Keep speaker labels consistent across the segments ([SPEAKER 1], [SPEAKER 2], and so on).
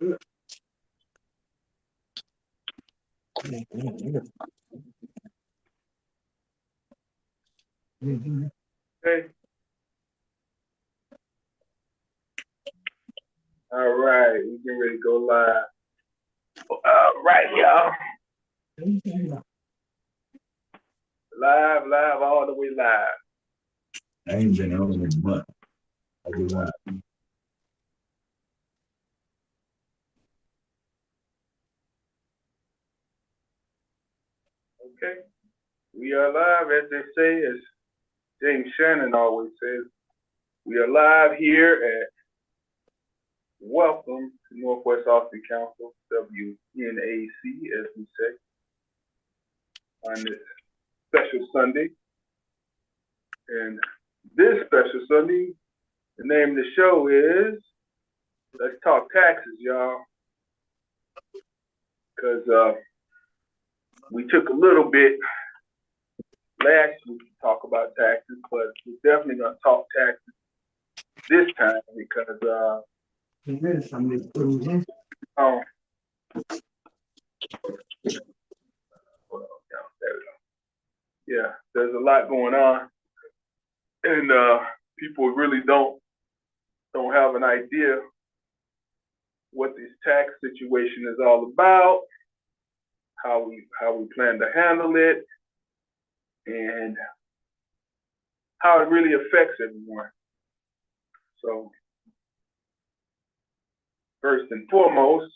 [SPEAKER 1] Okay. All right, we getting ready to go live. All right, y'all. Live, all the way live.
[SPEAKER 2] I ain't been on in a month. I just want to.
[SPEAKER 1] Okay. We are live, as they say, as James Shannon always says. We are live here at Welcome to Northwest Austin Council, WNAC, as we say, on this special Sunday. And this special Sunday, the name of the show is Let's Talk Taxes, y'all. Because we took a little bit last week to talk about taxes, but we're definitely going to talk taxes this time because yeah, there's a lot going on, and people really don't have an idea what this tax situation is all about, how we plan to handle it, and how it really affects everyone. So first and foremost,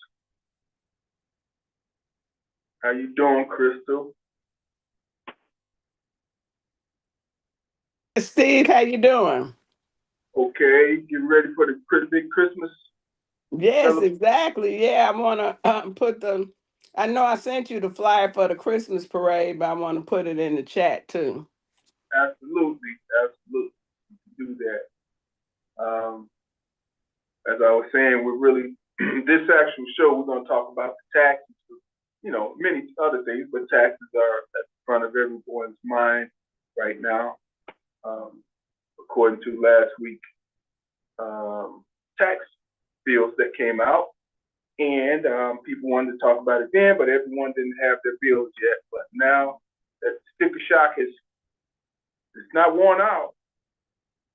[SPEAKER 1] how you doing, Crystal?
[SPEAKER 3] Steve, how you doing?
[SPEAKER 1] Okay, getting ready for the big Christmas?
[SPEAKER 3] Yes, exactly. Yeah, I want to put the. I know I sent you the flyer for the Christmas parade, but I want to put it in the chat too.
[SPEAKER 1] Absolutely. Do that. As I was saying, we're really this actual show. We're going to talk about the taxes, many other things, but taxes are at the front of everyone's mind right now. According to last week, tax bills that came out, and people wanted to talk about it then, but everyone didn't have their bills yet. But now that sticker shock it's not worn out,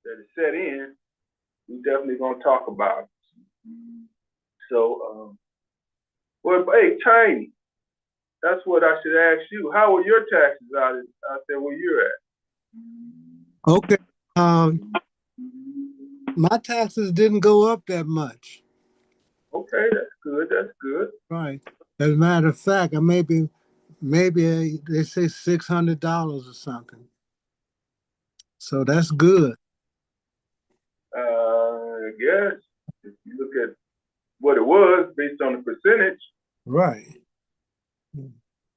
[SPEAKER 1] that it's set in, we're definitely going to talk about it. So, well, hey, Tiny, that's what I should ask you. How are your taxes out there where you're at?
[SPEAKER 4] Okay. My taxes didn't go up that much.
[SPEAKER 1] Okay, that's good. That's good.
[SPEAKER 4] Right. As a matter of fact, I maybe they say $600 or something. So that's good.
[SPEAKER 1] I guess if you look at what it was based on the percentage.
[SPEAKER 4] Right.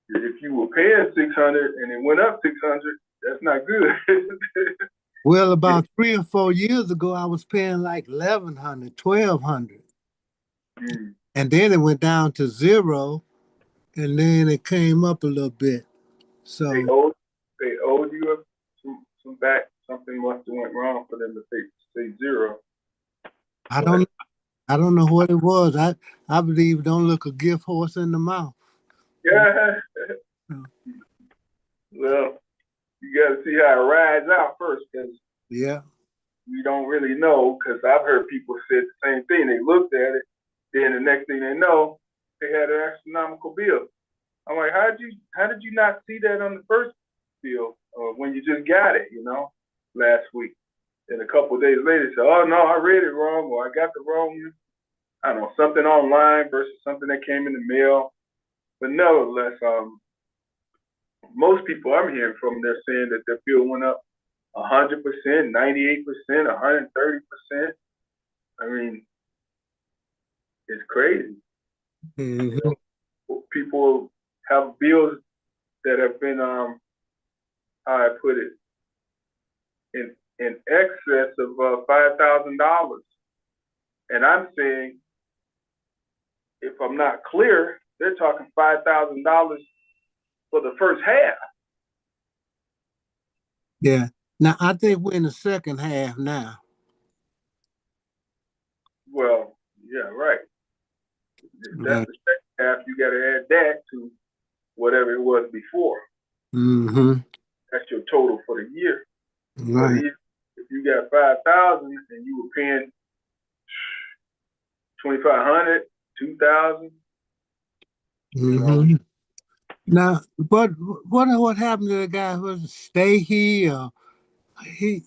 [SPEAKER 1] If you were paying 600 and it went up 600, that's not good.
[SPEAKER 4] Well, about 3 or 4 years ago, I was paying like 1,100, 1,200. And then it went down to 0, and then it came up a little bit. So
[SPEAKER 1] they owed you some back. Something must have went wrong for them to say 0.
[SPEAKER 4] I don't know what it was. I believe don't look a gift horse in the mouth.
[SPEAKER 1] Yeah. Well, you got to see how it rides out first, because we don't really know. Because I've heard people say the same thing. They looked at it, then the next thing they know, they had an astronomical bill. I'm like, how did you not see that on the first bill when you just got it? Last week. And a couple of days later, say, oh no, I read it wrong, or I got the wrong. I don't know, something online versus something that came in the mail. But nevertheless, most people I'm hearing from, they're saying that their bill went up 100%, 98%, 130%. I mean, it's crazy. People have bills that have been, how I put it, in excess of $5,000. And I'm saying, if I'm not clear, they're talking $5,000 for the first half.
[SPEAKER 4] Yeah. Now, I think we're in the second half now.
[SPEAKER 1] Well, yeah, right. That's the second half. You got to add that to whatever it was before.
[SPEAKER 4] Mm-hmm.
[SPEAKER 1] That's your total for the year.
[SPEAKER 4] Right.
[SPEAKER 1] If you got 5,000 and you were paying 2,500, 2,000.
[SPEAKER 4] Mm-hmm. Now, what happened to the guy? Was it Stahey? He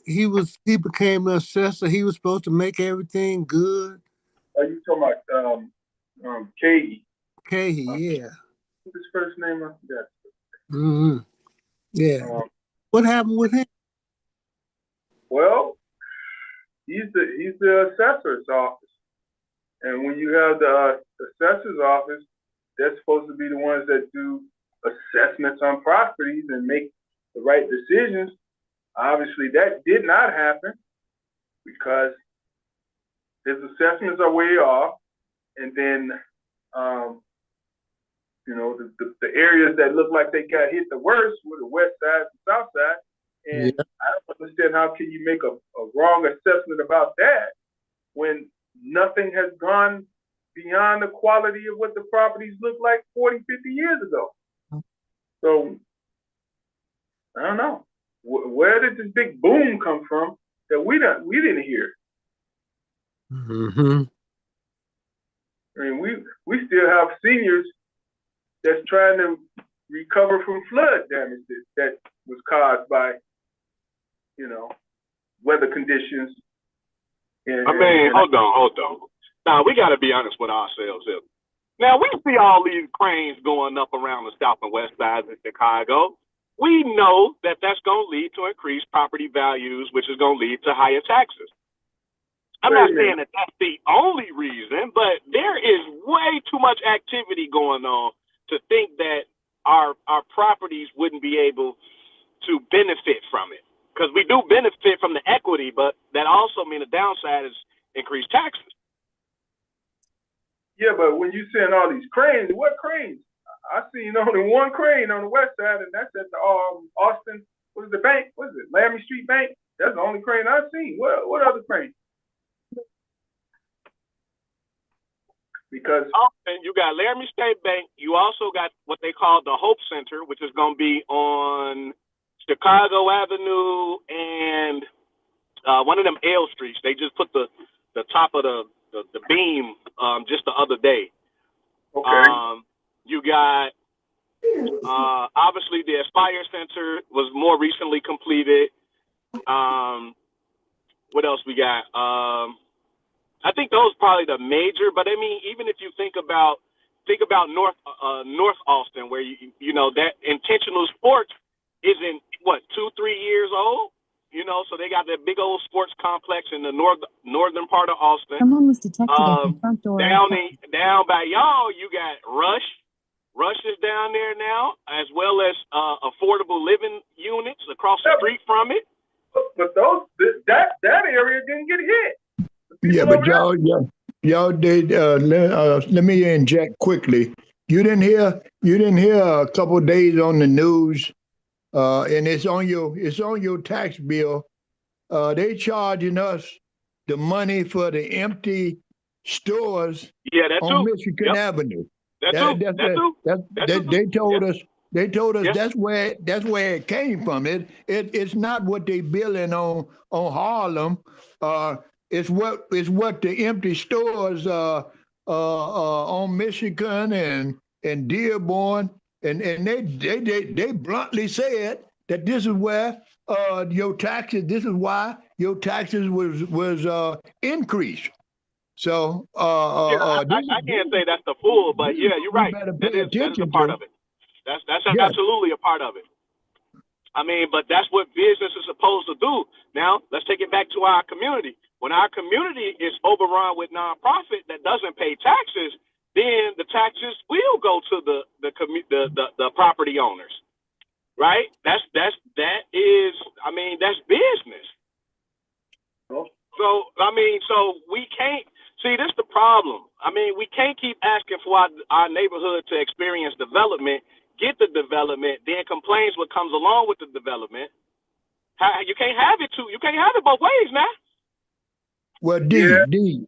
[SPEAKER 4] became an assessor. He was supposed to make everything good.
[SPEAKER 1] Are you talking about Katie?
[SPEAKER 4] Katie, yeah.
[SPEAKER 1] What's his first name? I forgot.
[SPEAKER 4] Mm-hmm. Yeah. What happened with him?
[SPEAKER 1] Well, he's the assessor's office, and when you have the assessor's office, they're supposed to be the ones that do assessments on properties and make the right decisions. Obviously, that did not happen because his assessments are way off, and then the areas that look like they got hit the worst were the west side and south side. And yeah. I don't understand how can you make a wrong assessment about that when nothing has gone beyond the quality of what the properties looked like 40, 50 years ago. So I don't know. Where did this big boom come from that we didn't hear?
[SPEAKER 4] Mm-hmm.
[SPEAKER 1] I mean, we still have seniors that's trying to recover from flood damage that was caused by, weather conditions.
[SPEAKER 5] Hold on. Now, we got to be honest with ourselves here. Now, we see all these cranes going up around the south and west sides of Chicago. We know that that's going to lead to increased property values, which is going to lead to higher taxes. I'm not saying that that's the only reason, but there is way too much activity going on to think that our properties wouldn't be able to benefit from it. Because we do benefit from the equity, but that also means the downside is increased taxes.
[SPEAKER 1] Yeah, but when you send all these cranes, what cranes? I seen only one crane on the west side, and that's at the Austin. What is the bank? What is it? Laramie Street Bank. That's the only crane I've seen. What other crane? Because
[SPEAKER 5] you got Laramie State Bank. You also got what they call the Hope Center, which is going to be on Chicago Avenue and one of them L Streets. They just put the top of the beam just the other day.
[SPEAKER 1] Okay.
[SPEAKER 5] You got obviously the Aspire Center was more recently completed. What else we got? I think those are probably the major, but I mean, even if you think about North Austin, where you know that intentional sports isn't 2-3 years old, so they got that big old sports complex in the northern part of Austin.
[SPEAKER 6] Someone was detected at the front door.
[SPEAKER 5] Down by y'all, you got Rush. Rush is down there now, as well as affordable living units across the street from it.
[SPEAKER 1] But that area didn't get hit.
[SPEAKER 2] Yeah, but y'all did. Let me inject quickly. You didn't hear a couple of days on the news, and it's on your tax bill. They charging us the money for the empty stores on Michigan Avenue. They told us that's where it came from. It's not what they billing on Harlem. It's what the empty stores on Michigan and Dearborn and they bluntly said that this is where your taxes. This is why your taxes was increased. So
[SPEAKER 5] I can't say that's the full, but yeah, you're right. That is a part of it. That's absolutely a part of it. I mean, but that's what business is supposed to do. Now, let's take it back to our community. When our community is overrun with nonprofit that doesn't pay taxes, then the taxes will go to the property owners, right? That's business. So we can't see this. The problem. I mean, we can't keep asking for our neighborhood to experience development, get the development, then complains what comes along with the development. You can't have it too. You can't have it both ways now.
[SPEAKER 2] Well, D,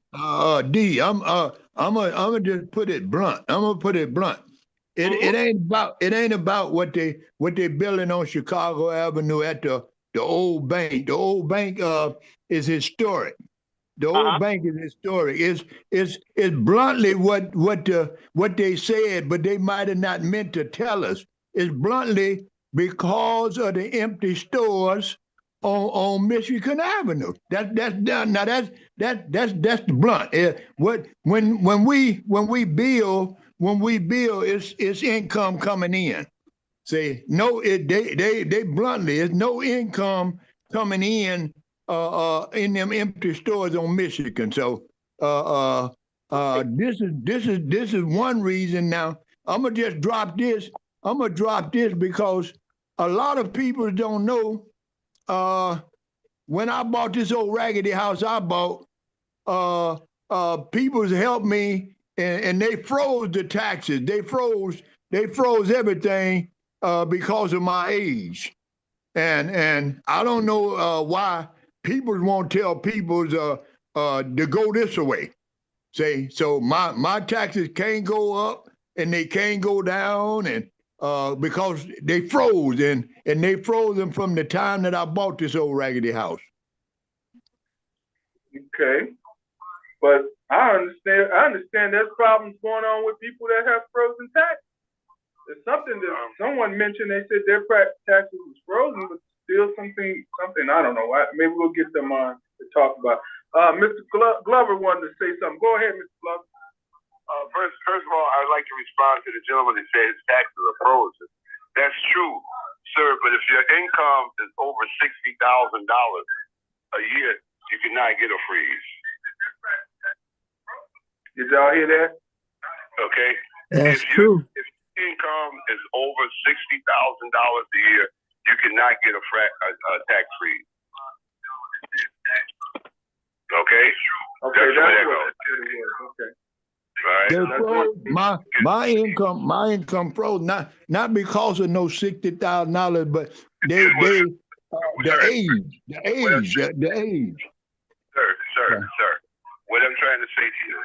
[SPEAKER 2] I'm gonna just put it blunt. I'm gonna put it blunt. It ain't about what they building on Chicago Avenue at the old bank. The old bank is historic. The old bank is historic. It's bluntly what they said, but they might have not meant to tell us. It's bluntly because of the empty stores on Michigan Avenue. That's the blunt. When we build, it's income coming in. Say no, they bluntly, it's no income coming in them empty stores on Michigan. So this is one reason. Now I'm gonna just drop this. I'm gonna drop this because a lot of people don't know. When I bought this old raggedy house I bought, people helped me and they froze the taxes. They froze everything because of my age. And I don't know why people won't tell people to go this way. Say, so my taxes can't go up and they can't go down, and because they froze and they froze them from the time that I bought this old raggedy house.
[SPEAKER 1] Okay, but I understand there's problems going on with people that have frozen taxes. It's something that someone mentioned. They said their taxes was frozen, but still something. I don't know. Maybe we'll get them on to talk about. Mr. Glover wanted to say something. Go ahead, Mr. Glover.
[SPEAKER 7] First of all, I'd like to respond to the gentleman that said his taxes are frozen. That's true, sir. But if your income is over $60,000 a year, you cannot get a freeze.
[SPEAKER 1] Did y'all hear that?
[SPEAKER 7] Okay.
[SPEAKER 4] That's true.
[SPEAKER 7] If income is over $60,000 a year, you cannot get a tax freeze. Okay.
[SPEAKER 1] Okay, that's what it was. Okay.
[SPEAKER 7] Right.
[SPEAKER 2] My income froze not because of no $60,000, but the age.
[SPEAKER 7] Sir. What I'm trying to say to you,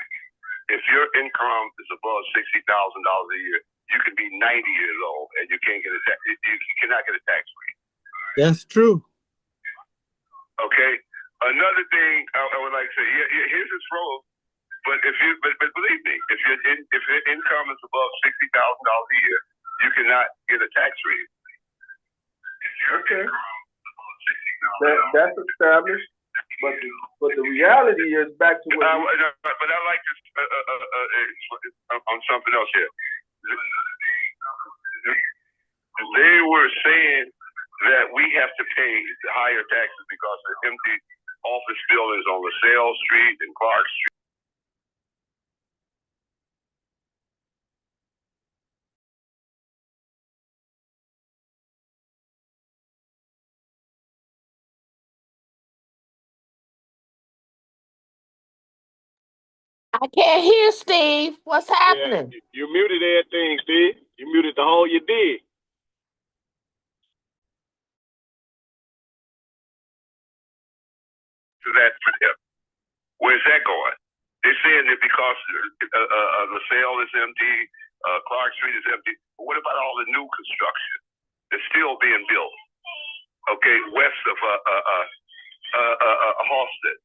[SPEAKER 7] if your income is above $60,000 a year, you can be 90 years old and you can't get you cannot get a tax freeze.
[SPEAKER 4] That's true.
[SPEAKER 7] Okay. Another thing I would like to say, here's this froze. But believe me, if your income is above $60,000 a year, you cannot get a tax freeze.
[SPEAKER 1] Okay. That's established. But the reality is back to what.
[SPEAKER 7] But I like this on something else here. They were saying that we have to pay higher taxes because of empty office buildings on LaSalle Street and Clark Street.
[SPEAKER 8] I can't hear Steve. What's happening?
[SPEAKER 5] Yeah, you muted everything, Steve. You muted the whole you did.
[SPEAKER 7] That for them. Where's that going? They're saying that because LaSalle is empty, Clark Street is empty. But what about all the new construction that's still being built? Okay, west of Halsted.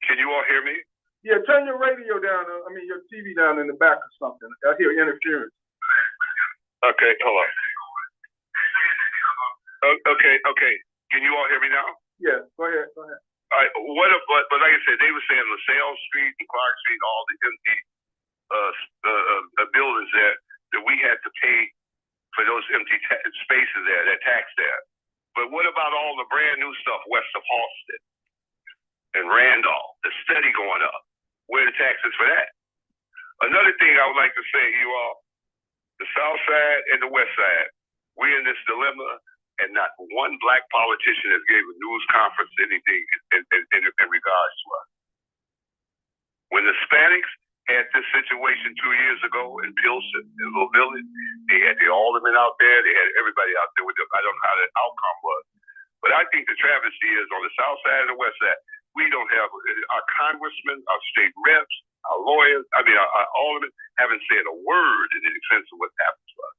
[SPEAKER 7] Can you all hear me?
[SPEAKER 1] Yeah, turn your radio down. Your TV down in the back or something. I hear interference.
[SPEAKER 7] Okay, hold on. Okay. Can you all hear me now?
[SPEAKER 1] Yeah, go ahead.
[SPEAKER 7] All right. But like I said, they were saying LaSalle Street and Clark Street, all the empty buildings there, that we had to pay for those empty spaces there, that tax there. But what about all the brand new stuff west of Halsted and Randolph? It's steady going up. Where are the taxes for that? Another thing I would like to say, you all, the South Side and the West Side, we're in this dilemma, and not one black politician has gave a news conference anything in regards to us. When the Hispanics had this situation 2 years ago in Pilsen, in Little Village, they had the aldermen out there, they had everybody out there with them. I don't know how the outcome was. But I think the travesty is on the South Side and the West Side, we don't have our congressmen, our state reps, our lawyers, all of it haven't said a word in the defense of what's happened to us.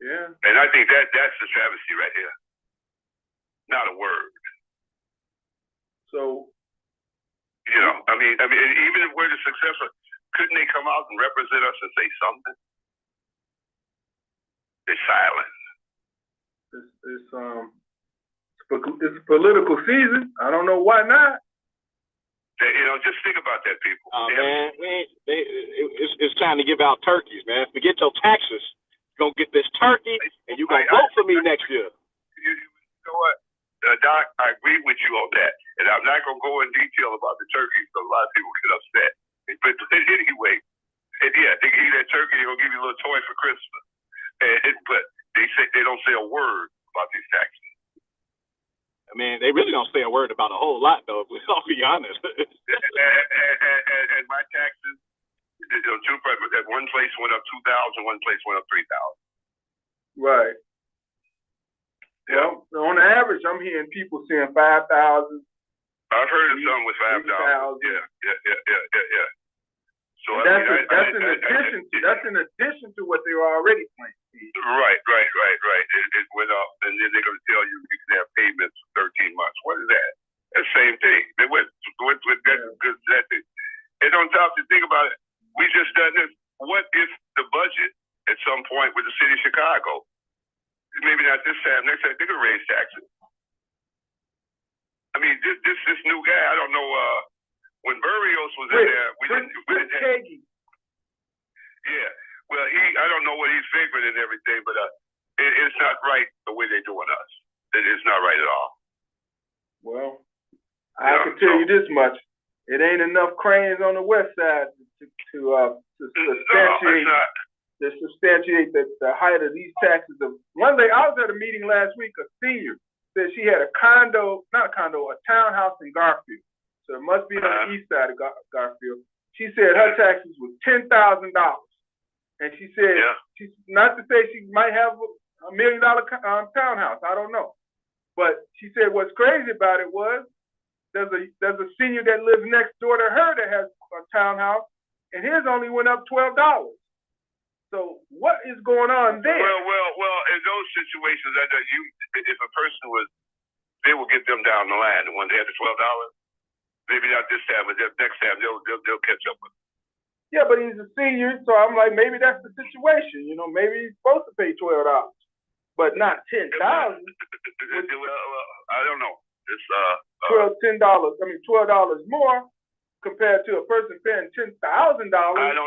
[SPEAKER 1] Yeah.
[SPEAKER 7] And I think that's the travesty right here. Not a word.
[SPEAKER 1] So,
[SPEAKER 7] even if we're the successor, couldn't they come out and represent us and say something? They're silent.
[SPEAKER 1] It's political season. I don't know why not.
[SPEAKER 7] Just think about that, people.
[SPEAKER 5] Man, it's time to give out turkeys, man. Forget your taxes. You're going to get this turkey, and you're going to vote for me next year.
[SPEAKER 7] You know what, Doc, I agree with you on that. And I'm not going to go in detail about the turkey because a lot of people get upset. But anyway, they give you that turkey, they're going to give you a little toy for Christmas. But they don't say a word about these taxes.
[SPEAKER 5] I mean, they really don't say a word about a whole lot, though, if I'll be honest.
[SPEAKER 7] and my taxes, that one place went up 2,000, one place went up 3,000.
[SPEAKER 1] Right.
[SPEAKER 7] Yeah.
[SPEAKER 1] Well, on average, I'm hearing people saying 5,000.
[SPEAKER 7] I've heard of some with 5,000. Yeah. So
[SPEAKER 1] that's in addition to what they were already paying.
[SPEAKER 7] Right. It went up, and then they're going to tell you can have payments for 13 months. What is that? That's the same thing. They went with that. And on top, to think about it, we just done this. What if the budget at some point with the city of Chicago? Maybe not this time. Next time they're going to raise taxes. I mean, this new guy. I don't know. When Berrios was in there, we didn't have. Yeah. Well, I don't know what he's figuring and everything, but it's not right the way they're doing us. It's not right at all.
[SPEAKER 1] Well, I can tell you this much: it ain't enough cranes on the west side to substantiate the height of these taxes. One day, I was at a meeting last week. A senior said she had a townhouse in Garfield. So it must be on the east side of Garfield. She said her taxes was $10,000. And she said, she's not to say she might have $1 million townhouse. I don't know. But she said what's crazy about it was there's a senior that lives next door to her that has a townhouse, and his only went up $12. So what is going on there?
[SPEAKER 7] Well, in those situations, if a person they will get them down the line. The one they had the $12. Maybe not this time, but next time they'll catch up with him.
[SPEAKER 1] Yeah, but he's a senior, so I'm like, maybe that's the situation. Maybe he's supposed to pay $12, but not $10,000.
[SPEAKER 7] Well, I don't know. It's
[SPEAKER 1] $10. I mean, $12 more compared to a person paying $10,000.
[SPEAKER 7] I don't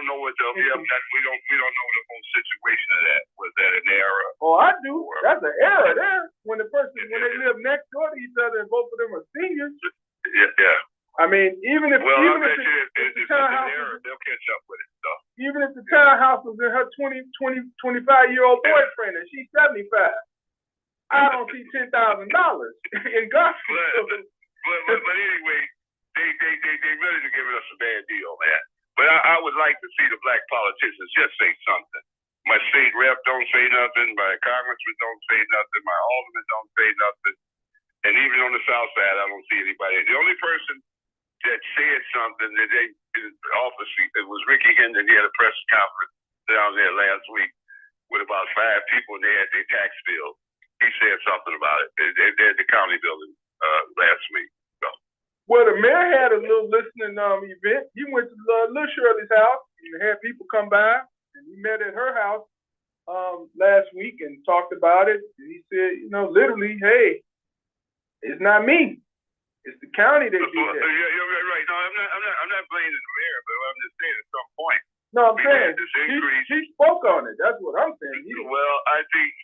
[SPEAKER 7] know what we don't know the whole situation of that. Was that an error?
[SPEAKER 1] Oh, I do. That's an error there. When they live next door to each other and both of them are seniors.
[SPEAKER 7] Yeah.
[SPEAKER 1] I mean, even if
[SPEAKER 7] it's an
[SPEAKER 1] townhouse,
[SPEAKER 7] error, they'll catch up with it. So.
[SPEAKER 1] Even if the townhouse was in her 25-year-old boyfriend and she's 75, I don't see $10,000 in Garfield.
[SPEAKER 7] But anyway, they really are giving us a bad deal, man. But I would like to see the black politicians just say something. My state rep don't say nothing. My congressman don't say nothing. My alderman don't say nothing. And even on the south side, I don't see anybody. The only person that said something that in the office, it was Ricky Hendon. He had a press conference down there last week with about 5 people, and they had their tax bill. He said something about it at the county building last week. So.
[SPEAKER 1] Well, the mayor had a little listening event. He went to Little Shirley's house and had people come by, and he met at her house last week and talked about it. And he said, literally, hey, it's not me. It's the county that did that.
[SPEAKER 7] Yeah, you're right. No, I'm not blaming the mayor, but I'm just saying at some point.
[SPEAKER 1] No, I'm saying he spoke on it. That's what I'm saying.
[SPEAKER 7] Well, I think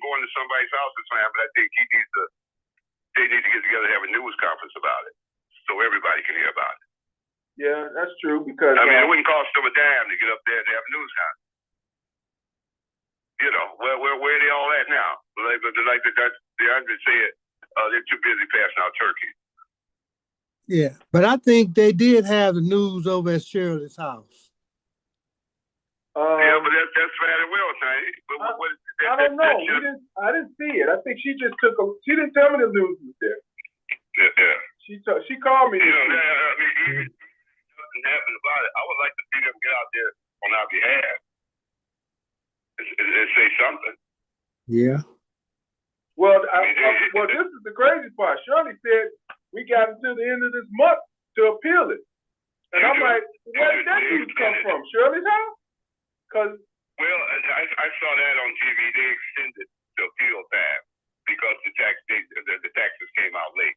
[SPEAKER 7] going to somebody's house is fine, but I think they need to get together and have a news conference about it so everybody can hear about it.
[SPEAKER 1] Yeah, that's true because
[SPEAKER 7] it wouldn't cost them a dime to get up there and have a news conference. Where are they all at now? Like DeAndre said, they're too busy passing out turkeys.
[SPEAKER 4] Yeah, but I think they did have the news over at Shirley's house.
[SPEAKER 7] Yeah, but that's very well, Tiny. But
[SPEAKER 1] I don't know. I didn't see it. I think she just she didn't tell me the news was there.
[SPEAKER 7] Yeah.
[SPEAKER 1] She called me.
[SPEAKER 7] nothing happened about it. I would like to see them get out there on our behalf and say something.
[SPEAKER 4] Yeah.
[SPEAKER 1] Well, well, this is the crazy part. Shirley said we got until the end of this month to appeal it. And I'm like, where did that news come from? Shirley's house? Well,
[SPEAKER 7] I saw that on TV. They extended the appeal time because the taxes came out late.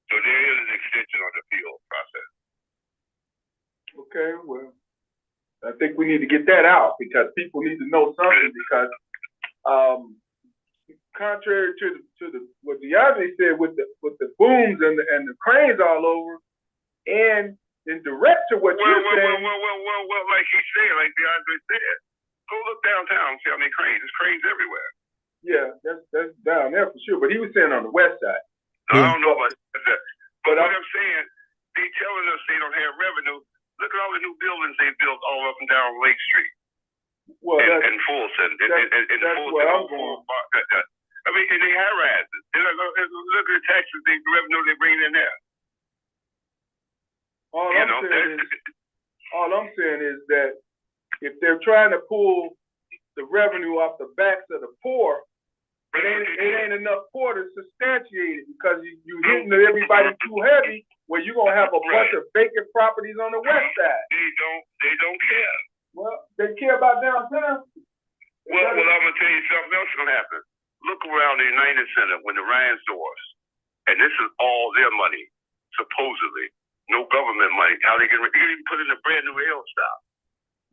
[SPEAKER 7] So there is an extension on the appeal process.
[SPEAKER 1] Okay, well, I think we need to get that out because people need to know something because contrary to what DeAndre said with the booms and the cranes all over, and in direct to what you're saying.
[SPEAKER 7] Well, like he said, like DeAndre said, go look downtown and see how many cranes. There's cranes everywhere.
[SPEAKER 1] Yeah, that's down there for sure. But he was saying on the west side.
[SPEAKER 7] I don't know about that. But what I'm saying, they telling us they don't have revenue. Look at all the new buildings they built all up and down Lake Street.
[SPEAKER 1] Well,
[SPEAKER 7] and Fulton.
[SPEAKER 1] That's where I'm going.
[SPEAKER 7] I mean, they high rises. Look at the taxes, the revenue they bring in there.
[SPEAKER 1] All I'm saying is that if they're trying to pull the revenue off the backs of the poor, it ain't enough poor to substantiate it because you hitting everybody too heavy where you're going to have a bunch of vacant properties on the west side.
[SPEAKER 7] They don't care.
[SPEAKER 1] Well, they care about downtown.
[SPEAKER 7] Well, I'm going to tell you something else is going to happen. Look around the United Center when the Ryan stores, and this is all their money, supposedly. No government money. How they get you even put in a brand new L stop.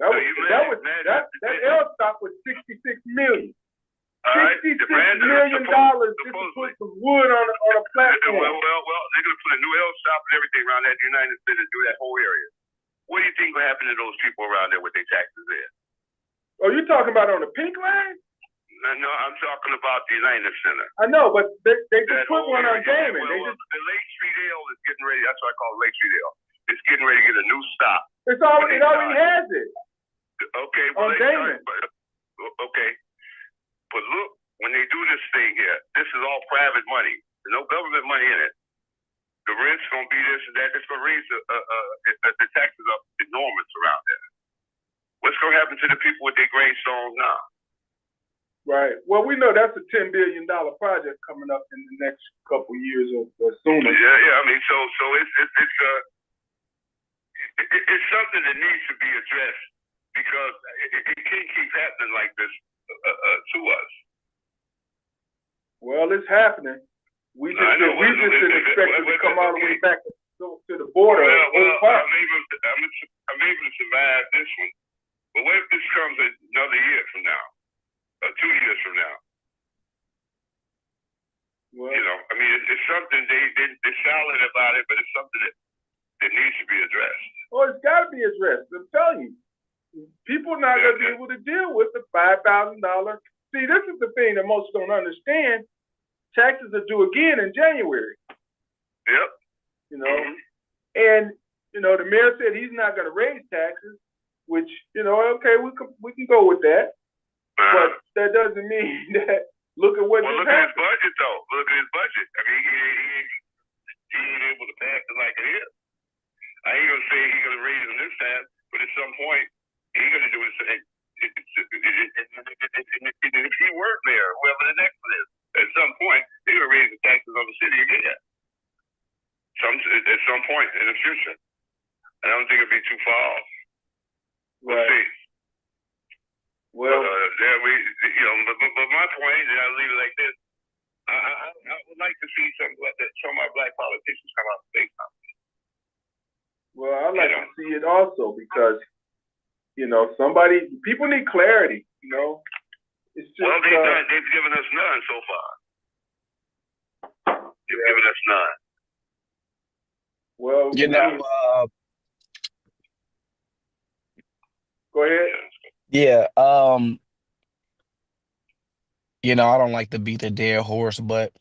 [SPEAKER 1] That L stop was $66 million. $66 million just to put some wood on a platform.
[SPEAKER 7] Well, they're gonna put a new L stop and everything around that United Center to do that whole area. What do you think will happen to those people around there with their taxes there?
[SPEAKER 1] Oh, you talking about on the pink line?
[SPEAKER 7] No, I'm talking about the United Center.
[SPEAKER 1] I know, but they just put one on Damon.
[SPEAKER 7] The Lake Street L is getting ready. That's what I call Lake Street L. It's getting ready to get a new stop.
[SPEAKER 1] It already has it.
[SPEAKER 7] Okay,
[SPEAKER 1] well, on Damon.
[SPEAKER 7] Okay, but look, when they do this thing here, this is all private money. There's no government money in it. The rent's gonna be this and that. It's gonna raise the taxes up enormous around there. What's gonna happen to the people with their gravestones now?
[SPEAKER 1] Right. Well, we know that's a $10 billion project coming up in the next couple of years or sooner.
[SPEAKER 7] Yeah. I mean, so it's something that needs to be addressed because it can't keep happening like this to us.
[SPEAKER 1] Well, it's happening. We just didn't expect it to come all the way back to the border.
[SPEAKER 7] Well, I'm able to survive this one. But what if this comes another year from now? 2 years from now.
[SPEAKER 1] Well,
[SPEAKER 7] I mean, it's something they're silent about it, but it's something that needs to be addressed.
[SPEAKER 1] Oh, it's got to be addressed. I'm telling you, people are not going to be able to deal with the $5,000. See, this is the thing that most don't understand. Taxes are due again in January.
[SPEAKER 7] Yep.
[SPEAKER 1] And the mayor said he's not going to raise taxes, which okay, we can go with that. But that doesn't mean that. Look at what.
[SPEAKER 7] Well, look at his budget, though. Look at his budget. I mean, he ain't able to pass it like it is. I ain't gonna say he's gonna raise them this time, but at some point he's gonna do the same. If he weren't there, whoever the next one is, at some point they're gonna raise the taxes on the city again. At some point in the future, I don't think it'll be too far off. We'll see.
[SPEAKER 1] Well,
[SPEAKER 7] but my point, and I'll leave it like this. I would like to see some of our black politicians come out and say something.
[SPEAKER 1] Well, I'd like to see it also because, people need clarity, It's just,
[SPEAKER 7] they've given us none so far. They've given us none.
[SPEAKER 1] Well, go ahead.
[SPEAKER 9] Yeah, I don't like to beat the dead horse, but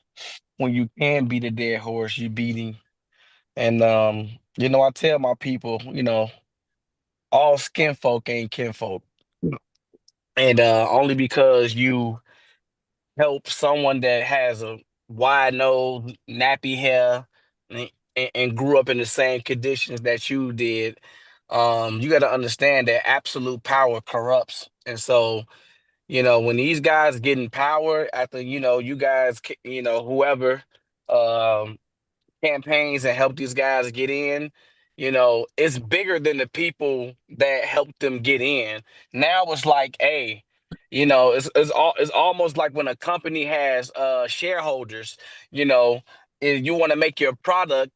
[SPEAKER 9] when you can beat a dead horse, you beat him. And I tell my people, all skin folk ain't kinfolk. And only because you help someone that has a wide nose, nappy hair, and grew up in the same conditions that you did, you got to understand that absolute power corrupts. And so, when these guys get in power after, you guys, whoever, um, campaigns and help these guys get in, it's bigger than the people that helped them get in. Now it's like, hey, it's almost like when a company has shareholders, you know, and you want to make your product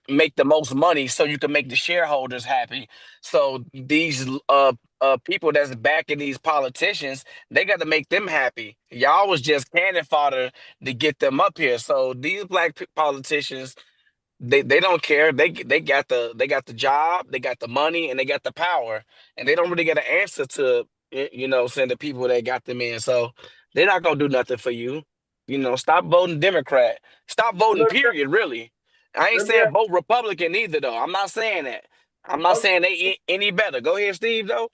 [SPEAKER 9] make the most money so you can make the shareholders happy. So these people that's backing these politicians, they got to make them happy. Y'all was just cannon fodder to get them up here. So these black politicians, they don't care. They got the job, they got the money, and they got the power, and they don't really get an answer to saying the people that got them in. So they're not gonna do nothing for you. Stop voting Democrat. Stop voting.
[SPEAKER 1] Let,
[SPEAKER 9] Period. Really, I ain't
[SPEAKER 1] let me
[SPEAKER 9] saying
[SPEAKER 1] ask,
[SPEAKER 9] vote Republican either, though. I'm not saying that. I'm not saying they any better. Go ahead, Steve. Though.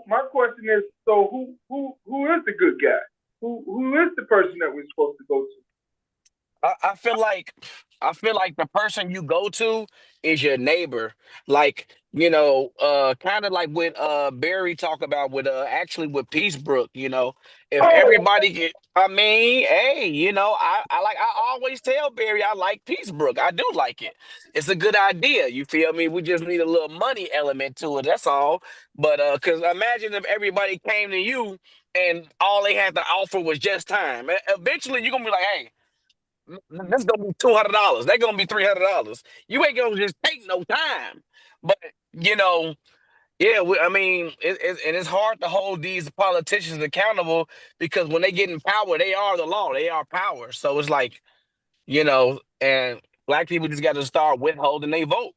[SPEAKER 1] my question is, so who is the good guy? Who is the person that we're supposed to go to?
[SPEAKER 9] I feel like the person you go to is your neighbor. Like, kind of like what Barry talk about with actually with Peacebrook, if
[SPEAKER 1] Oh,
[SPEAKER 9] everybody get I mean, hey, I always tell Barry I like Peacebrook. I do like it. It's a good idea. You feel me? We just need a little money element to it. That's all. But cause imagine if everybody came to you and all they had to offer was just time. Eventually you're gonna be like, hey, this gonna be $200. They're gonna be $300. You ain't gonna just take no time. But you know, yeah. I mean, and it's hard to hold these politicians accountable because when they get in power, they are the law. They are power. So it's like, and black people just got to start withholding their vote.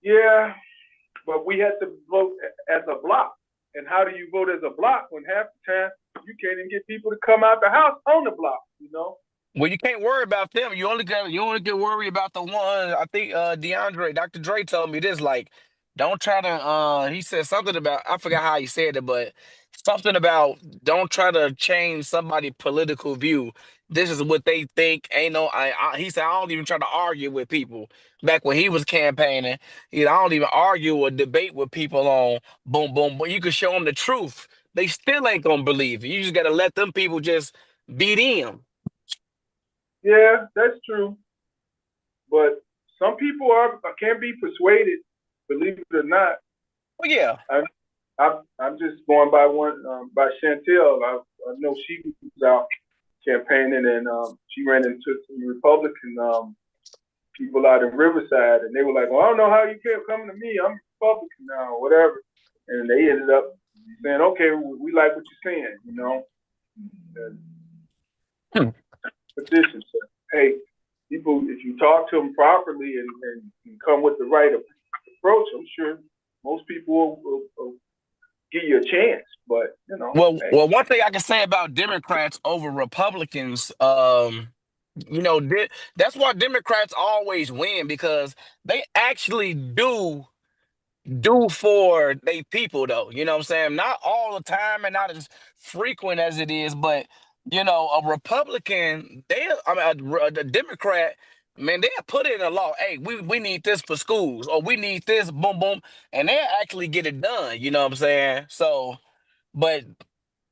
[SPEAKER 1] yeah, but we had to vote as a block. And how do you vote as a block when half the time you can't even get people to come out the house on the block?
[SPEAKER 9] Well, you can't worry about them. You only get worry about the one. I think Dr. Dre told me this, like, don't try to he said something about, I forgot how he said it, but something about don't try to change somebody's political view. This is what they think. Ain't no he said I don't even try to argue with people. Back when he was campaigning, I don't even argue or debate with people on boom boom, but you can show them the truth. They still ain't gonna believe you. You just gotta let them people just beat him.
[SPEAKER 1] Yeah, that's true. But some people can be persuaded, believe it or not.
[SPEAKER 9] Well, yeah.
[SPEAKER 1] I'm just going by by Chantel. I know she was out campaigning, and she ran into some Republican people out in Riverside, and they were like, "Well, I don't know how you kept coming to me. I'm Republican now, or whatever." And they ended up saying, "Okay, we like what you're saying," And position. So, hey, people, if you talk to them properly and come with the right approach, I'm sure most people will give you a chance. But
[SPEAKER 9] well,
[SPEAKER 1] hey.
[SPEAKER 9] well, one thing I can say about Democrats over Republicans, that's why Democrats always win because they actually do for they people though. You know what I'm saying? Not all the time and not as frequent as it is, but a Republican, a Democrat, man, they put in a law. Hey, we need this for schools, or we need this, boom, boom, and they actually get it done. You know what I'm saying? So, but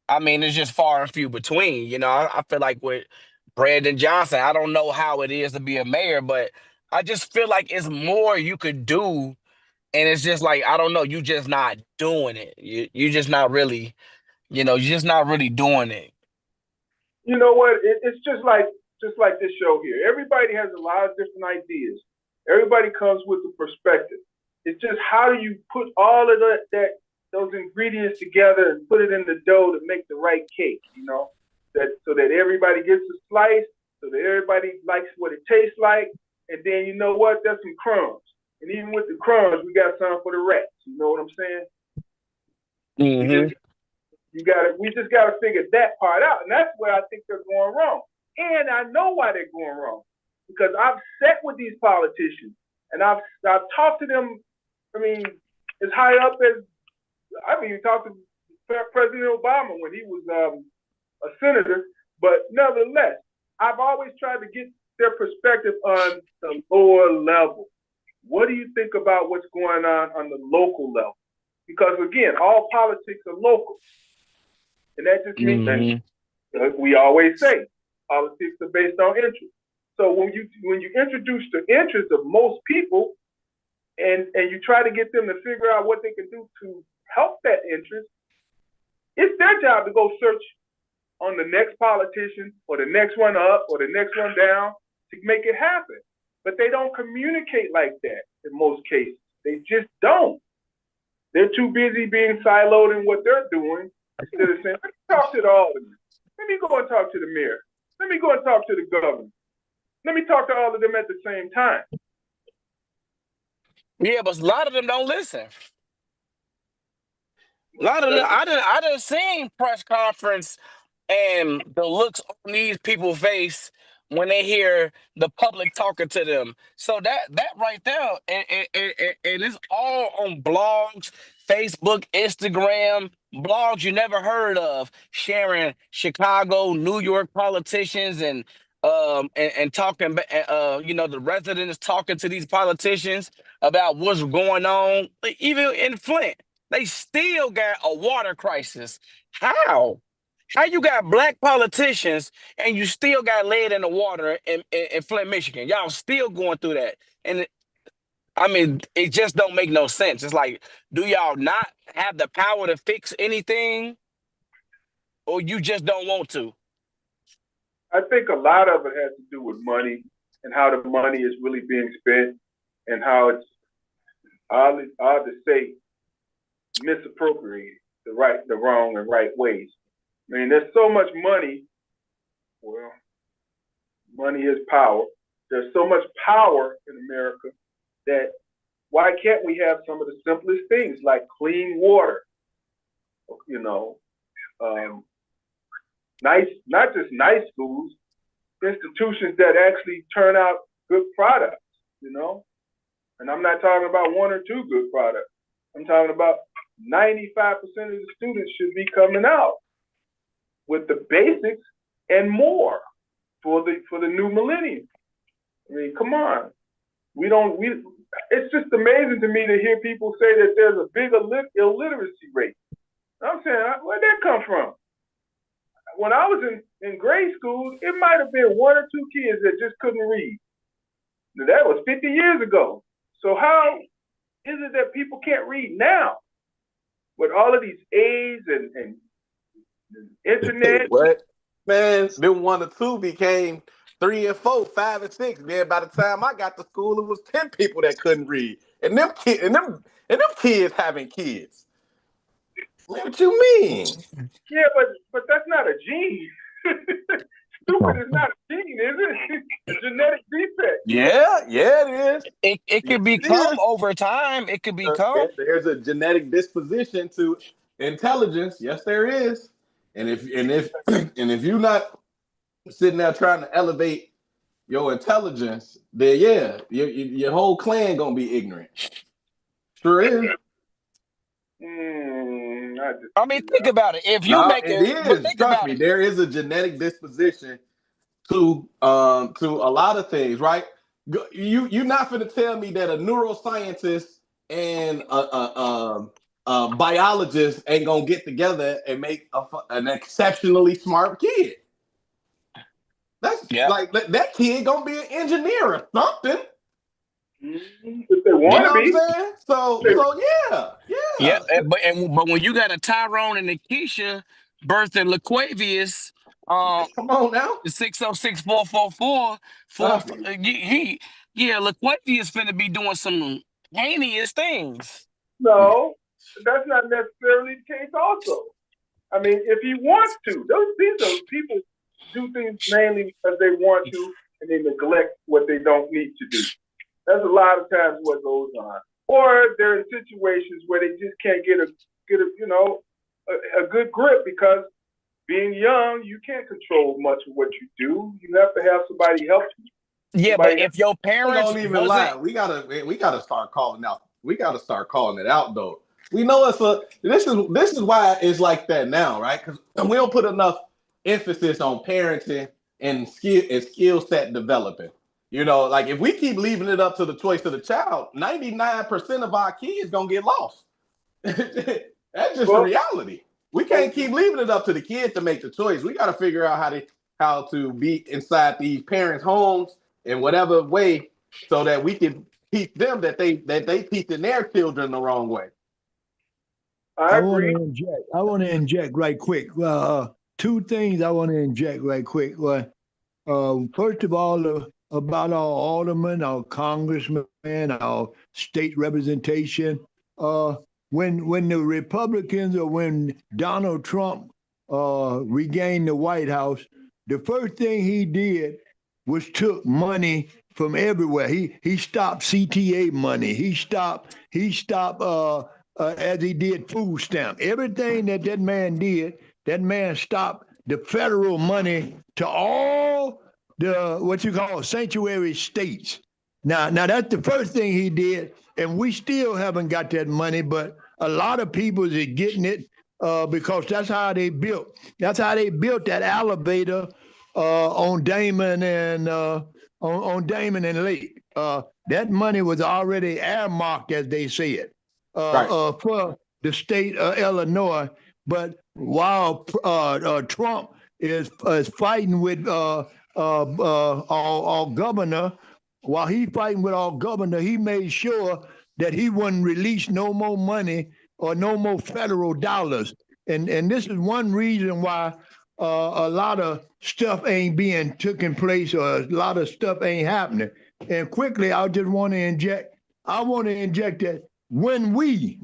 [SPEAKER 9] I mean, it's just far and few between. I feel like with Brandon Johnson, I don't know how it is to be a mayor, but I just feel like it's more you could do. And it's just like, I don't know, you just not doing it. You just not really, you're just not really doing it.
[SPEAKER 1] You know what? It's just like this show here. Everybody has a lot of different ideas. Everybody comes with a perspective. It's just how do you put all of those ingredients together and put it in the dough to make the right cake, so that everybody gets a slice, so that everybody likes what it tastes like, and then you know what? There's some crumbs. And even with the crumbs, we got some for the rats. You know what I'm saying?
[SPEAKER 9] Mm-hmm.
[SPEAKER 1] We just gotta figure that part out. And that's where I think they're going wrong. And I know why they're going wrong. Because I've sat with these politicians and I've talked to them, I mean, as high up as I've even talked to President Obama when he was a senator, but nevertheless, I've always tried to get their perspective on the lower level. What do you think about what's going on the local level? Because again, all politics are local. And that just means that we always say politics are based on interest. So when you introduce the interest of most people and you try to get them to figure out what they can do to help that interest, it's their job to go search on the next politician or the next one up or the next one down to make it happen. But they don't communicate like that in most cases. They just don't. They're too busy being siloed in what they're doing instead of saying, let me talk to the alderman. Let me go and talk to the mayor. Let me go and talk to the governor. Let me talk to all of them at the same time.
[SPEAKER 9] Yeah, but a lot of them don't listen. A lot of them, I done seen press conference and the looks on these people's face when they hear the public talking to them. So that right there, and it's all on blogs, Facebook, Instagram, blogs you never heard of, sharing Chicago, New York politicians and talking, the residents talking to these politicians about what's going on. Even in Flint, they still got a water crisis. How? How you got black politicians and you still got lead in the water in Flint, Michigan? Y'all still going through that. And it just don't make no sense. It's like, do y'all not have the power to fix anything? Or you just don't want to?
[SPEAKER 1] I think a lot of it has to do with money and how the money is really being spent and how it's, odd to say, misappropriated the wrong and right ways. I mean, there's so much money. Well, money is power. There's so much power in America that why can't we have some of the simplest things like clean water? Not just nice schools, institutions that actually turn out good products, And I'm not talking about one or two good products. I'm talking about 95% of the students should be coming out with the basics and more for the new millennium. I mean, come on. It's just amazing to me to hear people say that there's a big illiteracy rate. I'm saying, where'd that come from? When I was in grade school, it might have been one or two kids that just couldn't read. Now, that was 50 years ago. So how is it that people can't read now? With all of these A's and internet.
[SPEAKER 5] What? Man, them 1 or 2 became 3 and 4, 5 and 6. Man, by the time I got to school, it was 10 people that couldn't read. And them kids having kids. What you mean?
[SPEAKER 1] Yeah, but that's not a gene. Stupid is not a gene, is it? A genetic defect.
[SPEAKER 5] Yeah, it is.
[SPEAKER 9] It could become over time. It could become.
[SPEAKER 5] There's a genetic disposition to intelligence. Yes, there is. And if you're not sitting there trying to elevate your intelligence, then yeah, your whole clan gonna be ignorant. Sure is.
[SPEAKER 9] Think about it. If you
[SPEAKER 5] Trust me, there is a genetic disposition to a lot of things, right? You're not going to tell me that a neuroscientist and a biologist ain't gonna get together and make an exceptionally smart kid. Like that kid gonna be an engineer or something.
[SPEAKER 1] If they want to be.
[SPEAKER 5] So yeah.
[SPEAKER 9] But when you got a Tyrone and a Keisha birthing LaQuavius,
[SPEAKER 5] come on now,
[SPEAKER 9] 606-444, LaQuavius finna be doing some heinous things.
[SPEAKER 1] No, that's not necessarily the case. Also, I mean, if he wants to, these are people do things mainly because they want to, and they neglect what they don't need to do. That's a lot of times what goes on. Or they're in situations where they just can't get a good grip because being young, you can't control much of what you do. You have to have somebody help you.
[SPEAKER 9] Yeah, but if your parents
[SPEAKER 5] don't even lie, we gotta start calling out. We gotta start calling it out though. We know this is why it's like that now, right? Because we don't put enough emphasis on parenting
[SPEAKER 10] and skill set developing. You know, like if we keep leaving it up to the choice of the child, 99% of our kids gonna get lost. That's just the reality. We can't keep leaving it up to the kid to make the choice. We got to figure out how to be inside these parents' homes in whatever way, so that we can teach them that they teaching their children the wrong way.
[SPEAKER 2] I want to inject right quick. Two things I want to inject right quick. First of all, about our aldermen, our congressmen, our state representation. When the Republicans, or when Donald Trump regained the White House, the first thing he did was took money from everywhere. He stopped CTA money. He stopped as he did food stamp. Everything that man did, that man stopped the federal money to all the what you call sanctuary states. Now that's the first thing he did, and we still haven't got that money, but a lot of people is getting it because that's how they built. That's how they built that elevator on Damon and on Damon and Lake. That money was already earmarked, as they said, for the state of Illinois. But while Trump is fighting with our governor, while he fighting with our governor, he made sure that he wouldn't release no more money or no more federal dollars. And this is one reason why a lot of stuff ain't being taken place, or a lot of stuff ain't happening. And quickly, I just want to inject that when we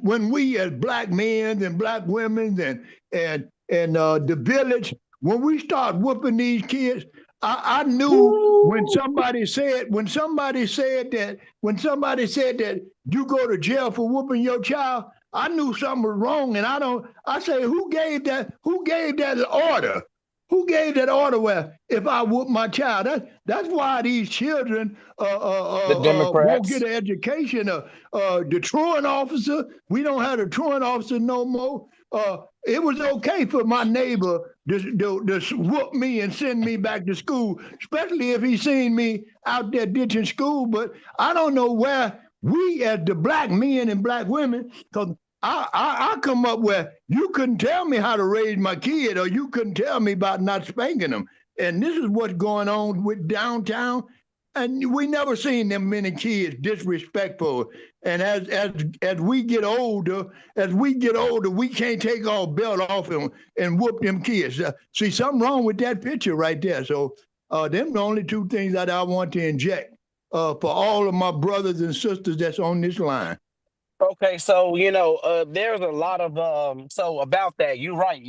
[SPEAKER 2] as black men and black women and the village, when we start whooping these kids, I knew when somebody said that you go to jail for whooping your child, I knew something was wrong. And I say, who gave that order? Who gave that order where if I whoop my child? That's why these children won't get an education. The truant officer, we don't have a truant officer no more. It was okay for my neighbor to whoop me and send me back to school, especially if he seen me out there ditching school. But I don't know where we as the black men and black women, because I come up where you couldn't tell me how to raise my kid, or you couldn't tell me about not spanking them. And this is what's going on with downtown. And we never seen them many kids disrespectful. And as we get older, we can't take our belt off and whoop them kids. See, something wrong with that picture right there. So them the only two things that I want to inject for all of my brothers and sisters that's on this line.
[SPEAKER 9] Okay, so there's a lot of so about that, you're right,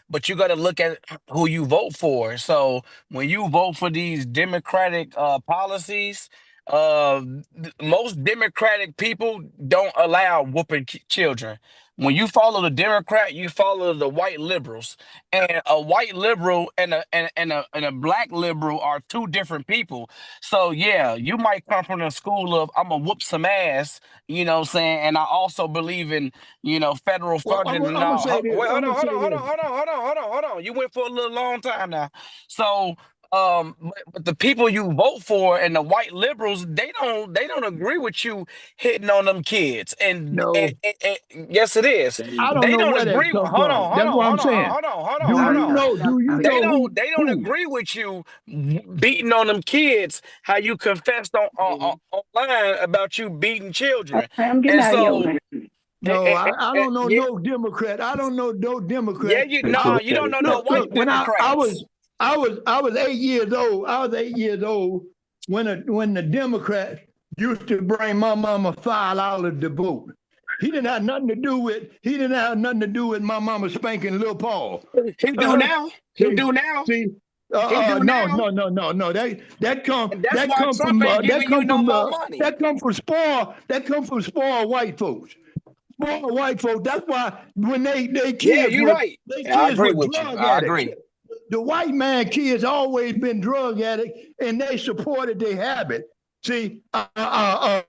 [SPEAKER 9] but you got to look at who you vote for. So when you vote for these Democratic policies, most Democratic people don't allow whooping children. When you follow the Democrat, you follow the white liberals, and a white liberal and a black liberal are two different people. So yeah, you might come from the school of I'm gonna whoop some ass, you know what I'm saying? And I also believe in, federal funding and all. Wait, hold on. You went for a little long time now. So but the people you vote for and the white liberals, they don't agree with you hitting on them kids. And,
[SPEAKER 2] no.
[SPEAKER 9] and yes, it is.
[SPEAKER 2] I don't know where that comes from. That's what I'm saying.
[SPEAKER 9] They don't agree with you beating on them kids, how you confessed online about you beating children. And so
[SPEAKER 2] no, I don't know no Democrat. I don't know no Democrat.
[SPEAKER 9] Yeah, you don't know no white Democrats.
[SPEAKER 2] I was 8 years old. I was 8 years old when the Democrats used to bring my mama $5 to vote. He didn't have nothing to do with my mama spanking little Paul.
[SPEAKER 9] He do now. He do now.
[SPEAKER 2] See, no. That come from spoiled white folks. Spoiled white folks. That's why when they kids,
[SPEAKER 9] yeah, you're right. I agree with you. I agree.
[SPEAKER 2] The white man kids always been drug addicts, and they supported their habit. See,
[SPEAKER 9] I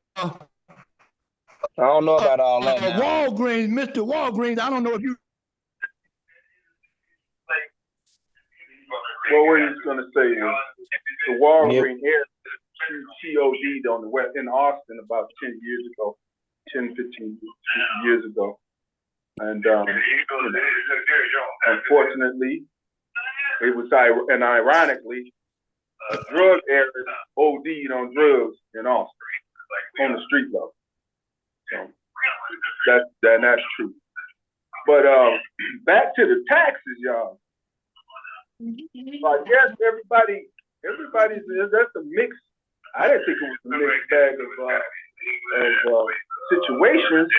[SPEAKER 9] don't know about all that.
[SPEAKER 2] Walgreens, Mr. Walgreens. I don't know if you.
[SPEAKER 1] Well, what he's going to say is the Walgreens here, she OD'd on the west in Austin about 10 years ago, 10, 15 years ago. And unfortunately, it was, and ironically, a drug addict OD'd on drugs in Austin on the street level. So that's true. But back to the taxes, y'all. I guess everybody's that's a mix. I didn't think it was a mixed bag of situations.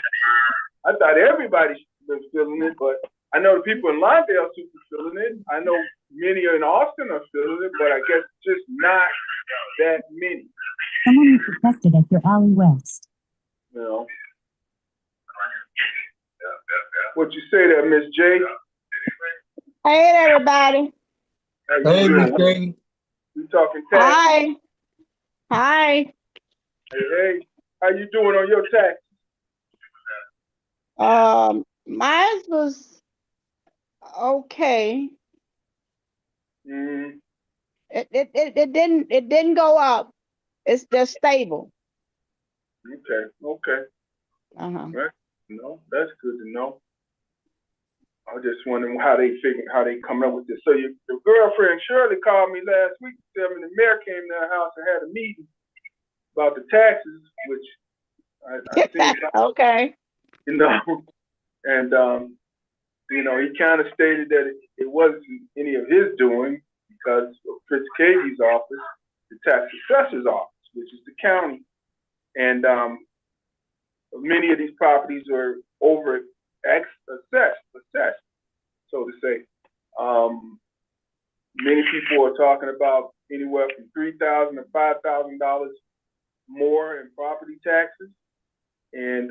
[SPEAKER 1] I thought everybody was feeling it, but I know the people in Lawndale super feeling it. I know many in Austin are feeling it, but I guess just not that many.
[SPEAKER 6] Someone is detected at your alley west.
[SPEAKER 1] You know. What you say there, Miss J?
[SPEAKER 8] Hey, everybody.
[SPEAKER 2] Hey, Miss J.
[SPEAKER 1] We talking tax.
[SPEAKER 8] Hi. Hi.
[SPEAKER 1] Hey, how you doing on your tax?
[SPEAKER 8] Mine was okay.
[SPEAKER 1] Mm-hmm.
[SPEAKER 8] It didn't go up. It's just stable.
[SPEAKER 1] Okay.
[SPEAKER 8] Uh-huh.
[SPEAKER 1] Right. No, that's good to know. I was just wondering how they coming up with this. So your girlfriend Shirley called me last week to tell me the mayor came to the house and had a meeting about the taxes, which I think
[SPEAKER 8] okay.
[SPEAKER 1] you know, and you know, he kind of stated that it wasn't any of his doing because of Fritz Katie's office, the tax assessor's office, which is the county, and many of these properties are over assessed, so to say. Many people are talking about anywhere from $3,000 to $5,000 more in property taxes, and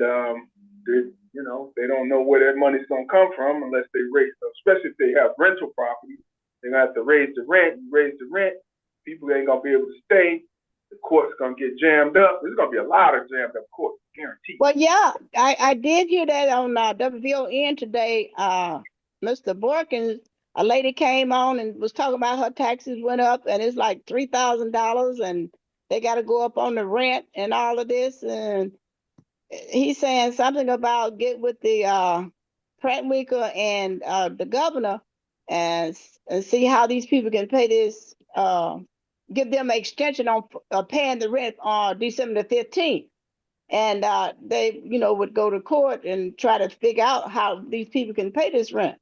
[SPEAKER 1] they don't know where that money's gonna come from unless they raise, especially if they have rental property. They're gonna have to raise the rent. You raise the rent, people ain't gonna be able to stay. The court's gonna get jammed up. There's gonna be a lot of jammed up courts, guaranteed.
[SPEAKER 8] Well, yeah, I did hear that on WVON today. Mr. Borkins, a lady came on and was talking about her taxes went up and it's like $3,000 and they got to go up on the rent and all of this. And he's saying something about get with the Pratt Whitaker and the governor and see how these people can pay this, give them an extension on paying the rent on December the 15th. And they, would go to court and try to figure out how these people can pay this rent.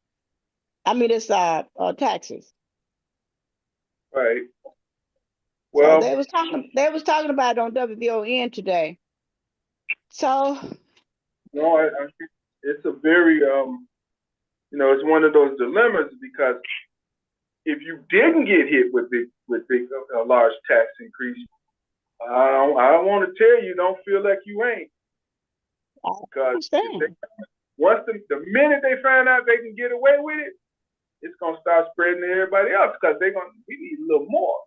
[SPEAKER 8] I mean, it's taxes.
[SPEAKER 1] Right. Well,
[SPEAKER 8] so they was talking about it on WVON today. So.
[SPEAKER 1] No, I think it's a very, it's one of those dilemmas because if you didn't get hit with a large tax increase, I don't want to tell you, don't feel like you ain't. Because once the minute they find out they can get away with it, it's gonna start spreading to everybody else because we need a little more.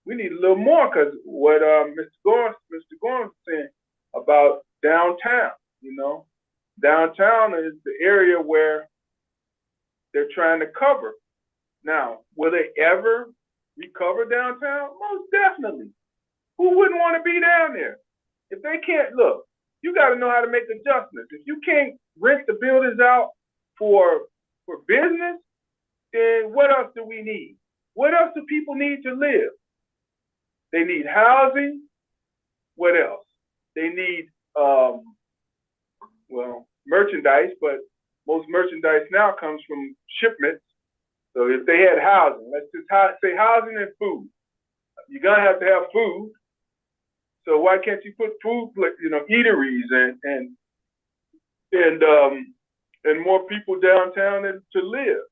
[SPEAKER 1] We need a little more because what Mr. Goins was saying about downtown, downtown is the area where they're trying to cover. Now, will they ever recover downtown? Most definitely. Who wouldn't want to be down there? If they can't, look, you got to know how to make adjustments. If you can't rent the buildings out for business, then what else do we need? What else do people need to live? They need housing. What else? They need, merchandise, but most merchandise now comes from shipments. So if they had housing, let's just say housing and food. You're going to have food. So why can't you put food, eateries and more people downtown to live?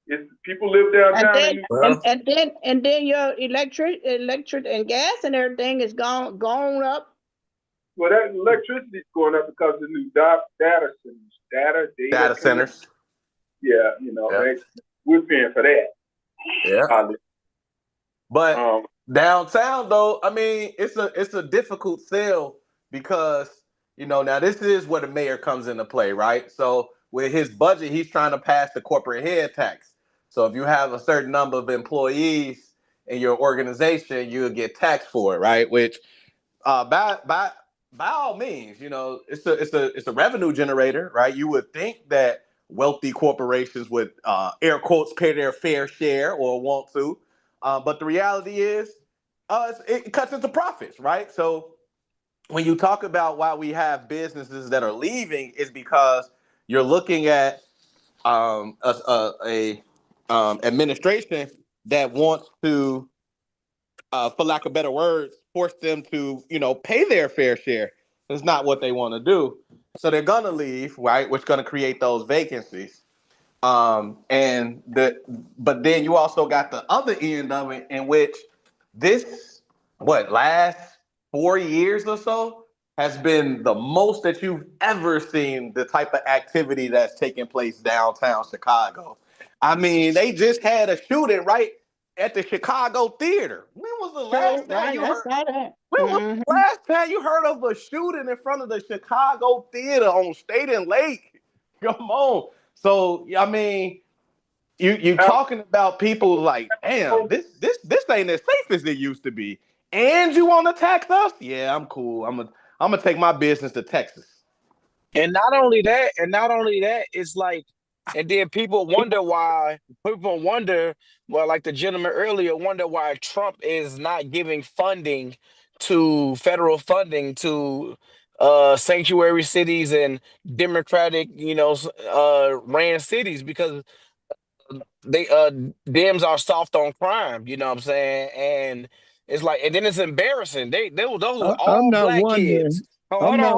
[SPEAKER 1] If people live downtown,
[SPEAKER 8] and then your electric and gas and everything is gone up.
[SPEAKER 1] Well, that electricity is going up because of the new data centers. Yeah, we're paying for that.
[SPEAKER 10] Yeah. But downtown though, I mean, it's a difficult sell because, now this is where the mayor comes into play, right? So with his budget, he's trying to pass the corporate head tax. So if you have a certain number of employees in your organization, you'll get taxed for it, right? Which by all means, it's a revenue generator, right? You would think that wealthy corporations would air quotes pay their fair share or want to, but the reality is, it cuts into profits, right? So when you talk about why we have businesses that are leaving, is because you're looking at a administration that wants to, for lack of better words, force them to, pay their fair share. It's not what they want to do. So they're gonna leave, right? Which is gonna create those vacancies. But then you also got the other end of it, in which this last 4 years or so has been the most that you've ever seen the type of activity that's taking place downtown Chicago. I mean, they just had a shooting right at the Chicago Theater. When was the last time you heard? When was the last time you heard of a shooting in front of the Chicago Theater on State and Lake? Come on. So I mean, you talking about people like, damn, this ain't as safe as it used to be, and you want to tax us? Yeah, I'm cool. I'm gonna take my business to Texas.
[SPEAKER 9] And not only that, it's like, and then people wonder, well, like the gentleman earlier, wonder why Trump is not giving federal funding to sanctuary cities and Democratic, ran cities, because they Dems are soft on crime, you know what I'm saying? And it's like, and then it's embarrassing. Those are
[SPEAKER 2] I'm
[SPEAKER 9] all
[SPEAKER 2] not
[SPEAKER 9] black kids.
[SPEAKER 2] wondering.
[SPEAKER 9] Oh,
[SPEAKER 2] I'm not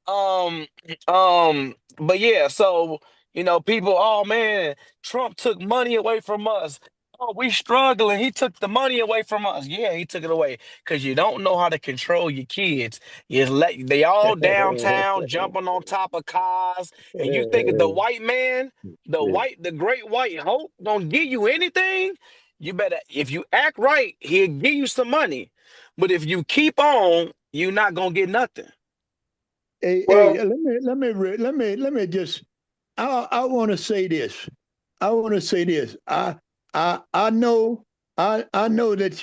[SPEAKER 2] wondering, D.
[SPEAKER 9] But yeah, so people, oh man, Trump took money away from us. Oh, we struggling. He took the money away from us. Yeah, he took it away because you don't know how to control your kids. They all downtown jumping on top of cars, and you think the white man, the great white hope, gonna give you anything? You better, if you act right, he'll give you some money. But if you keep on, you're not gonna get nothing.
[SPEAKER 2] Hey, let me just. I want to say this. I know that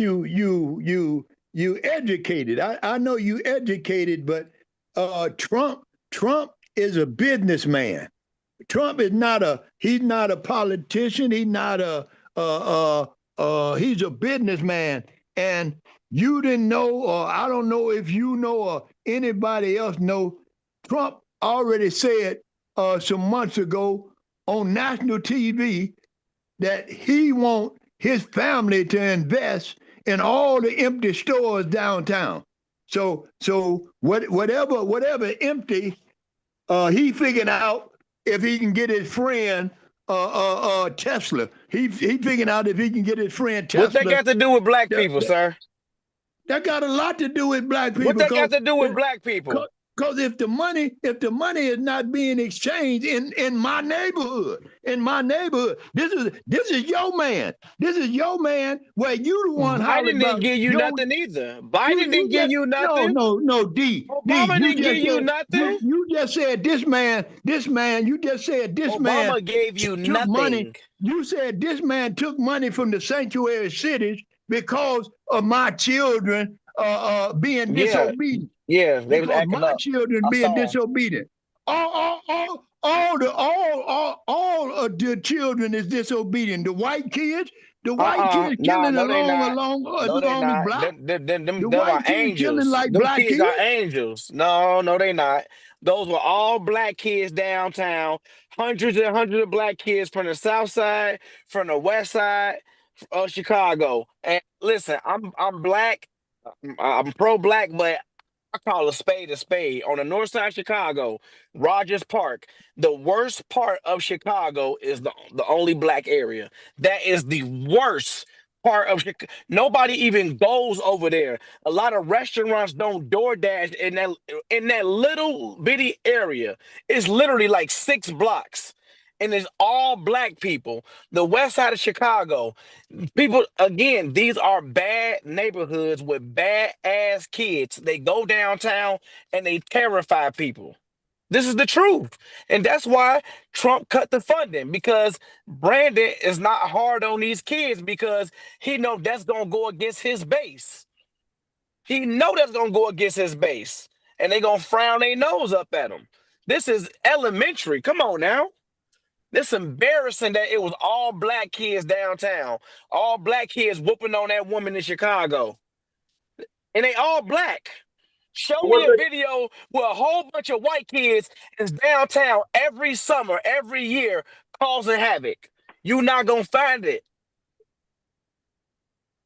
[SPEAKER 2] you educated. I know you educated, but Trump is a businessman. Trump is he's not a politician. He's not he's a businessman. And you didn't know, or I don't know if you know, or anybody else know, Trump already said some months ago on national TV that he want his family to invest in all the empty stores downtown. So whatever empty, he figured out if he can get his friend Tesla. He figured out if he can get his friend Tesla.
[SPEAKER 9] What that got to do with black people, sir?
[SPEAKER 2] That got a lot to do with black people.
[SPEAKER 9] What that got to do with black people?
[SPEAKER 2] Because if the money is not being exchanged in my neighborhood, this is your man. This is your man. Where you the one.
[SPEAKER 9] Biden didn't give you nothing either. Biden didn't give you nothing.
[SPEAKER 2] No, D.
[SPEAKER 9] Obama didn't give you nothing.
[SPEAKER 2] You just said this man. You just said this man.
[SPEAKER 9] Obama gave you nothing.
[SPEAKER 2] Money. You said this man took money from the sanctuary cities because of my children being disobedient.
[SPEAKER 9] Yeah, they was acting
[SPEAKER 2] my children being disobedient. All of the children is disobedient. The white kids killing along with black.
[SPEAKER 9] Them are angels.
[SPEAKER 2] Like
[SPEAKER 9] them
[SPEAKER 2] black
[SPEAKER 9] kids are angels. No, they not. Those were all black kids downtown. Hundreds and hundreds of black kids from the south side, from the west side of Chicago. And listen, I'm black. I'm pro-black, but I call a spade. On the north side of Chicago, Rogers Park, the worst part of Chicago is the only black area. That is the worst part of Chicago. Nobody even goes over there. A lot of restaurants don't DoorDash in that little bitty area. It's literally like 6 blocks. And it's all black people. The west side of Chicago, people, again, these are bad neighborhoods with bad ass kids. They go downtown and they terrify people. This is the truth. And that's why Trump cut the funding, because Brandon is not hard on these kids because he know that's going to go against his base. He know that's going to go against his base. And they going to frown their nose up at him. This is elementary. Come on now. This embarrassing that it was all black kids downtown. All black kids whooping on that woman in Chicago. And they all black. Show me a video where a whole bunch of white kids is downtown every summer, every year, causing havoc. You're not gonna find it.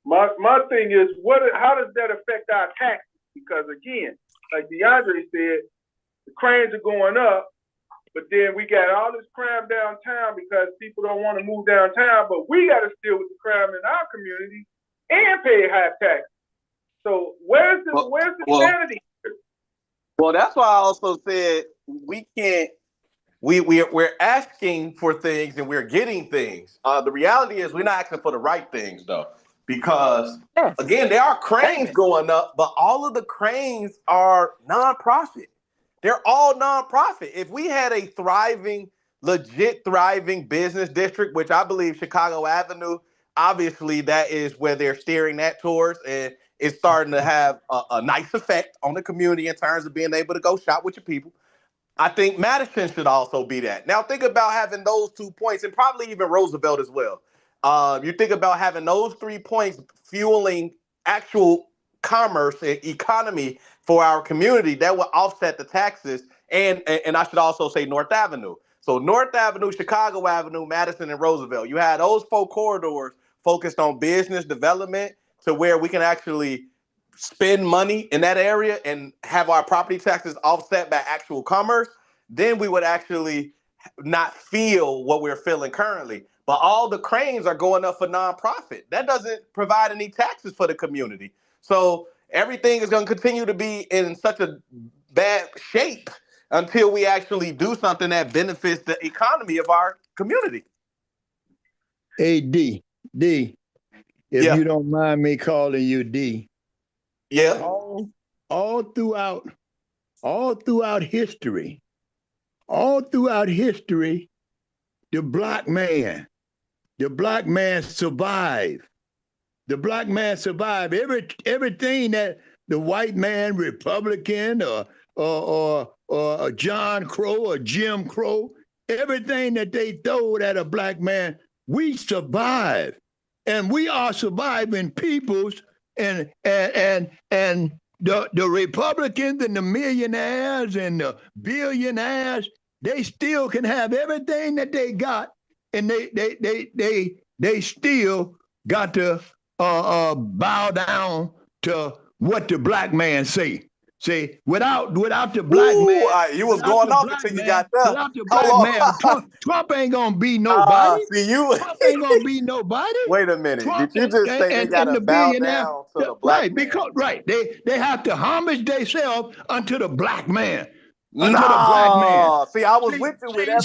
[SPEAKER 1] My thing is, how does that affect our taxes? Because again, like DeAndre said, the cranes are going up, but then we got all this crime downtown because people don't want to move downtown, but we got to deal with the crime in our community and pay high taxes. So where's the sanity?
[SPEAKER 10] Well, that's why I also said we can't. We're asking for things and we're getting things. The reality is we're not asking for the right things though, because again, there are cranes going up, but all of the cranes are nonprofit. They're all nonprofit. If we had a legit thriving business district, which I believe Chicago Avenue, obviously that is where they're steering that towards, and it's starting to have a nice effect on the community in terms of being able to go shop with your people. I think Madison should also be that. Now think about having those 2 points, and probably even Roosevelt as well. You think about having those 3 points fueling actual commerce and economy for our community that will offset the taxes. And I should also say North Avenue. So North Avenue, Chicago Avenue, Madison, and Roosevelt. You had those 4 corridors focused on business development to where we can actually spend money in that area and have our property taxes offset by actual commerce. Then we would actually not feel what we're feeling currently. But all the cranes are going up for nonprofit. That doesn't provide any taxes for the community. So everything is going to continue to be in such a bad shape until we actually do something that benefits the economy of our community.
[SPEAKER 2] Hey, D, if you don't mind me calling you D.
[SPEAKER 10] Yeah.
[SPEAKER 2] All throughout history, the black man survived. The black man survived everything that the white man, Republican or John Crow or Jim Crow, everything that they throwed at a black man, we survived. And we are surviving peoples, and the Republicans and the millionaires and the billionaires, they still can have everything that they got, and they still got to bow down to what the black man say. See, without the black man,
[SPEAKER 10] you was going off until you got there.
[SPEAKER 2] Without the black man, Trump ain't gonna be nobody. Trump ain't gonna be nobody.
[SPEAKER 10] Wait a minute.
[SPEAKER 2] Trump,
[SPEAKER 10] did you just say they got to bow down to the black man?
[SPEAKER 2] Because they have to homage themselves unto the black man.
[SPEAKER 10] See, I was with you with that.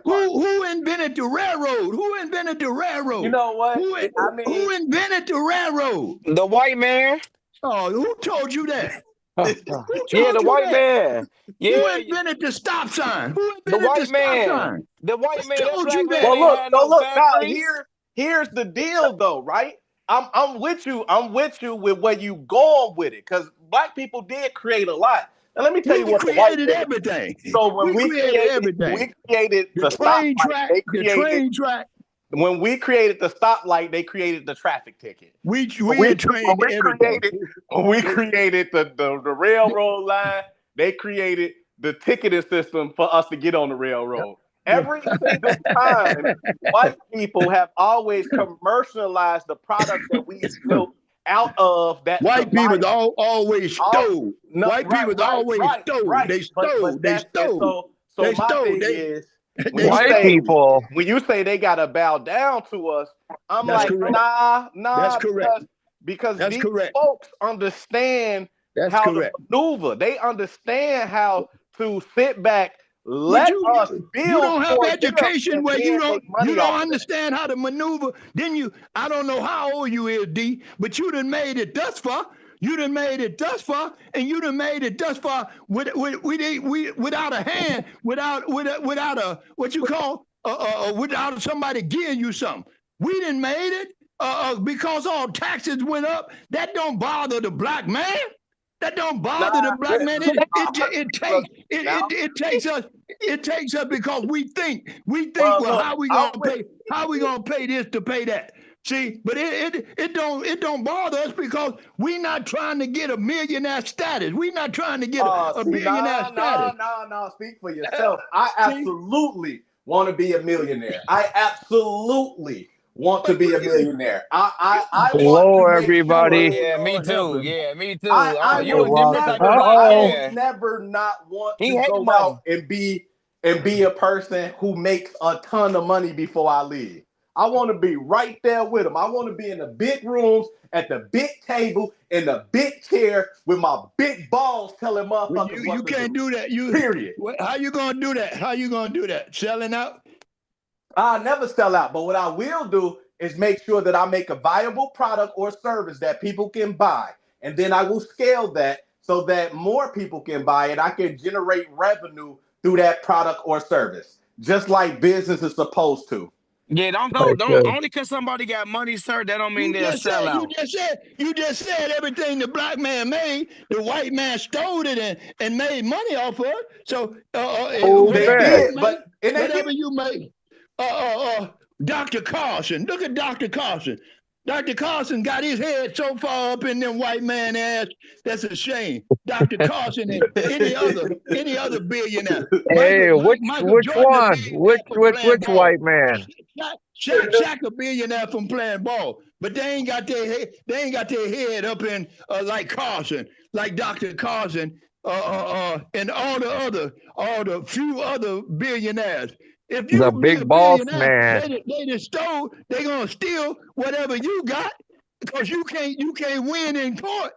[SPEAKER 2] Who invented the railroad? Who invented the railroad?
[SPEAKER 10] You know what?
[SPEAKER 2] Who invented the railroad?
[SPEAKER 9] The white man.
[SPEAKER 2] Oh, who told you that?
[SPEAKER 9] The white man. Yeah.
[SPEAKER 2] Who invented the stop sign? Who invented the white
[SPEAKER 9] man? The white man.
[SPEAKER 2] Told you that.
[SPEAKER 10] Well, look. Now, here's the deal, though, right? I'm with you. I'm with you with where you going with it, because black people did create a lot. And let me tell you what the white
[SPEAKER 2] created everything.
[SPEAKER 10] So when we created everything, we created the
[SPEAKER 2] train track. The train track.
[SPEAKER 10] When we created the stoplight, they created the traffic ticket.
[SPEAKER 2] We created
[SPEAKER 10] the railroad line, they created the ticketing system for us to get on the railroad. Every single time, white people have always commercialized the product that we built out of that.
[SPEAKER 2] White people always stole. White people always stole. They stole. They stole.
[SPEAKER 10] So my thing is, when you say they gotta bow down to us, I'm like, nah.
[SPEAKER 2] That's correct.
[SPEAKER 10] Because these folks understand how to maneuver. They understand how to sit back, let us build.
[SPEAKER 2] You don't have education where you don't understand how to maneuver. Then I don't know how old you is, D, but you done made it thus far. You done made it thus far, and you done made it thus far without a hand, without a what you call without somebody giving you something. We done made it because all taxes went up. That don't bother the black man. That don't bother the black man. It takes us because we think well how we gonna pay this to pay that. See, but it don't bother us because we're not trying to get a millionaire status. We're not trying to get a billionaire status.
[SPEAKER 10] No, speak for yourself. I absolutely want to be a millionaire. I absolutely want to be a millionaire. I
[SPEAKER 11] Hello, everybody.
[SPEAKER 10] Sure,
[SPEAKER 9] yeah, me too. Yeah, me too.
[SPEAKER 10] I
[SPEAKER 9] You a different type of
[SPEAKER 11] Uh-oh.
[SPEAKER 10] will never not want
[SPEAKER 9] He
[SPEAKER 10] to
[SPEAKER 9] hate
[SPEAKER 10] go
[SPEAKER 9] money.
[SPEAKER 10] out and be a person who makes a ton of money before I leave. I want to be right there with them. I want to be in the big rooms, at the big table, in the big chair with my big balls telling motherfuckers
[SPEAKER 2] you can't do that.
[SPEAKER 10] Period.
[SPEAKER 2] How you gonna do that? How you gonna do that? Selling out?
[SPEAKER 10] I'll never sell out, but what I will do is make sure that I make a viable product or service that people can buy. And then I will scale that so that more people can buy it. I can generate revenue through that product or service, just like business is supposed to.
[SPEAKER 9] Yeah, don't only because somebody got money, sir, that don't mean they'll sell out.
[SPEAKER 2] You just said everything the black man made, the white man stole it and made money off of it. So whatever you make. Dr. Carson, look at Dr. Carson. Dr. Carson got his head so far up in them white man ass. That's a shame. Dr. Carson and any other billionaire.
[SPEAKER 11] Hey, which one? Which white man?
[SPEAKER 2] Shaq a billionaire from playing ball, but they ain't got their head up in like Carson, like Dr. Carson, and all the few other billionaires. If you
[SPEAKER 11] the big boss man,
[SPEAKER 2] they gonna steal whatever you got because you can't win in court.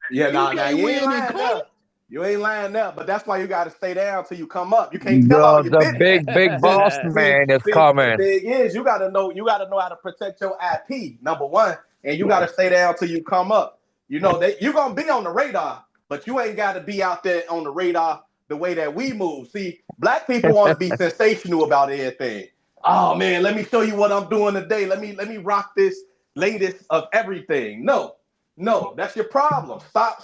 [SPEAKER 10] Yeah, you ain't lying up. You ain't lying up, but that's why you got to stay down till you come up. You can't tell all your
[SPEAKER 11] the big boss man is coming.
[SPEAKER 10] The thing is, you got to know how to protect your IP, number one, and you got to stay down till you come up. You know that you're gonna be on the radar, but you ain't got to be out there on the radar the way that we move. See, black people want to be sensational about everything. Oh man, let me show you what I'm doing today. Let me rock this latest of everything. No, that's your problem. Stop.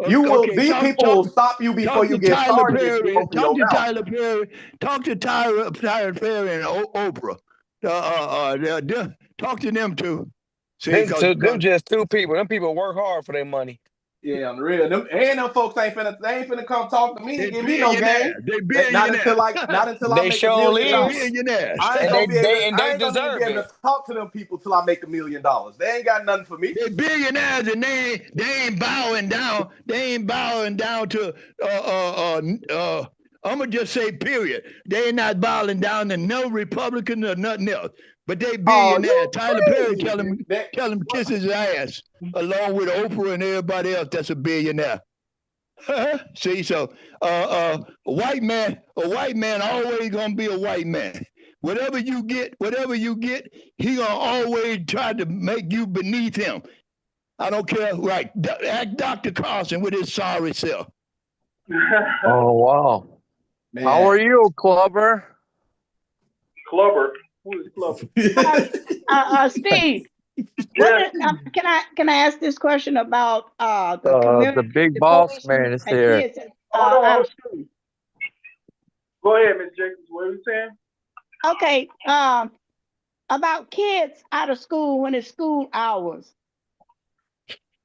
[SPEAKER 10] These people will stop you before you get started.
[SPEAKER 2] Talk to Tyler Perry and Oprah. Talk to them too.
[SPEAKER 9] Them just two people. Them people work hard for their money.
[SPEAKER 10] Yeah, I'm real. Them folks ain't finna come talk to me and give me no game.
[SPEAKER 2] They billionaires.
[SPEAKER 10] Not until I make $1 million. I ain't gonna be able to talk to them people till I make $1 million. They ain't got nothing for me.
[SPEAKER 2] They billionaires and they ain't bowing down. They ain't bowing down to I'm gonna just say period. They ain't not bowing down to no Republican or nothing else. But they billionaires. Tyler Perry tell him kiss his ass, along with Oprah and everybody else that's a billionaire. See, so a white man always gonna be a white man. Whatever you get, he gonna always try to make you beneath him. I don't care. Right, act Dr. Carson with his sorry self.
[SPEAKER 11] Oh wow! Man. How are you, Clubber?
[SPEAKER 1] Clubber. Who is Clubber?
[SPEAKER 8] Steve. Can I ask this question about
[SPEAKER 11] the big boss man is here?
[SPEAKER 1] Go ahead, Ms. Jacobs. What are you saying?
[SPEAKER 8] Okay. About kids out of school when it's school hours.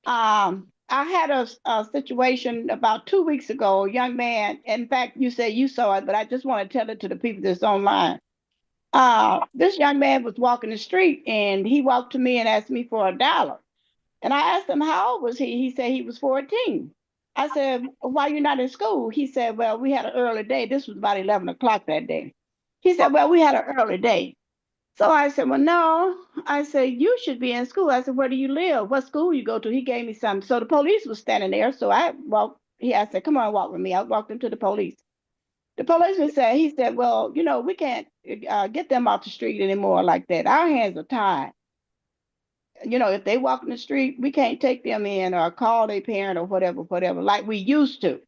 [SPEAKER 8] I had a situation about 2 weeks ago. A young man. In fact, you said you saw it, but I just want to tell it to the people that's online. This young man was walking the street and he walked to me and asked me for $1. And I asked him, how old was he? He said he was 14. I said, why you not in school? He said, well, we had an early day. This was about 11 o'clock that day. He said, well, we had an early day. So I said, well, no. I said, you should be in school. I said, where do you live? What school you go to? He gave me something. So the police was standing there. So I said, come on, walk with me. I walked him to the police. The policeman said, well, we can't get them off the street anymore like that. Our hands are tied. if they walk in the street, we can't take them in or call their parent or whatever, like we used to.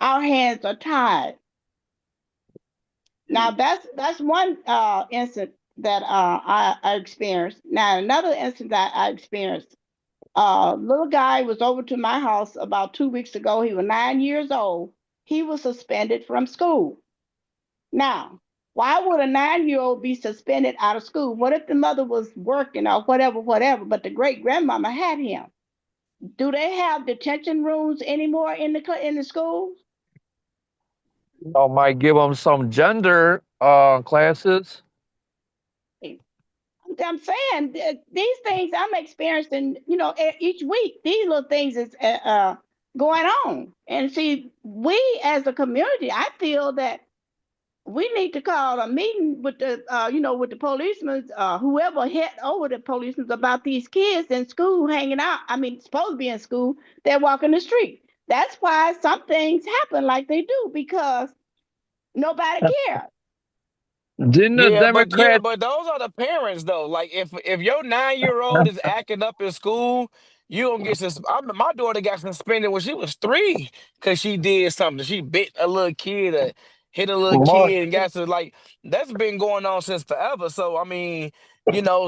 [SPEAKER 8] Our hands are tied. Now that's one instance that I experienced. Now another instance that I experienced. Little guy was over to my house about 2 weeks ago. He was 9 years old. He was suspended from school. Now, why would a 9-year-old be suspended out of school? What if the mother was working or whatever, but the great grandmama had him? Do they have detention rooms anymore in the schools?
[SPEAKER 11] I might give them some gender classes.
[SPEAKER 8] I'm saying these things I'm experiencing, each week, these little things is going on. And see, we as a community, I feel that we need to call a meeting with with the policemen, whoever head over the policemen about these kids in school hanging out. I mean, supposed to be in school, they're walking the street. That's why some things happen like they do, because nobody cares.
[SPEAKER 11] Didn't the Democrat?
[SPEAKER 9] but those are the parents though. Like if your 9-year-old is acting up in school, you gonna get my daughter got suspended when she was 3 because she did something. She bit a little kid, or hit a little kid, and got to that's been going on since forever. So I mean,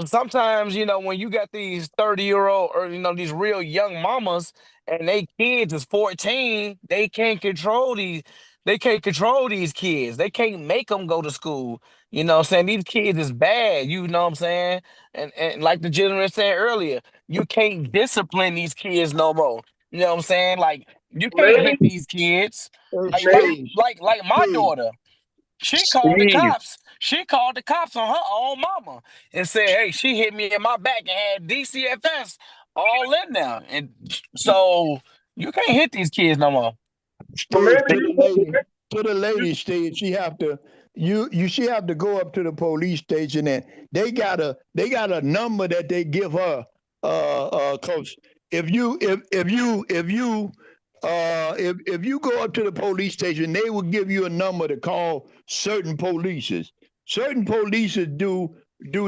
[SPEAKER 9] sometimes when you got these 30-year-old or these real young mamas and they kids is 14, they can't control these. They can't control these kids. They can't make them go to school. You know what I'm saying? These kids is bad, you know what I'm saying? And like the gentleman said earlier, you can't discipline these kids no more. You know what I'm saying? Like you can't hit these kids. Like my daughter, she called the
[SPEAKER 11] Steve,
[SPEAKER 9] cops. She called the cops on her own mama and said, "Hey, she hit me in my back and had DCFS all in there." And so you can't hit these kids no more.
[SPEAKER 2] To the lady stage, she have to she have to go up to the police station, and they got a number that they give her, coach. If you go up to the police station, they will give you a number to call certain polices. Certain polices do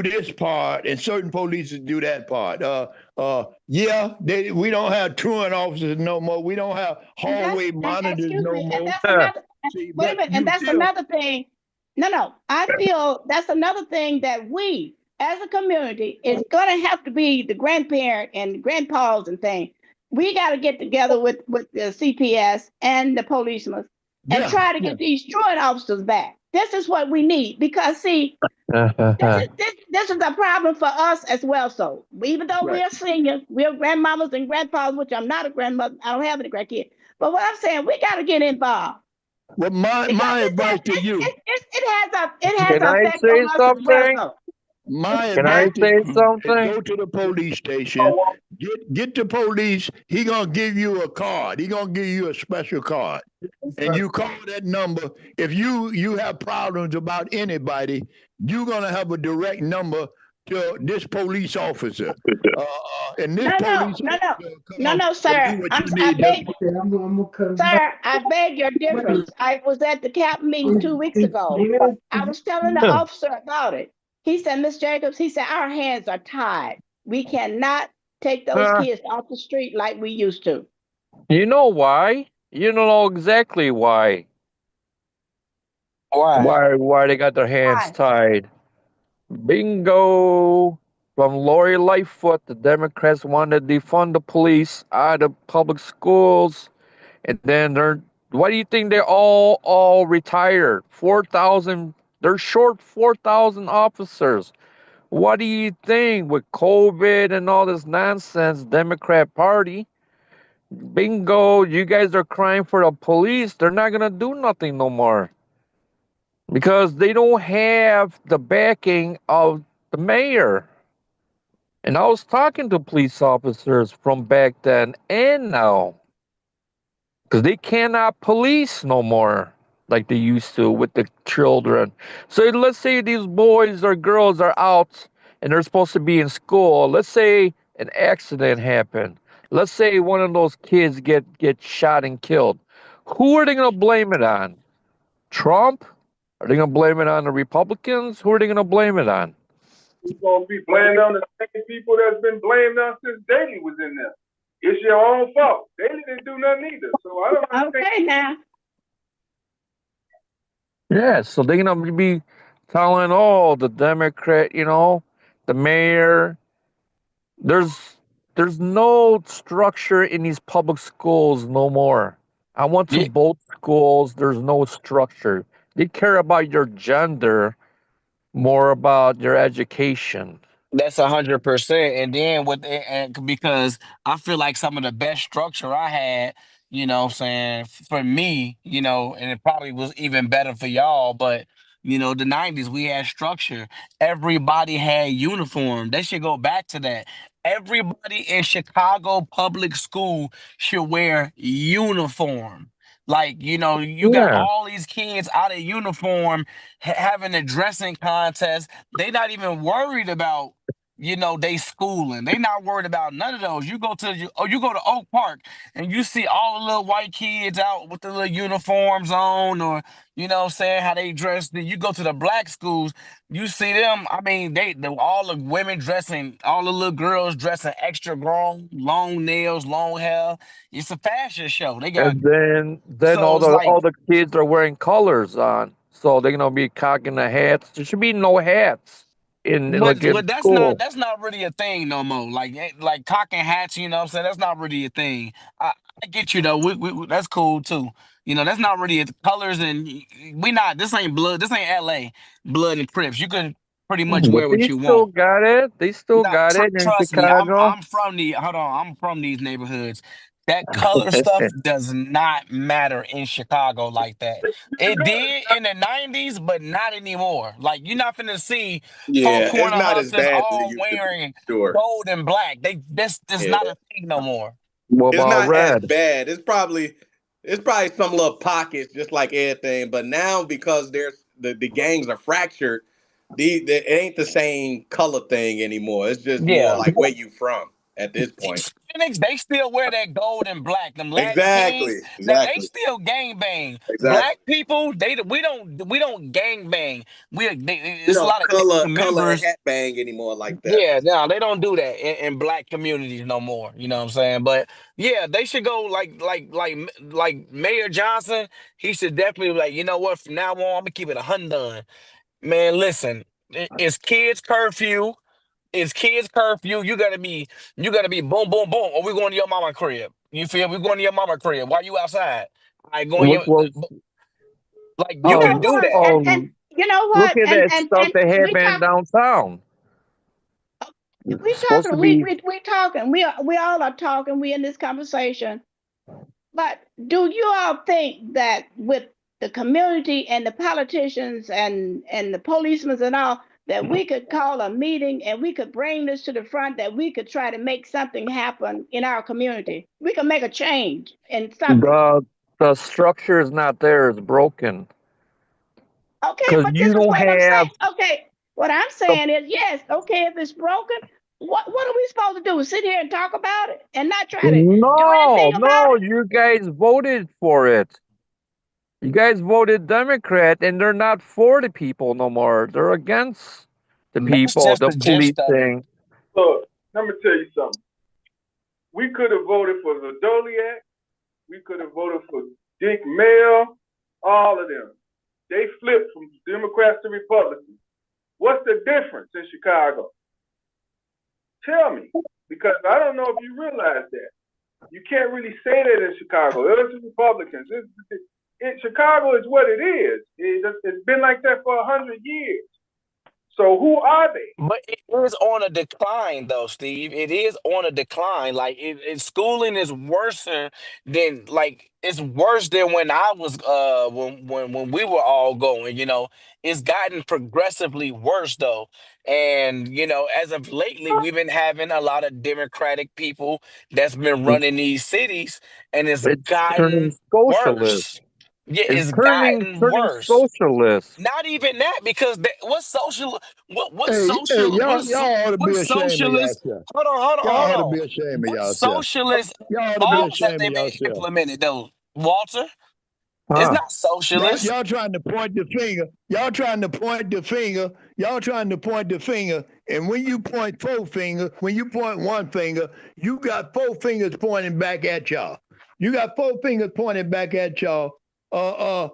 [SPEAKER 2] this part, and certain polices do that part. We don't have truant officers no more. We don't have hallway monitors no more.
[SPEAKER 8] Wait a minute, and that's another thing. No, I feel that's another thing that we, as a community, is going to have to be the grandparent and grandpas and things. We got to get together with the CPS and the policemen and try to get these truant officers back. This is what we need, because see, this is a problem for us as well. So even though we're seniors, we're grandmamas and grandpas, which I'm not a grandmother, I don't have any grandkids. But what I'm saying, we got to get involved.
[SPEAKER 2] Well, my advice to you.
[SPEAKER 8] It has
[SPEAKER 11] Can I say something?
[SPEAKER 2] My
[SPEAKER 11] Can I say something?
[SPEAKER 2] Go to the police station. Get the police. He gonna give you a card. He gonna give you a special card, and you call that number. If you have problems about anybody, you gonna have a direct number to this police officer. And this
[SPEAKER 8] No, sir. Sir, I beg your difference. I was at the CAP meeting 2 weeks ago. I was telling the officer about it. He said, Miss Jacobs, he said, our hands are tied. We cannot take those kids off the street like we used to.
[SPEAKER 11] You know why? You don't know exactly why. Why they got their hands tied. Bingo. From Lori Lightfoot, the Democrats want to defund the police out of public schools. And then why do you think they're all retired? 4,000, they're short 4,000 officers. What do you think with COVID and all this nonsense, Democrat Party? Bingo, you guys are crying for the police. They're not going to do nothing no more. Because they don't have the backing of the mayor. And I was talking to police officers from back then and now. Because they cannot police no more like they used to with the children. So let's say these boys or girls are out and they're supposed to be in school. Let's say an accident happened. Let's say one of those kids get shot and killed. Who are they going to blame it on? Trump? Are they going to blame it on the Republicans? Who are they going to blame it on?
[SPEAKER 1] It's gonna be blamed on the same people that's been blamed on since Daley was in there. It's your own fault. Daley didn't do nothing either. So I don't
[SPEAKER 8] understand. Okay, now.
[SPEAKER 11] Yeah, so they're gonna be telling, oh, the Democrat, the mayor. There's no structure in these public schools no more. I went to both schools. There's no structure. They care about your gender more about your education.
[SPEAKER 9] That's 100%. And then because I feel like some of the best structure I had, what I'm saying, for me, and it probably was even better for y'all, but the 90s, we had structure. Everybody had uniform. They should go back to that. Everybody in Chicago public school should wear uniform. Like, you got all these kids out of uniform having a dressing contest. They not even worried about they schooling. They not worried about none of those. You go to Oak Park and you see all the little white kids out with the little uniforms on, or how they dress. Then you go to the black schools, you see them. I mean, all the women dressing, all the little girls dressing extra long nails, long hair. It's a fashion show. They got,
[SPEAKER 11] and then
[SPEAKER 9] so
[SPEAKER 11] all
[SPEAKER 9] it's like,
[SPEAKER 11] the kids are wearing colors on, so they're gonna be cocking the hats. There should be no hats in
[SPEAKER 9] but
[SPEAKER 11] school.
[SPEAKER 9] that's not really a thing no more. Like cocking hats, what I'm saying, that's not really a thing. I get you though. We that's cool too. That's not really colors, and this ain't blood. This ain't LA blood and Crips. You can pretty much
[SPEAKER 11] But
[SPEAKER 9] wear what
[SPEAKER 11] they
[SPEAKER 9] you
[SPEAKER 11] still
[SPEAKER 9] want.
[SPEAKER 11] got it. They still
[SPEAKER 9] Nah,
[SPEAKER 11] got it in
[SPEAKER 9] trust me,
[SPEAKER 11] Chicago.
[SPEAKER 9] I'm from I'm from these neighborhoods. That color stuff does not matter in Chicago like that. It did in the 90s, but not anymore. Like, you're not finna see four
[SPEAKER 10] Yeah, it's
[SPEAKER 9] corner
[SPEAKER 10] not as
[SPEAKER 9] hustlers
[SPEAKER 10] bad as it
[SPEAKER 9] all
[SPEAKER 10] used to be.
[SPEAKER 9] wearing
[SPEAKER 10] Sure.
[SPEAKER 9] gold and black. This
[SPEAKER 10] Yeah.
[SPEAKER 9] not a thing no more.
[SPEAKER 11] What
[SPEAKER 10] It's
[SPEAKER 11] about
[SPEAKER 10] not as
[SPEAKER 11] red?
[SPEAKER 10] bad. It's probably some little pockets, just like everything. But now, because there's the gangs are fractured, it ain't the same color thing anymore. It's just more
[SPEAKER 9] Yeah.
[SPEAKER 10] like where you from at this point.
[SPEAKER 9] Hispanics, they still wear that gold and black. Them Latin
[SPEAKER 10] Exactly.
[SPEAKER 9] Kings, they
[SPEAKER 10] Exactly.
[SPEAKER 9] still gang bang.
[SPEAKER 10] Exactly.
[SPEAKER 9] Black people, we don't gang bang.
[SPEAKER 10] You
[SPEAKER 9] It's a
[SPEAKER 10] know,
[SPEAKER 9] lot of
[SPEAKER 10] color
[SPEAKER 9] members.
[SPEAKER 10] hat bang anymore like that.
[SPEAKER 9] Yeah, no, they don't do that in black communities no more. You know what I'm saying? But yeah, they should go like Mayor Johnson. He should definitely be like, you know what? From now on, I'm gonna keep it 100. Man, listen, it's kids curfew. It's kids curfew. You gotta be boom, boom, boom. Or we going to your mama crib. You feel? We going to your mama crib. Why you outside? I going
[SPEAKER 11] What
[SPEAKER 9] your
[SPEAKER 11] was?
[SPEAKER 8] You
[SPEAKER 9] you
[SPEAKER 8] know
[SPEAKER 9] can do
[SPEAKER 8] what?
[SPEAKER 9] that.
[SPEAKER 8] And you know
[SPEAKER 11] Look
[SPEAKER 8] what?
[SPEAKER 11] at that stuff
[SPEAKER 8] And
[SPEAKER 11] they
[SPEAKER 8] we
[SPEAKER 11] happening
[SPEAKER 8] talk.
[SPEAKER 11] downtown.
[SPEAKER 8] We
[SPEAKER 11] Supposed to
[SPEAKER 8] talking.
[SPEAKER 11] be.
[SPEAKER 8] We talking. We all are talking. We in this conversation. But do you all think that with the community and the politicians and the policemen and all, that we could call a meeting and we could bring this to the front, that we could try to make something happen in our community? We can make a change in something.
[SPEAKER 11] The structure is not there. It's broken.
[SPEAKER 8] Okay,
[SPEAKER 11] Because
[SPEAKER 8] but
[SPEAKER 11] you
[SPEAKER 8] this is
[SPEAKER 11] don't
[SPEAKER 8] what I'm
[SPEAKER 11] have.
[SPEAKER 8] saying. Okay, what I'm saying is, yes, okay, if it's broken, what are we supposed to do? Sit here and talk about it and not try to do anything about it?
[SPEAKER 11] You guys voted for it. You guys voted Democrat, and they're not for the people no more. They're against the
[SPEAKER 9] That's
[SPEAKER 11] people,
[SPEAKER 9] just
[SPEAKER 11] the
[SPEAKER 9] the gist of it.
[SPEAKER 11] policing.
[SPEAKER 1] Look, let me tell you something. We could have voted for the Doliak. We could have voted for Dick Mayo, all of them. They flipped from Democrats to Republicans. What's the difference in Chicago? Tell me, because I don't know if you realize that. You can't really say that in Chicago. It's Republicans. Chicago is what it is. It's been like that for 100 years. So who are they?
[SPEAKER 9] But it is on a decline, though, Steve. It is on a decline. Like, schooling is worse than, like, it's worse than when I was when we were all going. It's gotten progressively worse though. And as of lately, we've been having a lot of Democratic people that's been running these cities, and it's
[SPEAKER 11] It's turning
[SPEAKER 9] gotten
[SPEAKER 11] socialist.
[SPEAKER 9] worse. Yeah,
[SPEAKER 11] It's
[SPEAKER 9] it's
[SPEAKER 11] turning
[SPEAKER 9] gotten worse.
[SPEAKER 11] socialist.
[SPEAKER 9] Not even that, because what's social? What
[SPEAKER 2] Hey,
[SPEAKER 9] social?
[SPEAKER 2] y'all ought to be
[SPEAKER 9] What
[SPEAKER 2] ashamed of
[SPEAKER 9] socialist?
[SPEAKER 2] yourself.
[SPEAKER 9] Hold
[SPEAKER 2] Y'all ought to
[SPEAKER 9] on.
[SPEAKER 2] be ashamed of
[SPEAKER 9] What
[SPEAKER 2] yourself.
[SPEAKER 9] socialist
[SPEAKER 2] Y'all ought to be
[SPEAKER 9] laws have
[SPEAKER 2] ashamed
[SPEAKER 9] they
[SPEAKER 2] of
[SPEAKER 9] been
[SPEAKER 2] yourself.
[SPEAKER 9] implemented though, Walter? It's not socialist.
[SPEAKER 2] Y'all trying to point the finger. Y'all trying to point the finger. Y'all trying to point the finger. And when you point four fingers, when you point one finger, you got four fingers pointing back at y'all. You got four fingers pointing back at y'all. A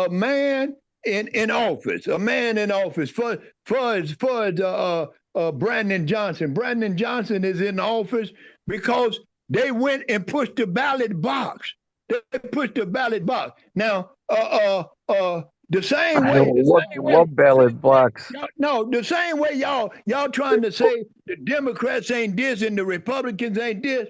[SPEAKER 2] man in office, a man in office for Brandon Johnson. Brandon Johnson is in office because they went and pushed the ballot box. They pushed the ballot box. Now, the same way.
[SPEAKER 11] What ballot box?
[SPEAKER 2] No, the same way y'all trying to say the Democrats ain't this and the Republicans ain't this.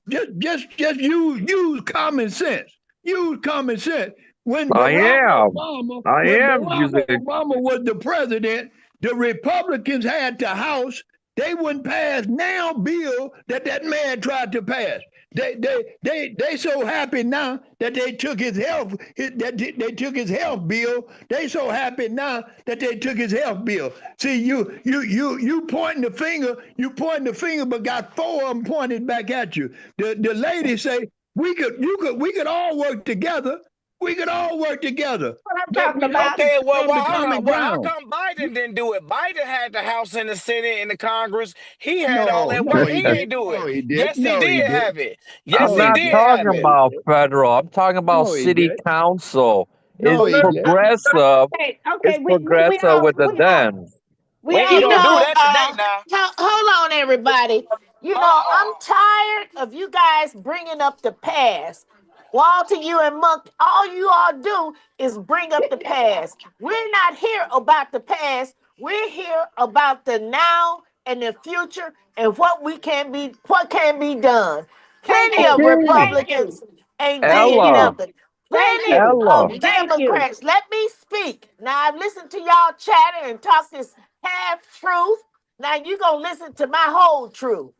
[SPEAKER 2] Just use common sense. Use common sense. When Barack Obama was the president, the Republicans had the House. They wouldn't pass now bill that man tried to pass. They so happy now that they took his health bill. They so happy now that they took his health bill. See, you pointing the finger, but got four of them pointed back at you. The lady say we could all work together. We could all work together.
[SPEAKER 8] What I'm talking about.
[SPEAKER 9] Okay, how come Biden didn't do it? Biden had the House and the Senate and the Congress. He had all that work. He ain't do it.
[SPEAKER 2] No, he did.
[SPEAKER 9] Yes, he did have it. Yes,
[SPEAKER 11] I'm
[SPEAKER 9] he
[SPEAKER 11] not
[SPEAKER 9] did have
[SPEAKER 11] talking
[SPEAKER 9] it.
[SPEAKER 11] about federal. I'm talking about city council. It's progressive. It's progressive with the Dems.
[SPEAKER 9] We ain't gonna do that today now.
[SPEAKER 12] Hold on, everybody. You know, I'm tired of you guys bringing up the past. Walter, you and Monk, all you all do is bring up the past. We're not here about the past. We're here about the now and the future and what can be done. Plenty of Republicans ain't doing nothing. Plenty of Democrats. Let me speak. Now I've listened to y'all chatter and talk this half truth. Now you're gonna listen to my whole truth.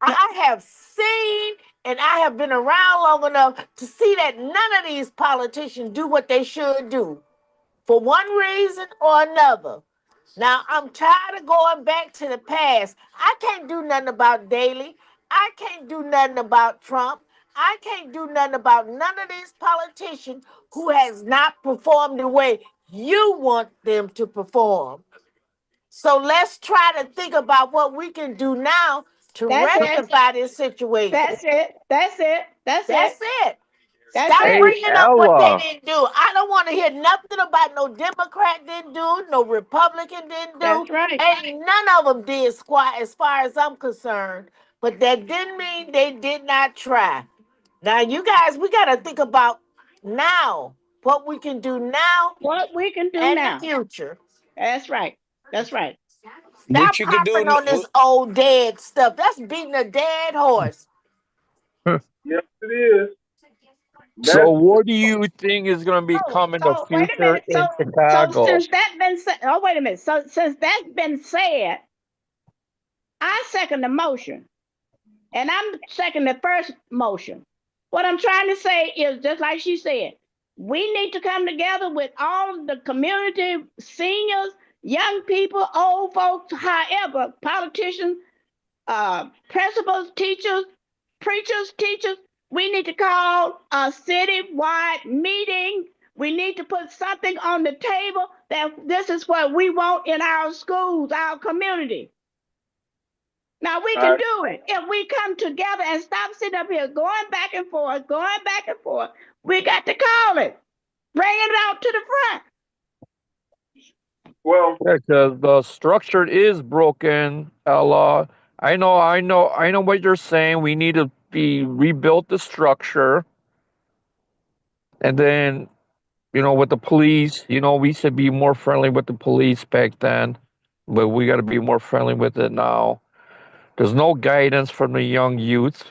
[SPEAKER 12] I have seen and I have been around long enough to see that none of these politicians do what they should do for one reason or another. Now, I'm tired of going back to the past. I can't do nothing about Daley. I can't do nothing about Trump. I can't do nothing about none of these politicians who has not performed the way you want them to perform. So let's try to think about what we can do now to rectify this situation.
[SPEAKER 8] That's it.
[SPEAKER 12] Stop bringing up what they didn't do. I don't want to hear nothing about no Democrat didn't do, no Republican didn't do.
[SPEAKER 8] That's right.
[SPEAKER 12] Ain't none of them did squat as far as I'm concerned. But that didn't mean they did not try. Now, you guys, we got to think about now, what we can do now.
[SPEAKER 8] What we can do
[SPEAKER 12] and
[SPEAKER 8] now.
[SPEAKER 12] the future.
[SPEAKER 8] That's right.
[SPEAKER 12] Stop popping on this old dead stuff. That's beating a dead horse.
[SPEAKER 1] Yes, it is.
[SPEAKER 11] So what do you think is going to become in the future in Chicago?
[SPEAKER 8] So since that's been said, wait a minute. So since that's been said, I second the motion. And I'm second the first motion. What I'm trying to say is, just like she said, we need to come together with all the community, seniors, young people, old folks, however, politicians, principals, teachers, preachers, teachers. We need to call a citywide meeting. We need to put something on the table that this is what we want in our schools, our community. Now we can do it if we come together and stop sitting up here going back and forth. We got to call it, bring it out to the front.
[SPEAKER 1] Well,
[SPEAKER 11] because the structure is broken, Ella. I know what you're saying. We need to rebuild the structure, and then, with the police, we should be more friendly with the police back then, but we got to be more friendly with it now. There's no guidance from the young youth.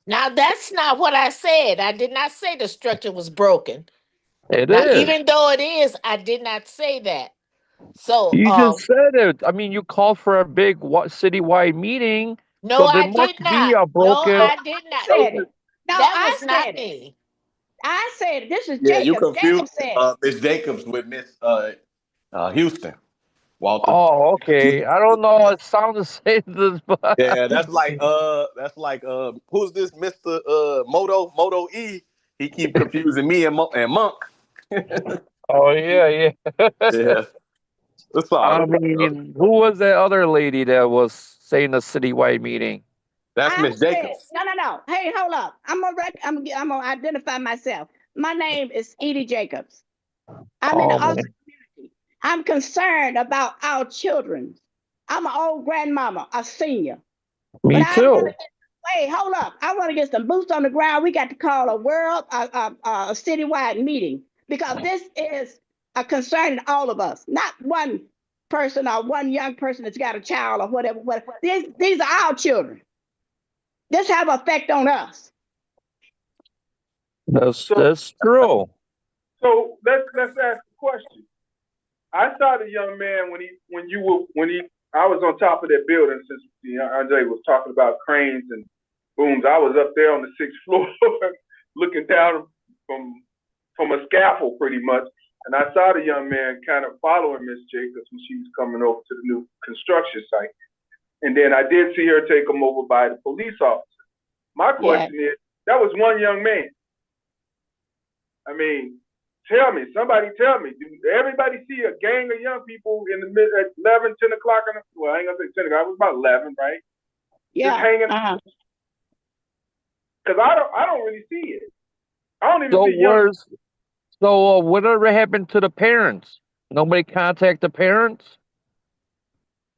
[SPEAKER 12] Now, that's not what I said. I did not say the structure was broken.
[SPEAKER 11] It is.
[SPEAKER 12] Even though it is, I did not say that. So
[SPEAKER 11] you just said it. I mean, you called for a big citywide meeting.
[SPEAKER 12] No,
[SPEAKER 11] so
[SPEAKER 12] I did not. No, I did not. That was not me.
[SPEAKER 8] I said this is
[SPEAKER 10] Jacob. You confused
[SPEAKER 8] Miss
[SPEAKER 10] Jacobs with Miss Houston. Walter.
[SPEAKER 11] Oh, okay. I don't know. It sounds the same.
[SPEAKER 10] Yeah, that's like who's this Mr. Moto E? He keep confusing me and Monk.
[SPEAKER 11] Oh yeah.
[SPEAKER 10] Yeah. That's all.
[SPEAKER 11] I mean, who was that other lady that was saying a citywide meeting?
[SPEAKER 10] That's Miss Jacobs.
[SPEAKER 8] No. Hey, hold up. I'm gonna identify myself. My name is Edie Jacobs. I'm in the Austin community. I'm concerned about our children. I'm an old grandmama, a senior.
[SPEAKER 11] Me too.
[SPEAKER 8] Hey, hold up. I want to get some boots on the ground. We got to call a citywide meeting because this is a concern to all of us, not one person or one young person that's got a child or whatever. These are our children. This have an effect on us.
[SPEAKER 11] That's true.
[SPEAKER 1] So let's ask the question. I saw the young man I was on top of that building since Andre was talking about cranes and booms. I was up there on the 6th floor looking down from a scaffold pretty much. And I saw the young man kind of following Miss Jacobs when she was coming over to the new construction site. And then I did see her take him over by the police officer. My question is, that was one young man. I mean, somebody tell me, do everybody see a gang of young people in the mid at 11, 10 o'clock? Well, I ain't gonna say 10 o'clock, it was about 11, right?
[SPEAKER 8] Yeah.
[SPEAKER 1] Just hanging. Because I don't really see it. I don't even see young.
[SPEAKER 11] So whatever happened to the parents? Nobody contact the parents?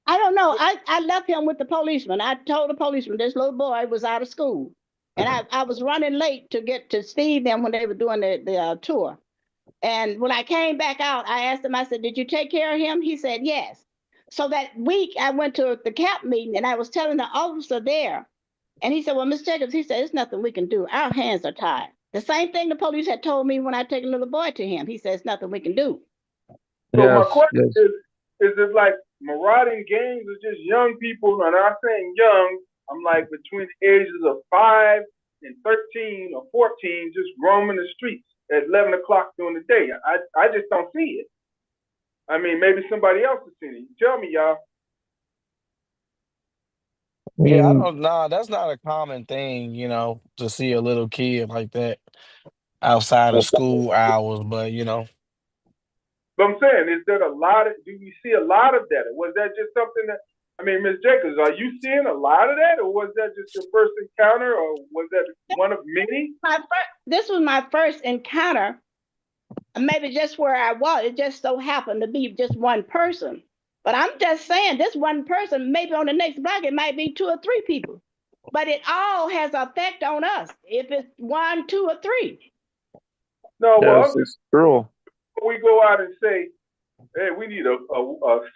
[SPEAKER 8] I don't know. I left him with the policeman. I told the policeman this little boy was out of school. And I was running late to get to Steve them when they were doing the tour. And when I came back out, I asked him, I said, did you take care of him? He said, yes. So that week I went to the CAP meeting and I was telling the officer there. And he said, well, Miss Jacobs, he said, there's nothing we can do. Our hands are tied. The same thing the police had told me when I take a little boy to him. He said, there's nothing we can do.
[SPEAKER 1] So my question is it like marauding gangs or just young people? And I'm saying young, I'm like between the ages of 5 and 13 or 14, just roaming the streets at 11 o'clock during the day. I just don't see it. I mean, maybe somebody else has seen it. Tell me, y'all.
[SPEAKER 9] Yeah, I don't know. That's not a common thing, to see a little kid like that outside of school hours, but
[SPEAKER 1] But I'm saying, do we see a lot of that? Or was that just something that, Ms. Jacobs, are you seeing a lot of that? Or was that just your first encounter? Or was that one of many?
[SPEAKER 8] This was my first encounter. Maybe just where I was, it just so happened to be just one person. But I'm just saying, this one person, maybe on the next block, it might be 2 or 3 people. But it all has an effect on us, if it's 1, 2, or 3.
[SPEAKER 1] No, well,
[SPEAKER 11] it's true.
[SPEAKER 1] We go out and say, hey, we need a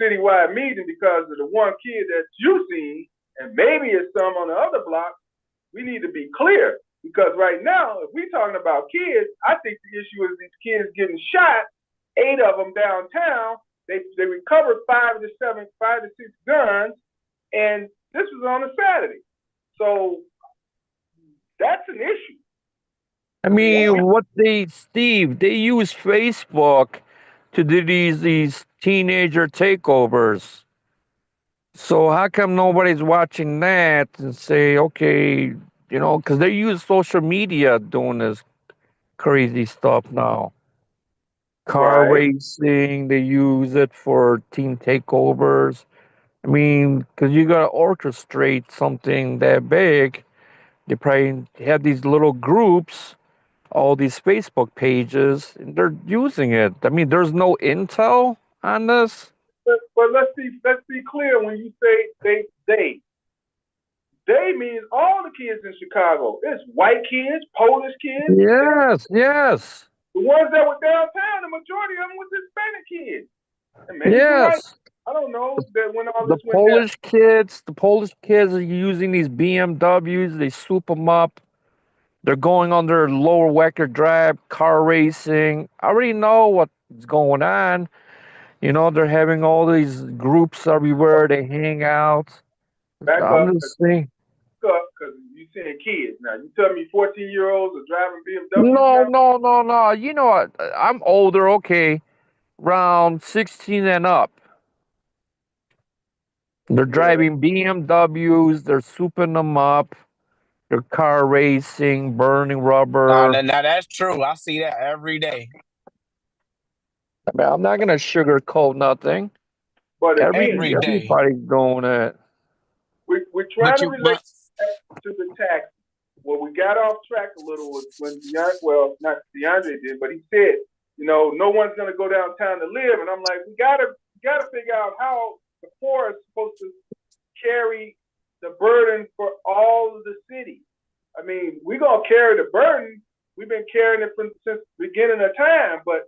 [SPEAKER 1] citywide meeting because of the one kid that you seen, and maybe it's some on the other block. We need to be clear. Because right now, if we're talking about kids, I think the issue is these kids getting shot, 8 of them downtown. They recovered 5 to 6 guns, and this was on a Saturday. So that's an issue.
[SPEAKER 11] Steve, they use Facebook to do these teenager takeovers. So how come nobody's watching that and say, okay, because they use social media doing this crazy stuff now. Car racing, they use it for teen takeovers. Because you got to orchestrate something that big. They probably have these little groups, all these Facebook pages, and they're using it. There's no intel on this.
[SPEAKER 1] But let's be clear when you say they means all the kids in Chicago. It's white kids, Polish kids.
[SPEAKER 11] Yes.
[SPEAKER 1] The ones that were downtown, the majority of them was Hispanic kids. And maybe I don't know that when all this went down.
[SPEAKER 11] The Polish kids are using these BMWs. They swoop them up. They're going on their lower Wecker Drive, car racing. I already know what's going on. They're having all these groups everywhere. They hang out. I'm just saying.
[SPEAKER 1] Because you saying kids now. You tell me 14-year-olds are driving BMW?
[SPEAKER 11] No. I'm older, okay. Around 16 and up. They're driving BMWs. They're souping them up. your car racing, burning
[SPEAKER 9] Now,
[SPEAKER 11] rubber.
[SPEAKER 9] now that's true. I see that every day.
[SPEAKER 11] I mean, I'm not gonna sugarcoat nothing.
[SPEAKER 1] But again,
[SPEAKER 9] Every day.
[SPEAKER 11] Everybody's doing it.
[SPEAKER 1] we're trying to relate to the tax. Well, we got off track a little when not DeAndre did, but he said, no one's gonna go downtown to live, and I'm like, we gotta figure out how the poor is supposed to carry the burden for all of the city. I mean, we're gonna carry the burden. We've been carrying it since the beginning of time, but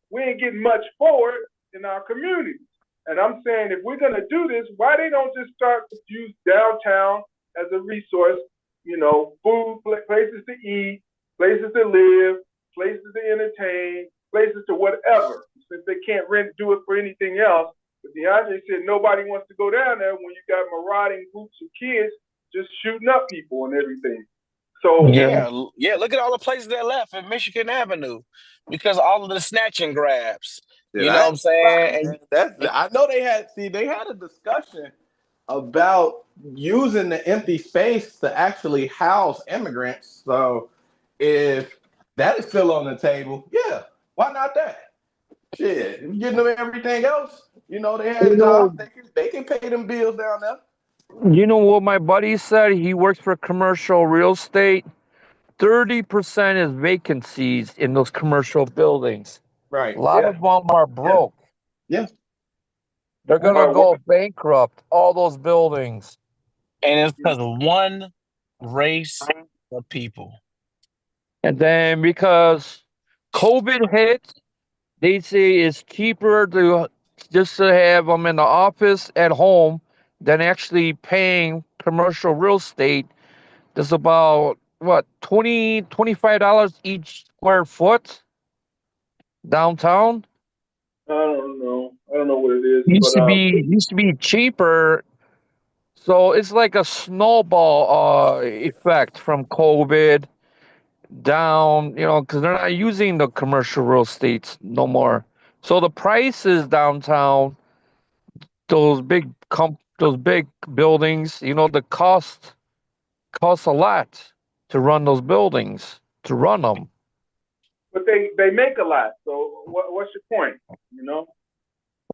[SPEAKER 1] we ain't getting much for it in our communities. And I'm saying, if we're gonna do this, why they don't just start to use downtown as a resource? Food, places to eat, places to live, places to entertain, places to whatever. Since they can't do it for anything else. But DeAndre said nobody wants to go down there when you got marauding groups of kids just shooting up people and everything. So
[SPEAKER 9] yeah, look at all the places that left in Michigan Avenue because of all of the snatch and grabs. You know what I'm saying?
[SPEAKER 10] I know they had a discussion about using the empty space to actually house immigrants. So if that is still on the table, yeah, why not that? Shit, getting them everything else. They had jobs. They can pay them bills down there.
[SPEAKER 11] You know what my buddy said? He works for commercial real estate. 30% is vacancies in those commercial buildings.
[SPEAKER 10] Right.
[SPEAKER 11] A lot of them are broke.
[SPEAKER 10] Yeah.
[SPEAKER 11] They're gonna go bankrupt, all those buildings.
[SPEAKER 9] And it's because of one race of people.
[SPEAKER 11] And then because COVID hit, they say it's cheaper to just to have them in the office at home than actually paying commercial real estate. There's about $25 each square foot downtown.
[SPEAKER 1] I don't know what it is.
[SPEAKER 11] Used to be cheaper. So it's like a snowball effect from COVID down, because they're not using the commercial real estate no more. So the prices downtown, those big buildings, the costs a lot to run those buildings, to run them.
[SPEAKER 1] But they make a lot. So what's your point?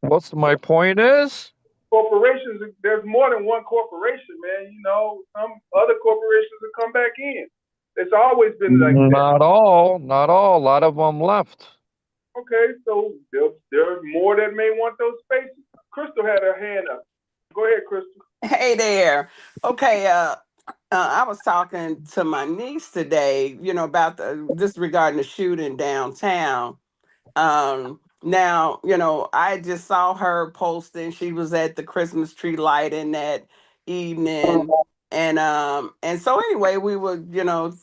[SPEAKER 11] What's my point is?
[SPEAKER 1] Corporations, there's more than one corporation, man. Some other corporations will come back in. It's always been like that.
[SPEAKER 11] Not all. A lot of them left.
[SPEAKER 1] Okay, so there's more that may want those spaces. Crystal had her hand up. Go ahead, Crystal.
[SPEAKER 3] Hey there. Okay, I was talking to my niece today, about this regarding the shooting downtown. Now, I just saw her posting. She was at the Christmas tree lighting that evening. And so anyway, we were,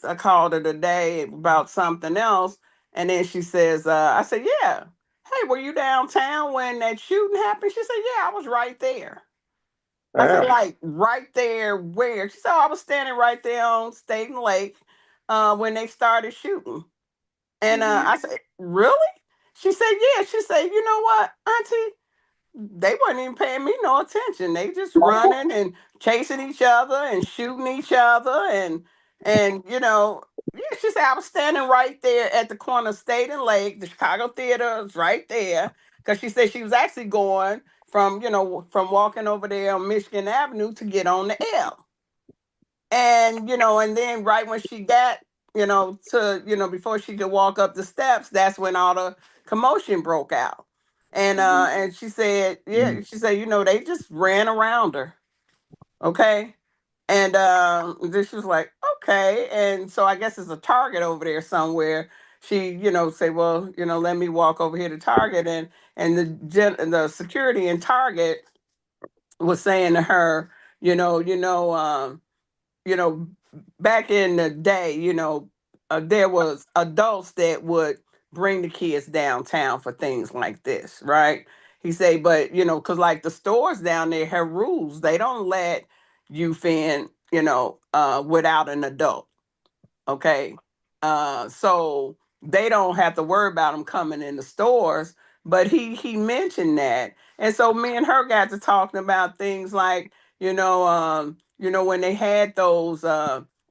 [SPEAKER 3] I called her today about something else. And then she says, I said, yeah. Hey, were you downtown when that shooting happened? She said, yeah, I was right there. I said, like, right there where? She said, I was standing right there on Staten Lake when they started shooting. And I said, really? She said, yeah. She said, you know what, Auntie? They weren't even paying me no attention. They just running and chasing each other and shooting each other. And yeah, she said, I was standing right there at the corner of State and Lake. The Chicago Theater was right there. Because she said she was actually going from walking over there on Michigan Avenue to get on the L. And, and then right when she got, before she could walk up the steps, that's when all the commotion broke out. And she said, she said, they just ran around her. Okay. And then she was like, okay. And so I guess it's a Target over there somewhere. She, say, well, let me walk over here to Target. And the security in Target was saying to her, back in the day, there was adults that would bring the kids downtown for things like this, right? He said, but because like the stores down there have rules, they don't let youth in, without an adult. Okay, so they don't have to worry about them coming in the stores. But he mentioned that, and so me and her got to talking about things like when they had those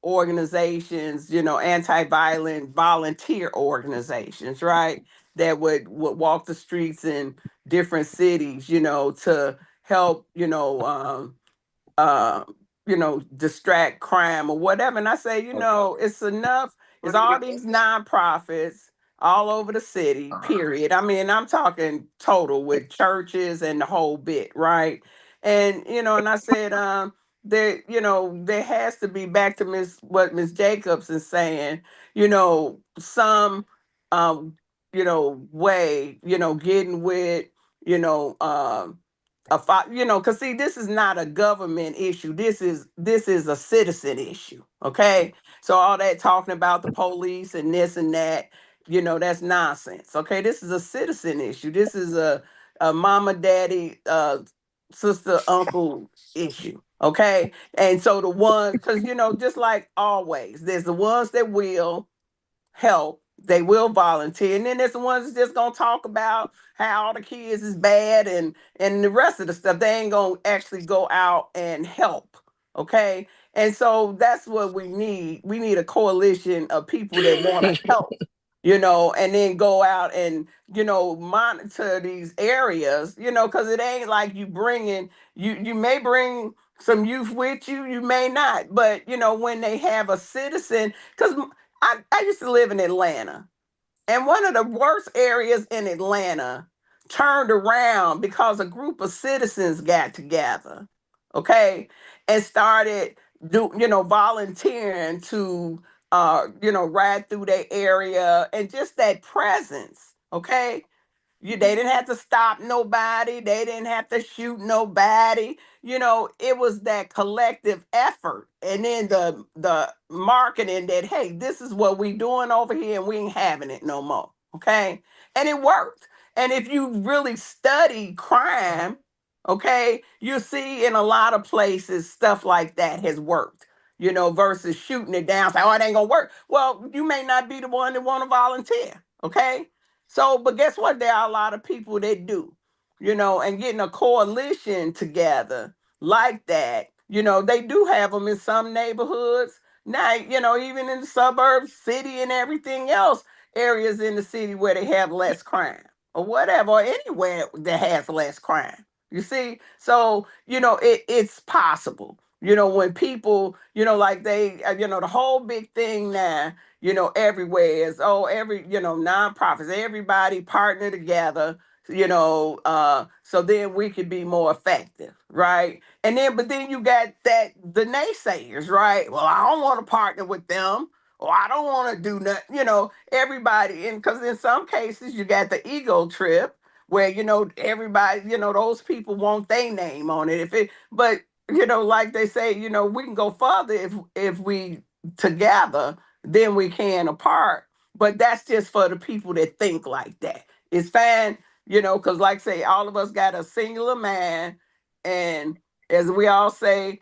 [SPEAKER 3] organizations, anti-violent volunteer organizations, right? That would walk the streets in different cities, to help, uh, distract crime or whatever. And I say, it's enough. It's all these nonprofits all over the city, period. I mean, I'm talking total with churches and the whole bit, right? And, and I said, there has to be back to what Miss Jacobs is saying, some, way, getting with, you know, um, because see, this is not a government issue. This is a citizen issue. Okay, so all that talking about the police and this and that, that's nonsense. Okay, this is a citizen issue. This is a mama, daddy, sister, uncle issue. Okay, and so the ones, because just like always, there's the ones that will help, they will volunteer, and then there's the ones that's just gonna talk about how all the kids is bad and the rest of the stuff. They ain't gonna actually go out and help. Okay, and so that's what we need a coalition of people that want to help, and then go out and monitor these areas, because it ain't like you may bring some youth with you, you may not, but when they have a citizen, because I used to live in Atlanta, and one of the worst areas in Atlanta turned around because a group of citizens got together, okay, and started volunteering to ride through their area, and just that presence, okay. They didn't have to stop nobody. They didn't have to shoot nobody. It was that collective effort, and then the marketing that, hey, this is what we doing over here, and we ain't having it no more. Okay, and it worked. And if you really study crime, okay, you see in a lot of places stuff like that has worked. Versus shooting it down, say, oh, it ain't gonna work. Well, you may not be the one that want to volunteer. Okay, so, but guess what? There are a lot of people that do, and getting a coalition together like that, they do have them in some neighborhoods. Now, even in the suburbs, city, and everything else, areas in the city where they have less crime or whatever, or anywhere that has less crime. You see? So, it's possible. When people, like they, the whole big thing now, everywhere is, every, nonprofits, everybody partner together, so then we could be more effective, right? And then, but then you got the naysayers, right? Well, I don't want to partner with them, or I don't want to do nothing, everybody, and because in some cases you got the ego trip where, everybody, those people want their name on it. But, like they say, we can go further if we together than we can apart. But that's just for the people that think like that. It's fine, because like say, all of us got a singular mind, and as we all say,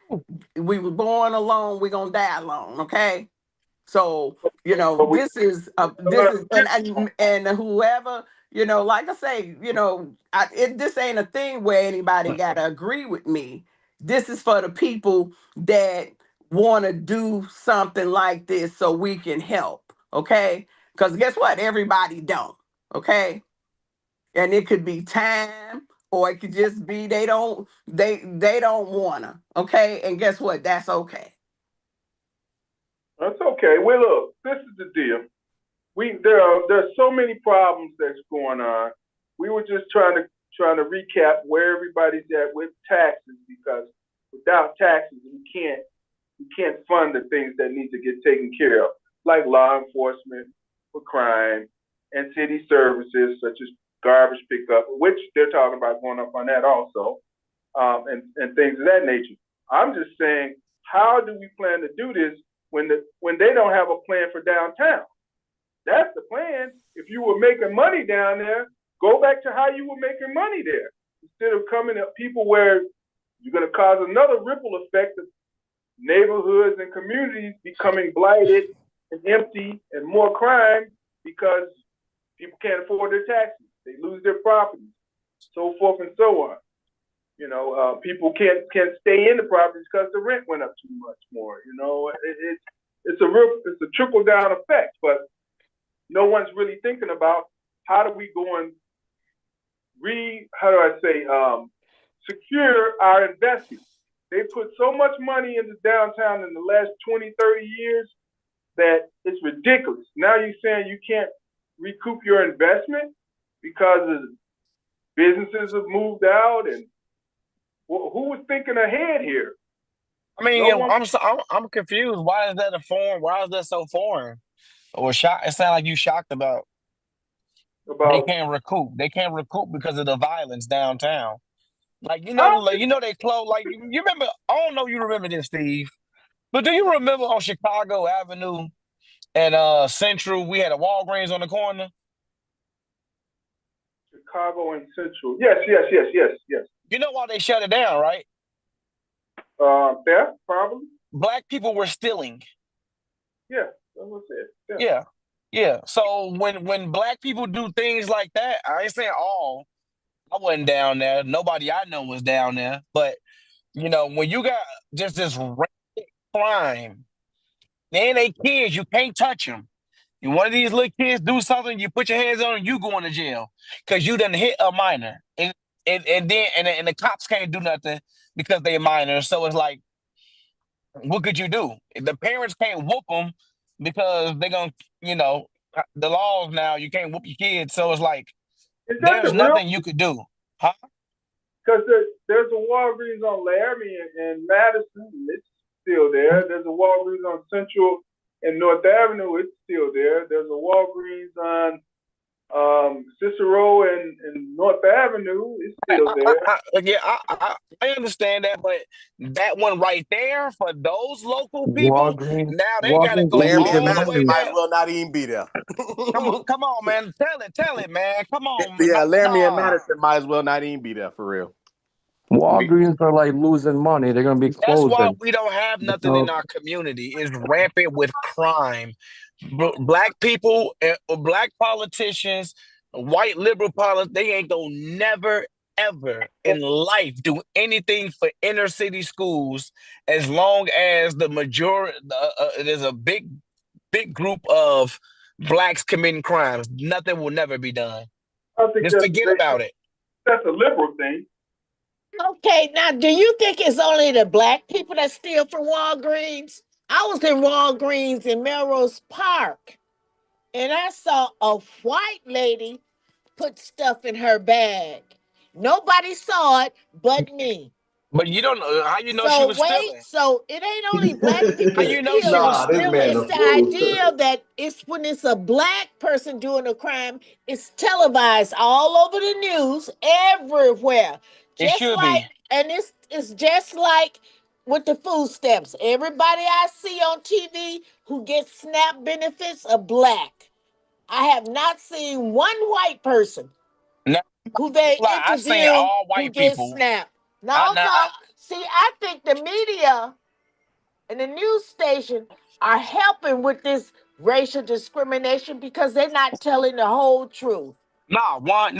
[SPEAKER 3] we were born alone, we're gonna die alone, okay? So, this is and whoever, like I say, this ain't a thing where anybody gotta agree with me. This is for the people that want to do something like this so we can help, okay? Because guess what? Everybody don't, okay? And it could be time, or it could just be they don't wanna, okay? And guess what? That's okay.
[SPEAKER 1] That's okay. Well, look, this is the deal. There's so many problems that's going on. We were just trying to recap where everybody's at with taxes, because without taxes we can't fund the things that need to get taken care of, like law enforcement for crime and city services such as garbage pickup, which they're talking about going up on that also, and things of that nature. I'm just saying, how do we plan to do this when they don't have a plan for downtown? That's the plan. If you were making money down there, go back to how you were making money there, instead of coming to people where you're going to cause another ripple effect of neighborhoods and communities becoming blighted and empty, and more crime because people can't afford their taxes. They lose their properties, so forth and so on. People can't stay in the properties because the rent went up too much more. it's a trickle down effect, but no one's really thinking about how do we go and secure our investment. They put so much money into downtown in the last 20, 30 years that it's ridiculous. Now you're saying you can't recoup your investment because businesses have moved out, and who was thinking ahead here?
[SPEAKER 9] I mean, I'm confused. Why is that Why is that so foreign? Or shocked? It sounds like you shocked about they can't recoup. They can't recoup because of the violence downtown. Like they close. Like you remember? I don't know. You remember this, Steve? But do you remember on Chicago Avenue and Central, we had a Walgreens on the corner?
[SPEAKER 1] Chicago and Central. Yes.
[SPEAKER 9] You know why they shut it down, right?
[SPEAKER 1] Theft, probably.
[SPEAKER 9] Black people were stealing.
[SPEAKER 1] Yeah, that was it.
[SPEAKER 9] Yeah. So when black people do things like that, I ain't saying all. I wasn't down there. Nobody I know was down there. But when you got just this rampant crime, and they kids, you can't touch them. One of these little kids do something, you put your hands on them, you going to jail because you done hit a minor, and the cops can't do nothing because they minors. So it's like, what could you do? The parents can't whoop them because they're gonna, the laws now. You can't whoop your kids, so it's like there's nothing you could do, huh?
[SPEAKER 1] Because there's a Walgreens on Laramie and Madison, it's still there. There's a Walgreens on Central and North Avenue, it's still there. There's a Walgreens on Cicero and North Avenue, it's still there.
[SPEAKER 9] I understand that, but that one right there for those local people,
[SPEAKER 11] Walgreens,
[SPEAKER 9] now they gotta go
[SPEAKER 10] Laramie
[SPEAKER 9] all
[SPEAKER 10] and
[SPEAKER 9] the
[SPEAKER 10] Madison
[SPEAKER 9] way
[SPEAKER 10] might
[SPEAKER 9] back.
[SPEAKER 10] well not even be there.
[SPEAKER 9] Come on, man. Tell it, man. Come on.
[SPEAKER 10] Yeah, Laramie and Madison might as well not even be there for real.
[SPEAKER 11] Walgreens are like losing money. They're gonna be closing.
[SPEAKER 9] That's why we don't have nothing in our community. It's rampant with crime. Black people, black politicians, white liberal politics, they ain't gonna never, ever in life do anything for inner city schools as long as the majority, there's a big group of blacks committing crimes. Nothing will never be done. Just forget about it.
[SPEAKER 1] That's a liberal thing.
[SPEAKER 12] Okay, now do you think it's only the black people that steal from Walgreens? I was in Walgreens in Melrose Park, and I saw a white lady put stuff in her bag. Nobody saw it but me.
[SPEAKER 9] But you don't know how you know she was stealing.
[SPEAKER 12] So it ain't only black people.
[SPEAKER 9] How you know she was stealing?
[SPEAKER 12] It's the idea that when it's a black person doing a crime, it's televised all over the news everywhere.
[SPEAKER 9] It should be.
[SPEAKER 12] And it's just like with the food stamps. Everybody I see on TV who gets SNAP benefits are black. I have not seen one white person who they interview who gets SNAP. No. See, I think the media and the news station are helping with this racial discrimination because they're not telling the whole truth.
[SPEAKER 9] They are 100%,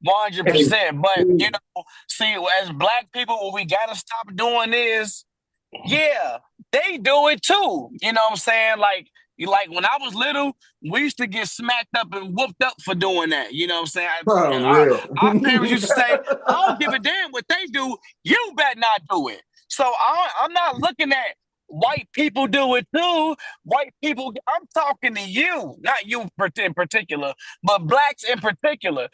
[SPEAKER 9] 100%. But see, as black people, what we gotta stop doing is, they do it too. You know what I'm saying? Like when I was little, we used to get smacked up and whooped up for doing that. You know what I'm saying? Our parents used to say, I don't give a damn what they do. You better not do it. So I'm not looking at white people do it too. White people, I'm talking to you, not you in particular, but blacks in particular.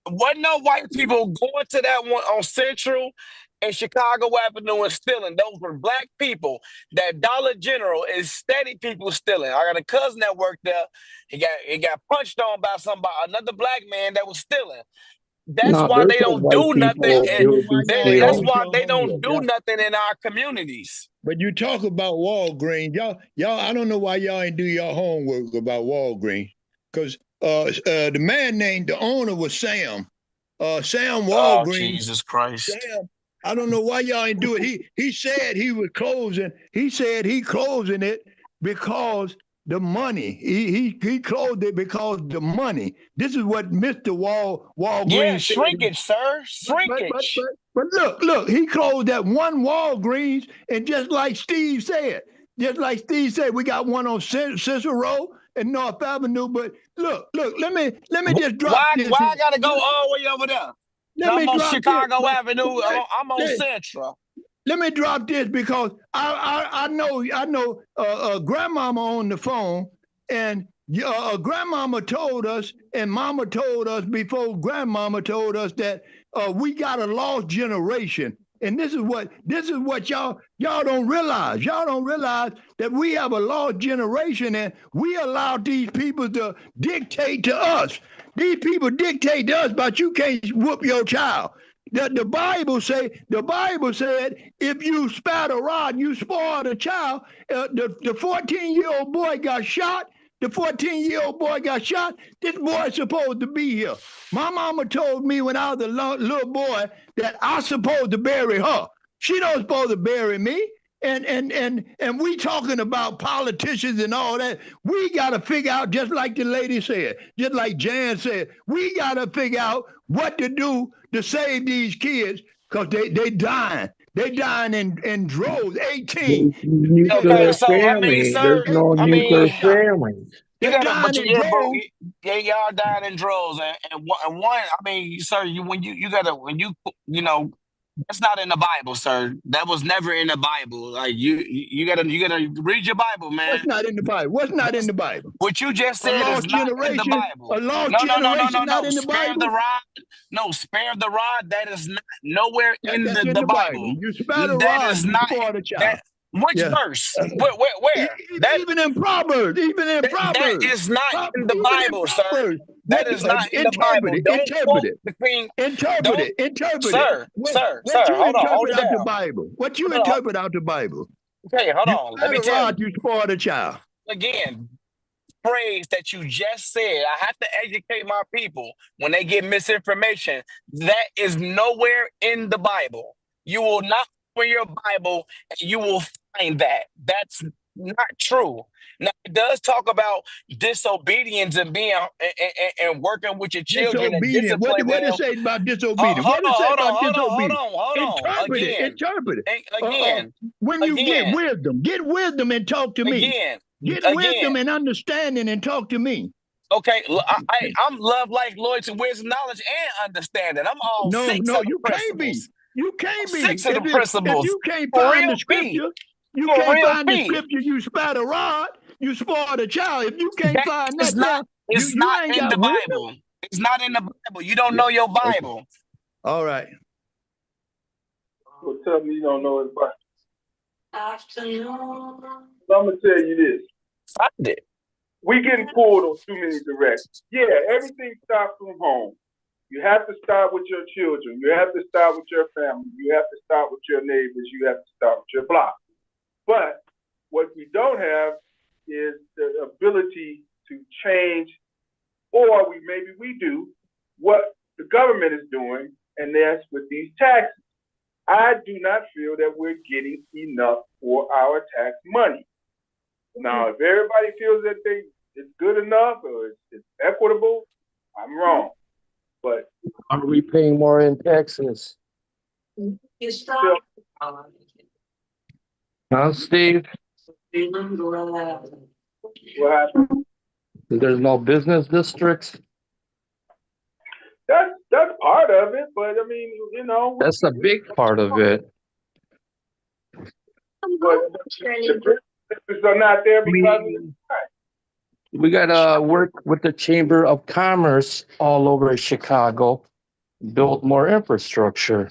[SPEAKER 9] Wasn't no white people going to that one on Central and Chicago Avenue and stealing. Those were black people. That Dollar General is steady people stealing. I got a cousin that worked there. He got punched on by another black man that was stealing. That's why they don't do nothing. That's why they don't do nothing in our communities.
[SPEAKER 2] But you talk about Walgreens, y'all. I don't know why y'all ain't do your homework about Walgreens, because the man named the owner was Sam. Sam Walgreens.
[SPEAKER 9] Oh, Jesus Christ.
[SPEAKER 2] Sam, I don't know why y'all ain't do it. He said he was closing. He said he closing it because the money. He closed it because the money. This is what Mr. Walgreens
[SPEAKER 9] Yeah,
[SPEAKER 2] said.
[SPEAKER 9] shrinkage, sir. Shrinkage.
[SPEAKER 2] But look, he closed that one Walgreens, and just like Steve said, we got one on Cicero and North Avenue. But look, let me just drop this.
[SPEAKER 9] Why I gotta go all the way over there? I'm on Chicago Avenue. I'm on Central.
[SPEAKER 2] Let me drop this because I know grandmama on the phone, and grandmama told us, and mama told us before grandmama told us that we got a lost generation. And this is what y'all don't realize. Y'all don't realize that we have a lost generation, and we allowed these people to dictate to us. These people dictate to us, but you can't whoop your child. The Bible said, if you spat a rod, you spoil the child. The 14-year-old boy got shot. The 14-year-old boy got shot. This boy's supposed to be here. My mama told me when I was a little boy that I supposed to bury her. She don't supposed to bury me. And we talking about politicians and all that. We got to figure out, just like the lady said, just like Jan said, we got to figure out what to do to save these kids, because they dying. They dying in droves. 18.
[SPEAKER 11] Nuclear family. There's no nuclear family.
[SPEAKER 9] You gotta, y'all dying in droves, and one. I mean, sir, that's not in the Bible, sir. That was never in the Bible. Like you gotta read your Bible, man.
[SPEAKER 2] What's not in the Bible? What's not in the Bible?
[SPEAKER 9] What you just said is not in the Bible.
[SPEAKER 2] A lost generation not in the
[SPEAKER 9] Spare
[SPEAKER 2] Bible?
[SPEAKER 9] the rod. No, spare the rod. That is not nowhere in the Bible.
[SPEAKER 2] You spare the rod, you spoil the child.
[SPEAKER 9] Which verse? Where?
[SPEAKER 2] Even in Proverbs.
[SPEAKER 9] That is not in the Bible, sir. That is not in the Bible.
[SPEAKER 2] Interpret it.
[SPEAKER 9] Sir, hold on.
[SPEAKER 2] What you interpret out the Bible?
[SPEAKER 9] Okay, hold on. Let me tell you.
[SPEAKER 2] You spoil the child.
[SPEAKER 9] Again, phrase that you just said, I have to educate my people when they get misinformation. That is nowhere in the Bible. You will not open your Bible and you will find that. That's not true. Now, it does talk about disobedience and being and working with your children and discipline.
[SPEAKER 2] What does it say about disobedience? Hold
[SPEAKER 9] on.
[SPEAKER 2] Interpret it.
[SPEAKER 9] Again.
[SPEAKER 2] When you get wisdom and talk to me. Get wisdom and understanding and talk to me.
[SPEAKER 9] Okay, I'm love, life, loyalty, wisdom, knowledge, and understanding. I'm all six of the principles.
[SPEAKER 2] You can't be.
[SPEAKER 9] Six of the principles.
[SPEAKER 2] If you can't find the scripture, you spat a rod, you spoil the child. If you can't find that,
[SPEAKER 9] it's not in the Bible. It's not in the Bible. You don't know your Bible.
[SPEAKER 2] All right.
[SPEAKER 1] Well, tell me you don't know his Bible. So I'm gonna tell you this.
[SPEAKER 9] Find it.
[SPEAKER 1] We getting pulled on too many directions. Yeah, everything starts from home. You have to start with your children. You have to start with your family. You have to start with your neighbors. You have to start with your block. But what we don't have is the ability to change, or maybe we do, what the government is doing, and that's with these taxes. I do not feel that we're getting enough for our tax money. Now, if everybody feels that it's good enough or it's equitable, I'm wrong. But
[SPEAKER 11] are we paying more in taxes? Huh, Steve?
[SPEAKER 1] What happened?
[SPEAKER 11] There's no business districts.
[SPEAKER 1] That's part of it, but I mean,
[SPEAKER 11] that's a big part of it.
[SPEAKER 1] But the businesses are not there because of the tax.
[SPEAKER 11] We gotta work with the Chamber of Commerce all over Chicago, build more infrastructure.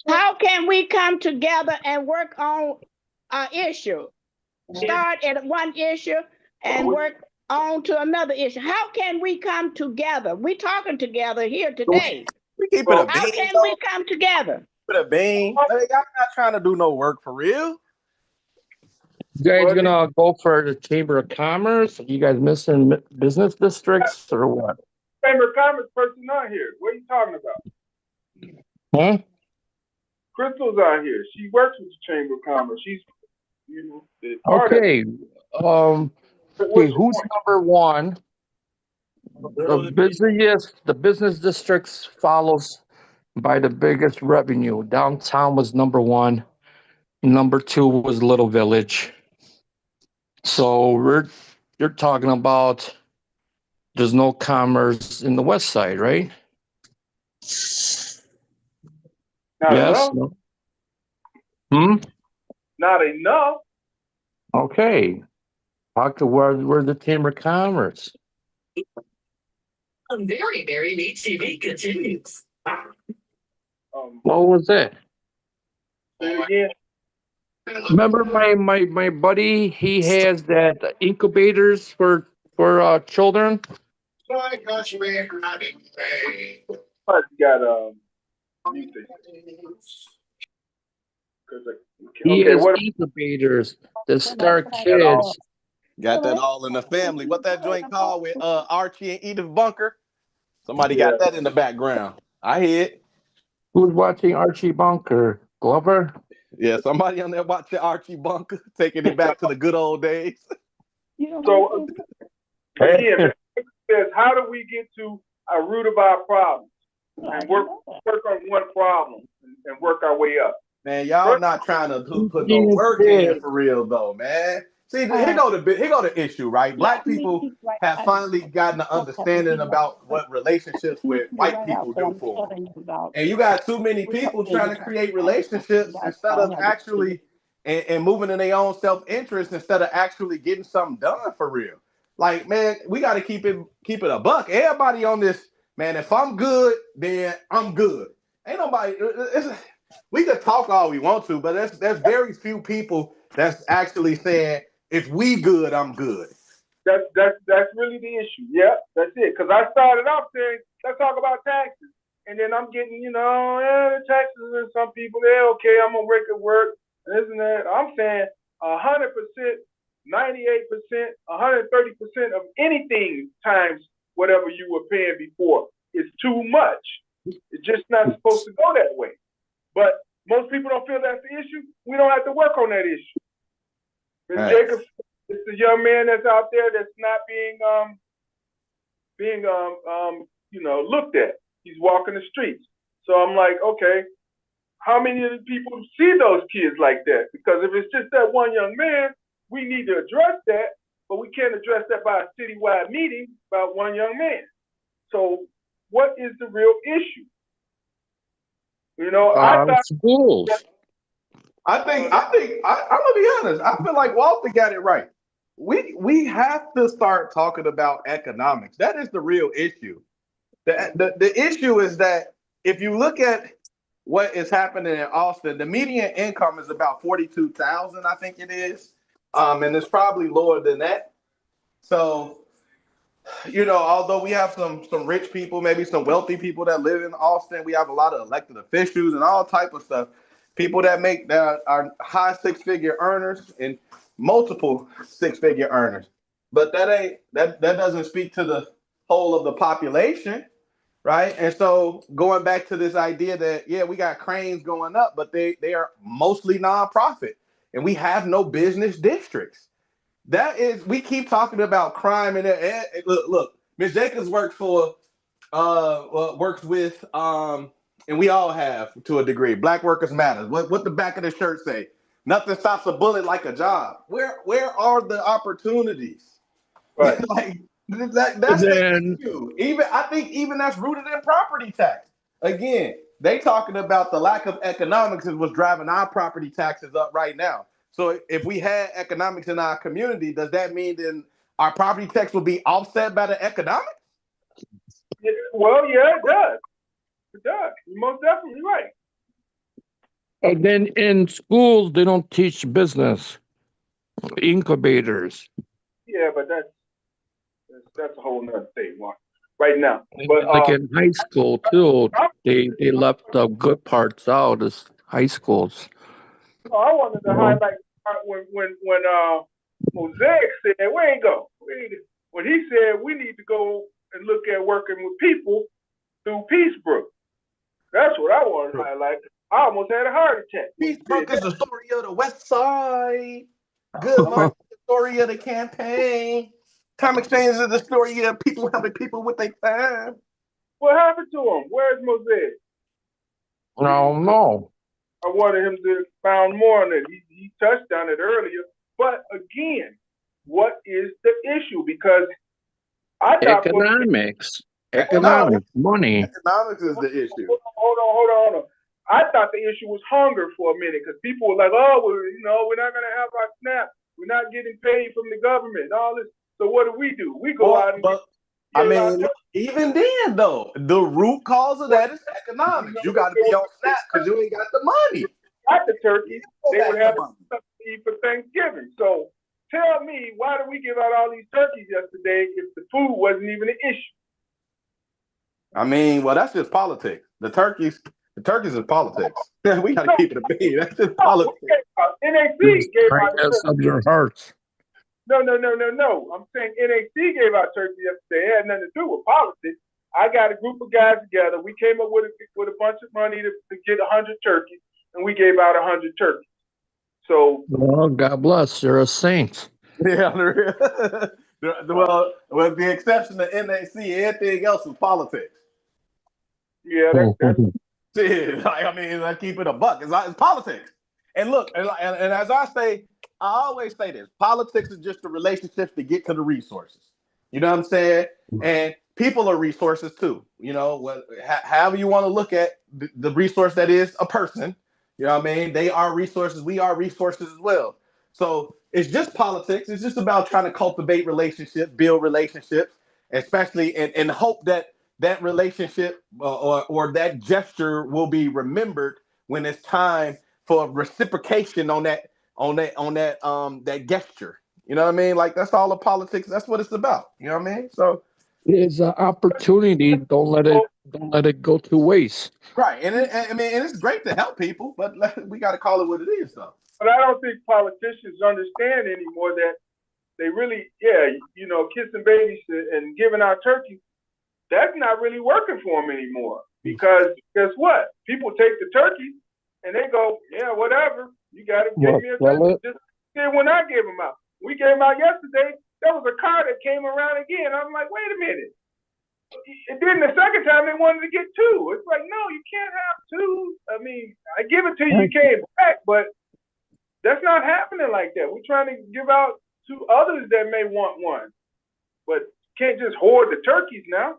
[SPEAKER 8] How can we come together and work on an issue? Start at one issue and work on to another issue. How can we come together? We're talking together here today.
[SPEAKER 10] We keep it a
[SPEAKER 8] How
[SPEAKER 10] bean,
[SPEAKER 8] can
[SPEAKER 10] though.
[SPEAKER 8] we come together?
[SPEAKER 10] Keep it a bean. Like, I'm not trying to do no work for real.
[SPEAKER 11] You guys gonna go for the Chamber of Commerce? You guys missing business districts or what?
[SPEAKER 1] Chamber of Commerce person not here. What are you talking about?
[SPEAKER 11] Huh?
[SPEAKER 1] Crystal's out here. She works with the Chamber of Commerce. She's, part of it.
[SPEAKER 11] Okay. Okay, who's number one? The business districts follows by the biggest revenue. Downtown was number one. Number two was Little Village. So you're talking about there's no commerce in the west side, right?
[SPEAKER 1] Not
[SPEAKER 11] Yes.
[SPEAKER 1] enough.
[SPEAKER 11] No?
[SPEAKER 1] Not enough.
[SPEAKER 11] Okay. Talk to where the Chamber of Commerce.
[SPEAKER 12] Very, very neat TV continues.
[SPEAKER 11] What was that?
[SPEAKER 1] Say it again.
[SPEAKER 11] Remember my buddy, he has that incubators for children.
[SPEAKER 1] But you got music.
[SPEAKER 11] He has incubators that start kids.
[SPEAKER 10] Got that all in the family. What that joint called with Archie and Edith Bunker? Somebody got that in the background. I hear it.
[SPEAKER 11] Who's watching Archie Bunker? Glover?
[SPEAKER 10] Yeah, somebody on there watching Archie Bunker, taking it back to the good old days.
[SPEAKER 1] So again, it says, how do we get to a root of our problems and work on one problem and work our way up?
[SPEAKER 10] Man, y'all not trying to put no work in for real though, man. See, here go the issue, right? Black people have finally gotten an understanding about what relationships with white people do for them. And you got too many people trying to create relationships instead of actually and moving in their own self-interest instead of actually getting something done for real. Like, man, we got to keep it a buck. Everybody on this, man, if I'm good, then I'm good. Ain't nobody. We could talk all we want to, but there's very few people that's actually saying, if we good, I'm good.
[SPEAKER 1] That's really the issue. Yeah, that's it. Because I started off saying, let's talk about taxes. And then I'm getting, the taxes and some people, they're okay, I'm going to make it work. And this and that. I'm saying 100%, 98%, 130% of anything times whatever you were paying before is too much. It's just not supposed to go that way. But most people don't feel that's the issue. We don't have to work on that issue. And Jacob is the young man that's out there that's not being looked at. He's walking the streets. So I'm like, okay, how many of the people see those kids like that? Because if it's just that one young man, we need to address that, but we can't address that by a citywide meeting about one young man. So what is the real issue? I thought
[SPEAKER 11] schools.
[SPEAKER 10] I'm gonna be honest. I feel like Walter got it right. We have to start talking about economics. That is the real issue. The issue is that if you look at what is happening in Austin, the median income is about 42,000, I think it is, and it's probably lower than that. So, although we have some rich people, maybe some wealthy people that live in Austin, we have a lot of elected officials and all type of stuff. People that are high six-figure earners and multiple six-figure earners. But that doesn't speak to the whole of the population, right? And so going back to this idea that, we got cranes going up, but they are mostly nonprofit and we have no business districts. We keep talking about crime and look, Ms. Jacobs works with and we all have to a degree. Black Workers Matter. What the back of the shirt say? Nothing stops a bullet like a job. Where are the opportunities?
[SPEAKER 1] Right.
[SPEAKER 10] That's the issue. I think even that's rooted in property tax. Again, they talking about the lack of economics is what's driving our property taxes up right now. So if we had economics in our community, does that mean then our property tax will be offset by the economics?
[SPEAKER 1] Well, yeah, it does. It does. You're most definitely right.
[SPEAKER 11] And then in schools, they don't teach business. Incubators.
[SPEAKER 1] Yeah, but that's a whole nother thing right now. But
[SPEAKER 11] like in high school too, they left the good parts out as high schools.
[SPEAKER 1] I wanted to highlight when Mosaic said, where he go? When he said we need to go and look at working with people through Peacebrook. That's what I wanted to highlight. I almost had a heart attack.
[SPEAKER 10] Peacebrook is the story of the West Side. Good money, the story of the campaign. Time exchange is the story of people helping people with their time.
[SPEAKER 1] What happened to him? Where's Mosaic?
[SPEAKER 11] No.
[SPEAKER 1] I wanted him to expound more on it. He touched on it earlier. But again, what is the issue? Because I thought
[SPEAKER 11] economics, money.
[SPEAKER 10] Economics is the issue.
[SPEAKER 1] Hold on. I thought the issue was hunger for a minute because people were like, oh, well, we're not going to have our SNAP. We're not getting paid from the government and all this. So what do? We go out and
[SPEAKER 10] even then, though, the root cause of that is economics. You got to be on SNAP because you ain't got the money.
[SPEAKER 1] Got the turkey, they would have something to eat for Thanksgiving. So tell me, why did we give out all these turkeys yesterday if the food wasn't even an issue?
[SPEAKER 10] I mean, well, that's just politics. The turkeys is politics. We got to keep it a beat. That's just politics.
[SPEAKER 1] NAC gave out
[SPEAKER 11] your hearts.
[SPEAKER 1] No. I'm saying NAC gave out turkeys yesterday. It had nothing to do with politics. I got a group of guys together. We came up with a bunch of money to get 100 turkeys, and we gave out 100 turkeys. So,
[SPEAKER 11] well, God bless. You're a saint.
[SPEAKER 10] Yeah. Well, with the exception of NAC, everything else is politics.
[SPEAKER 1] Yeah, that's
[SPEAKER 10] it. I mean, let's keep it a buck. It's politics. And look, and as I always say this: politics is just the relationships to get to the resources. You know what I'm saying? And people are resources too. However you want to look at the resource that is a person. You know what I mean? They are resources. We are resources as well. So it's just politics. It's just about trying to cultivate relationships, build relationships, especially and hope that relationship or that gesture will be remembered when it's time for reciprocation on that gesture. You know what I mean? Like that's all the politics. That's what it's about. You know what I mean? So
[SPEAKER 11] it's an opportunity. Don't let it go to waste.
[SPEAKER 10] Right, and it's great to help people, but we got to call it what it is, though.
[SPEAKER 1] But I don't think politicians understand anymore that they really, kissing babies and giving out turkeys, that's not really working for them anymore. Because guess what? People take the turkeys and they go, yeah, whatever. You got to give me a turkey. Just did when I gave them out. We gave them out yesterday. There was a car that came around again. I'm like, wait a minute. And then the second time they wanted to get two. It's like, no, you can't have two. I mean, I give it to you came back, but that's not happening like that. We're trying to give out to others that may want one, but can't just hoard the turkeys now.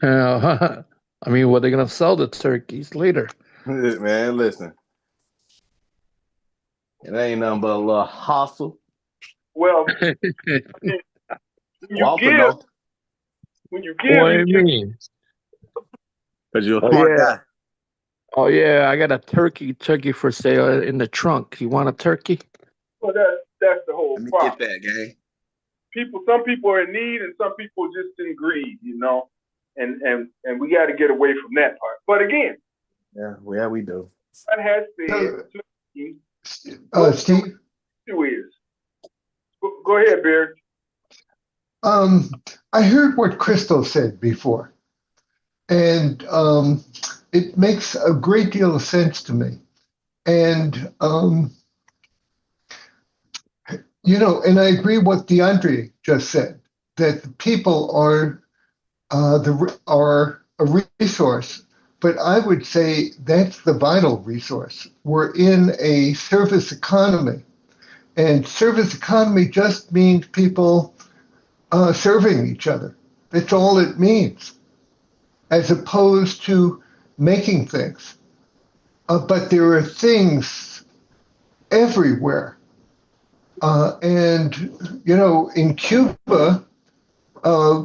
[SPEAKER 11] I mean, what are they gonna sell the turkeys later?
[SPEAKER 10] Man, listen, it ain't nothing but a little hustle.
[SPEAKER 1] Well, when you give,
[SPEAKER 11] what do you mean?
[SPEAKER 10] Because you're a smart guy.
[SPEAKER 11] Oh yeah, I got a turkey for sale in the trunk. You want a turkey?
[SPEAKER 1] Well, that's the whole problem.
[SPEAKER 10] Get that, gang.
[SPEAKER 1] Some people are in need, and some people just in greed, and we got to get away from that part. But again,
[SPEAKER 10] we do.
[SPEAKER 1] God has said to
[SPEAKER 2] Steve.
[SPEAKER 1] Who is? Go ahead, Beard.
[SPEAKER 2] I heard what Crystal said before, and it makes a great deal of sense to me. And, and I agree with what DeAndre just said, that the people are a resource, but I would say that's the vital resource. We're in a service economy, and service economy just means people serving each other. That's all it means, as opposed to making things. But there are things everywhere. And, in Cuba,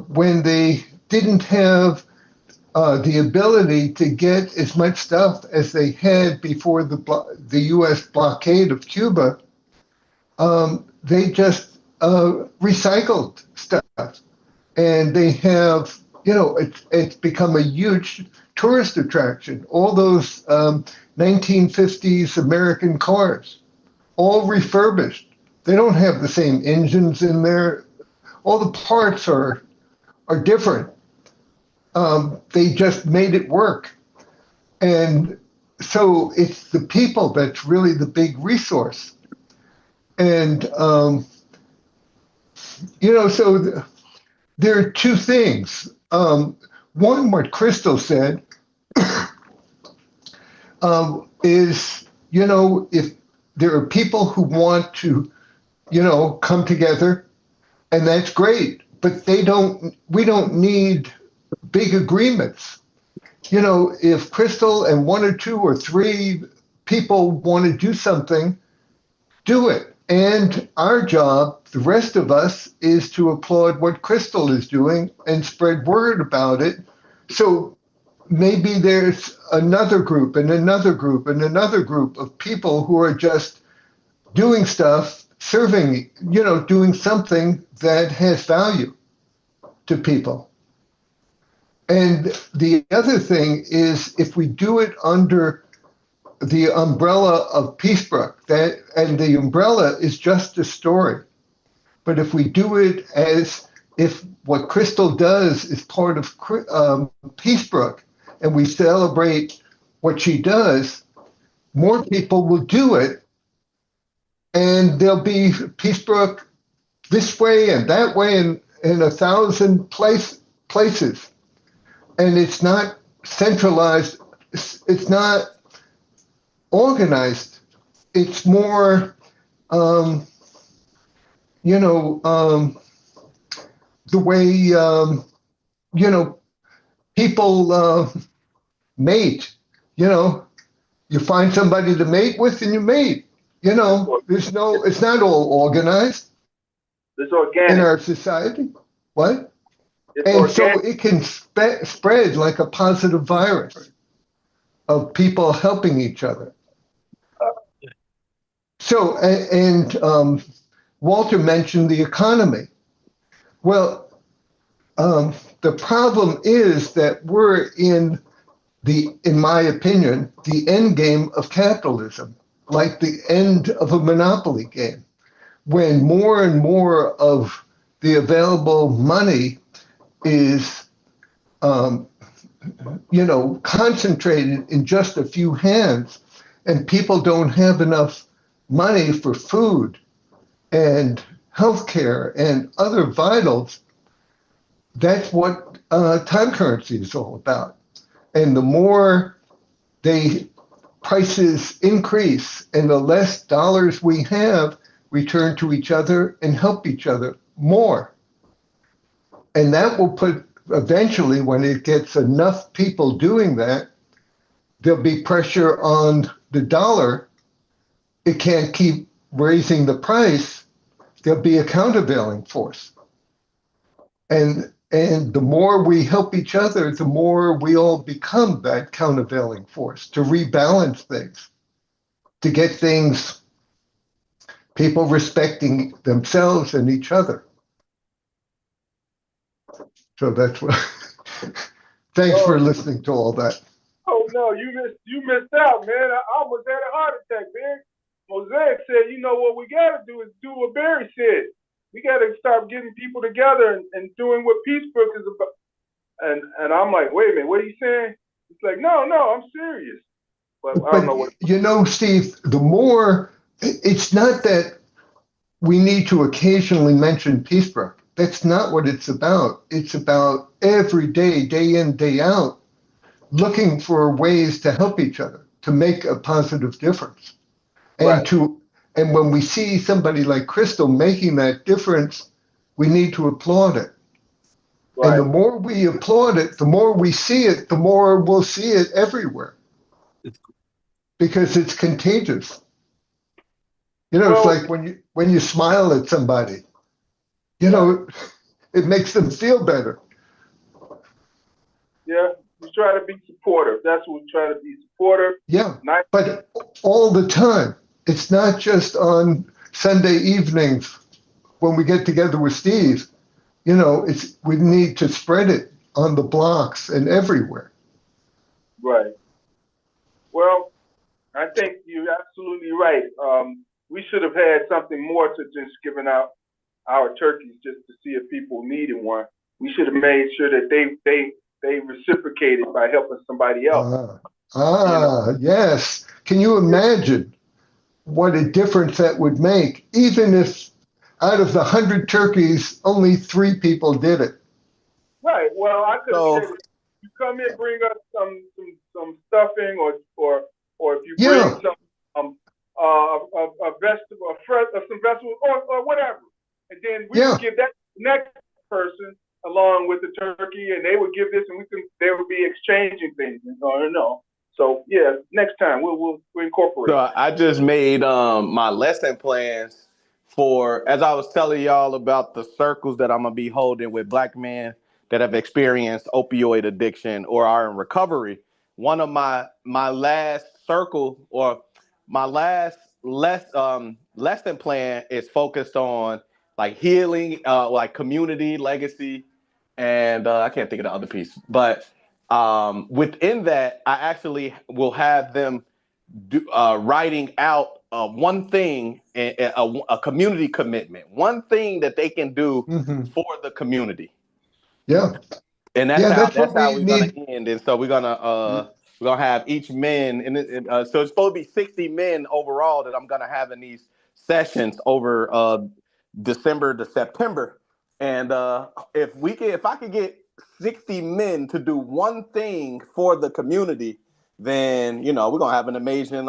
[SPEAKER 2] when they didn't have the ability to get as much stuff as they had before the U.S. blockade of Cuba, they just recycled stuff. And they have, it's become a huge tourist attraction. All those 1950s American cars, all refurbished. They don't have the same engines in there. All the parts are different. They just made it work. And so it's the people that's really the big resource. And, so there are two things. One, what Crystal said is, if there are people who want to, come together, and that's great, but we don't need big agreements. If Crystal and one or two or three people want to do something, do it. And our job, the rest of us, is to applaud what Crystal is doing and spread word about it. So maybe there's another group and another group and another group of people who are just doing stuff, serving, doing something that has value to people. And the other thing is, if we do it under the umbrella of Peacebrook, and the umbrella is just a story, but if we do it as if what Crystal does is part of Peacebrook, and we celebrate what she does, more people will do it, and there'll be Peacebrook this way and that way in 1,000 places. And it's not centralized, it's not organized. It's more, the way, people mate. You find somebody to mate with and you mate. It's not all organized.
[SPEAKER 1] It's organic.
[SPEAKER 2] In our society. What?
[SPEAKER 1] It's
[SPEAKER 2] and
[SPEAKER 1] organic.
[SPEAKER 2] So it can spread like a positive virus of people helping each other. So, and Walter mentioned the economy. Well, the problem is that we're in my opinion, the end game of capitalism, like the end of a monopoly game, when more and more of the available money is, concentrated in just a few hands, and people don't have enough money for food and healthcare and other vitals. That's what time currency is all about. And the more prices increase and the less dollars we have, we turn to each other and help each other more. And that will put, eventually, when it gets enough people doing that, there'll be pressure on the dollar. It can't keep raising the price. There'll be a countervailing force. And the more we help each other, the more we all become that countervailing force to rebalance things, to get things, people respecting themselves and each other. So that's what. Thanks for listening to all that.
[SPEAKER 1] Oh no, you missed out, man. I almost had a heart attack, man. Mosaic said, what we gotta do is do what Barry said. We gotta start getting people together and doing what Peacebrook is about. And I'm like, wait a minute, what are you saying? He's like, no, I'm serious. But I don't know what.
[SPEAKER 2] Steve, the more, it's not that we need to occasionally mention Peacebrook. That's not what it's about. It's about every day, day in, day out, looking for ways to help each other, to make a positive difference.
[SPEAKER 1] Right.
[SPEAKER 2] And when we see somebody like Crystal making that difference, we need to applaud it. Right. And the more we applaud it, the more we see it, the more we'll see it everywhere. Because it's contagious. It's like when you smile at somebody, it makes them feel better.
[SPEAKER 1] Yeah, we try to be supportive. That's what we try to be, supportive.
[SPEAKER 2] Yeah, but all the time. It's not just on Sunday evenings when we get together with Steve. We need to spread it on the blocks and everywhere.
[SPEAKER 1] Right. Well, I think you're absolutely right. We should have had something more to just giving out our turkeys just to see if people needed one. We should have made sure that they reciprocated by helping somebody else.
[SPEAKER 2] Yes. Can you imagine?
[SPEAKER 13] what a difference that would make, even if out of the 100 turkeys, only 3 people did it.
[SPEAKER 1] Right. Well, I could have said, you come in, bring us some stuffing, or if you bring some a vegetable, some vegetables, or whatever, and then we would give that to the next person along with the turkey, and they would give this, and they would be exchanging things. So yeah, next time we'll incorporate.
[SPEAKER 10] So I just made my lesson plans for, as I was telling y'all about the circles that I'm gonna be holding with Black men that have experienced opioid addiction or are in recovery. One of my last circle, or my last lesson plan, is focused on like healing, like community legacy, and I can't think of the other piece, but within that, I actually will have them writing out one thing, a community commitment, one thing that they can do for the community.
[SPEAKER 13] Yeah.
[SPEAKER 10] And that's how we're gonna end. And so we're gonna have each man, and so it's supposed to be 60 men overall that I'm gonna have in these sessions over December to September. And if I could get 60 men to do one thing for the community, then we're gonna have an amazing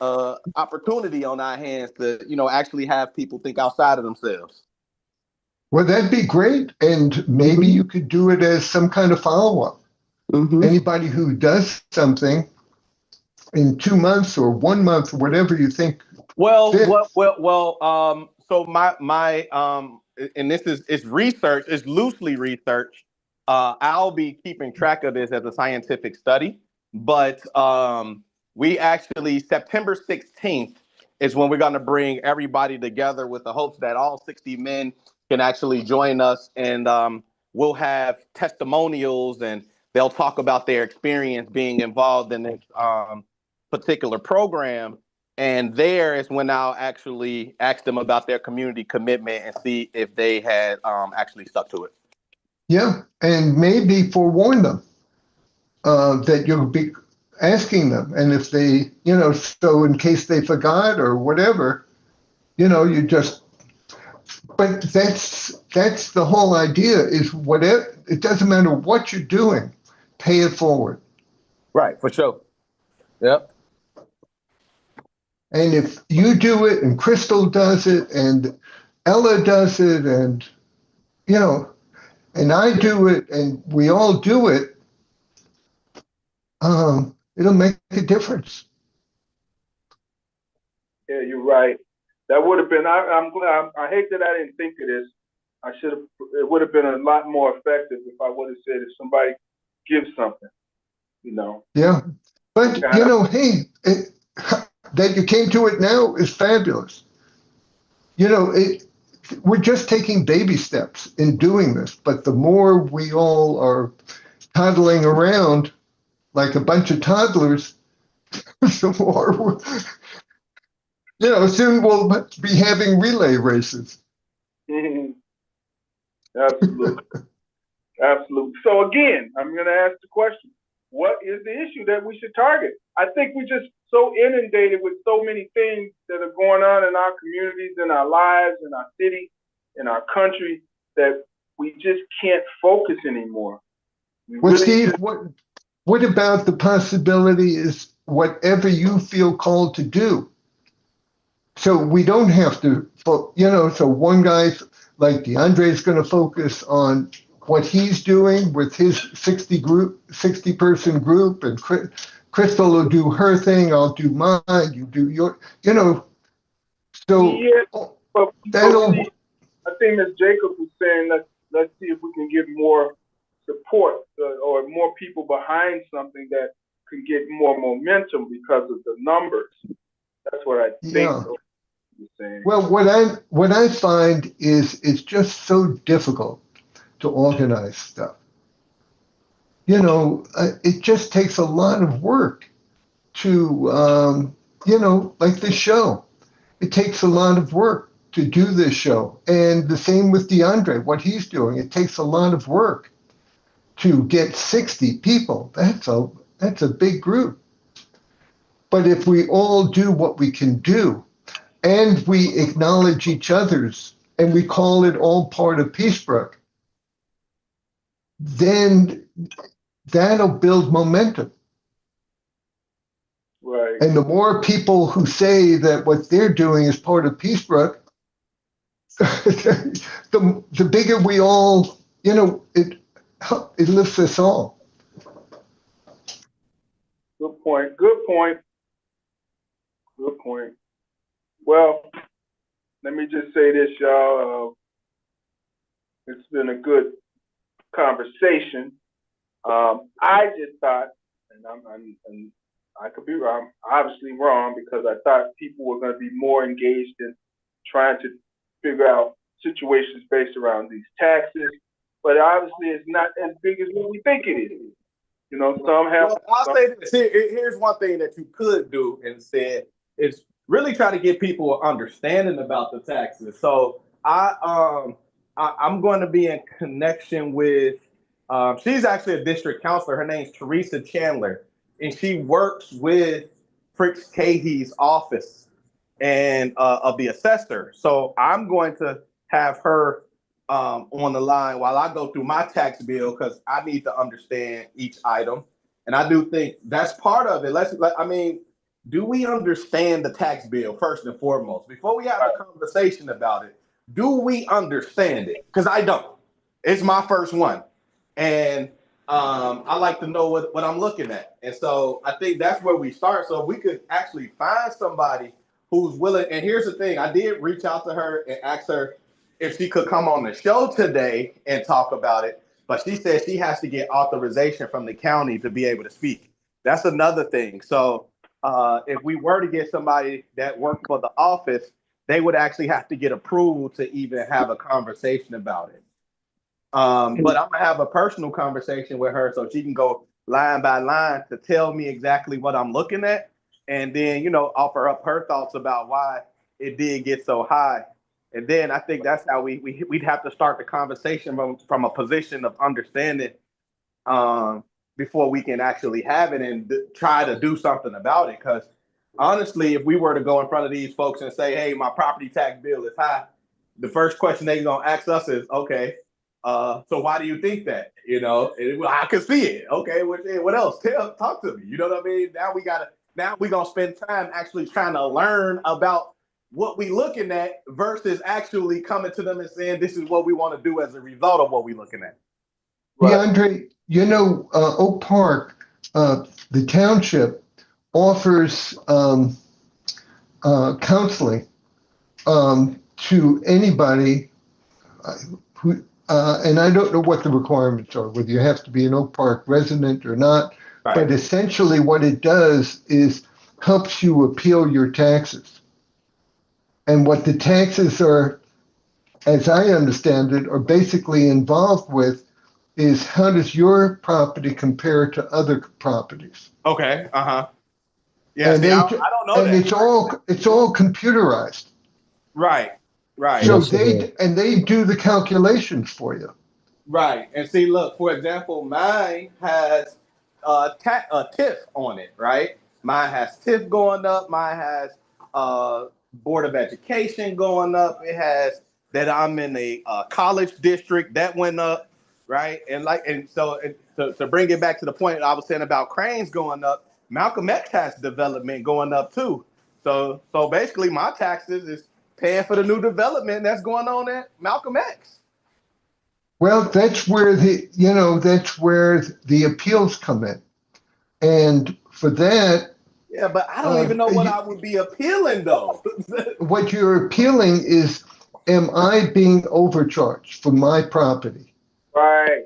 [SPEAKER 10] opportunity on our hands to actually have people think outside of themselves.
[SPEAKER 13] Well, that'd be great, and maybe you could do it as some kind of follow-up. Anybody who does something in 2 months or 1 month, whatever you think.
[SPEAKER 10] So my and it's research, it's loosely research. I'll be keeping track of this as a scientific study, but we actually, September 16th is when we're going to bring everybody together with the hopes that all 60 men can actually join us, and we'll have testimonials, and they'll talk about their experience being involved in this particular program. And there is when I'll actually ask them about their community commitment and see if they had actually stuck to it.
[SPEAKER 13] Yeah, and maybe forewarn them that you'll be asking them. And if they, so in case they forgot or whatever, you just, but that's the whole idea, is whatever, it doesn't matter what you're doing, pay it forward.
[SPEAKER 10] Right, for sure. Yep.
[SPEAKER 13] And if you do it, and Crystal does it, and Ella does it, and and I do it, and we all do it, it'll make a difference.
[SPEAKER 1] Yeah, you're right. That would have been. I'm glad. I hate that I didn't think of this. I should have. It would have been a lot more effective if I would have said, if somebody gives something,
[SPEAKER 13] Yeah, but hey, that you came to it now is fabulous. We're just taking baby steps in doing this, but the more we all are toddling around like a bunch of toddlers, the more, soon we'll be having relay races.
[SPEAKER 1] Absolutely. Absolutely. So again, I'm going to ask the question, what is the issue that we should target? I think we're just so inundated with so many things that are going on in our communities, in our lives, in our city, in our country, that we just can't focus anymore.
[SPEAKER 13] Well, Steve, what about the possibility is whatever you feel called to do? So we don't have to, so one guy's like DeAndre is going to focus on what he's doing with his 60 person group, and Crystal will do her thing, I'll do mine, you do your, so
[SPEAKER 1] yeah, but I think as Jacob was saying, let's see if we can get more support or more people behind something that can get more momentum because of the numbers. That's what I think.
[SPEAKER 13] Yeah. Well, what I find is it's just so difficult to organize stuff. It just takes a lot of work to, like this show. It takes a lot of work to do this show. And the same with DeAndre, what he's doing. It takes a lot of work to get 60 people. That's a big group. But if we all do what we can do, and we acknowledge each other's, and we call it all part of Peacebrook, then that'll build momentum.
[SPEAKER 1] Right.
[SPEAKER 13] And the more people who say that what they're doing is part of Peacebrook, the bigger we all, it lifts us all.
[SPEAKER 1] Good point. Good point. Good point. Well, let me just say this, y'all. It's been a good conversation. I just thought, and I could be wrong, obviously wrong, because I thought people were going to be more engaged in trying to figure out situations based around these taxes. But obviously, it's not as big as what we think it is. Some have.
[SPEAKER 10] Well, I'll say this. Here's one thing that you could do instead is really try to get people understanding about the taxes. So I'm going to be in connection with. She's actually a district counselor. Her name's Teresa Chandler, and she works with Fritz Cahey's office and of the assessor. So I'm going to have her on the line while I go through my tax bill, because I need to understand each item. And I do think that's part of it. Do we understand the tax bill first and foremost? Before we have a conversation about it, do we understand it? Because I don't. It's my first one. And I like to know what I'm looking at. And so I think that's where we start. So if we could actually find somebody who's willing. And here's the thing. I did reach out to her and ask her if she could come on the show today and talk about it. But she said she has to get authorization from the county to be able to speak. That's another thing. So if we were to get somebody that worked for the office, they would actually have to get approval to even have a conversation about it. But I'm gonna have a personal conversation with her so she can go line by line to tell me exactly what I'm looking at, and then offer up her thoughts about why it did get so high. And then I think that's how we'd have to start the conversation from a position of understanding before we can actually have it and try to do something about it. Because honestly, if we were to go in front of these folks and say, hey, my property tax bill is high, the first question they're going to ask us is, okay, so why do you think that? I can see it. Okay, what else? Talk to me. You know what I mean? Now we're going to spend time actually trying to learn about what we looking at versus actually coming to them and saying, this is what we want to do as a result of what we're looking at.
[SPEAKER 13] Right. Yeah, Andre, Oak Park, the township offers counseling to anybody who, and I don't know what the requirements are, whether you have to be an Oak Park resident or not, right. But essentially what it does is helps you appeal your taxes. And what the taxes are, as I understand it, are basically involved with is how does your property compare to other properties?
[SPEAKER 10] Okay. Yeah.
[SPEAKER 13] And
[SPEAKER 10] I don't know
[SPEAKER 13] and
[SPEAKER 10] that.
[SPEAKER 13] It's all computerized.
[SPEAKER 10] Right.
[SPEAKER 13] So they do the calculations for you.
[SPEAKER 10] Right. And see, look, for example, mine has a TIF on it. Right. Mine has TIF going up. Mine has Board of Education going up. It has that I'm in a college district that went up. Right. And so to bring it back to the point I was saying about Cranes going up, Malcolm X has development going up too. So basically my taxes is paying for the new development that's going on at Malcolm X.
[SPEAKER 13] Well, that's where the appeals come in. And for that.
[SPEAKER 10] Yeah, but I don't even know what I would be appealing though.
[SPEAKER 13] What you're appealing is, am I being overcharged for my property?
[SPEAKER 1] Right.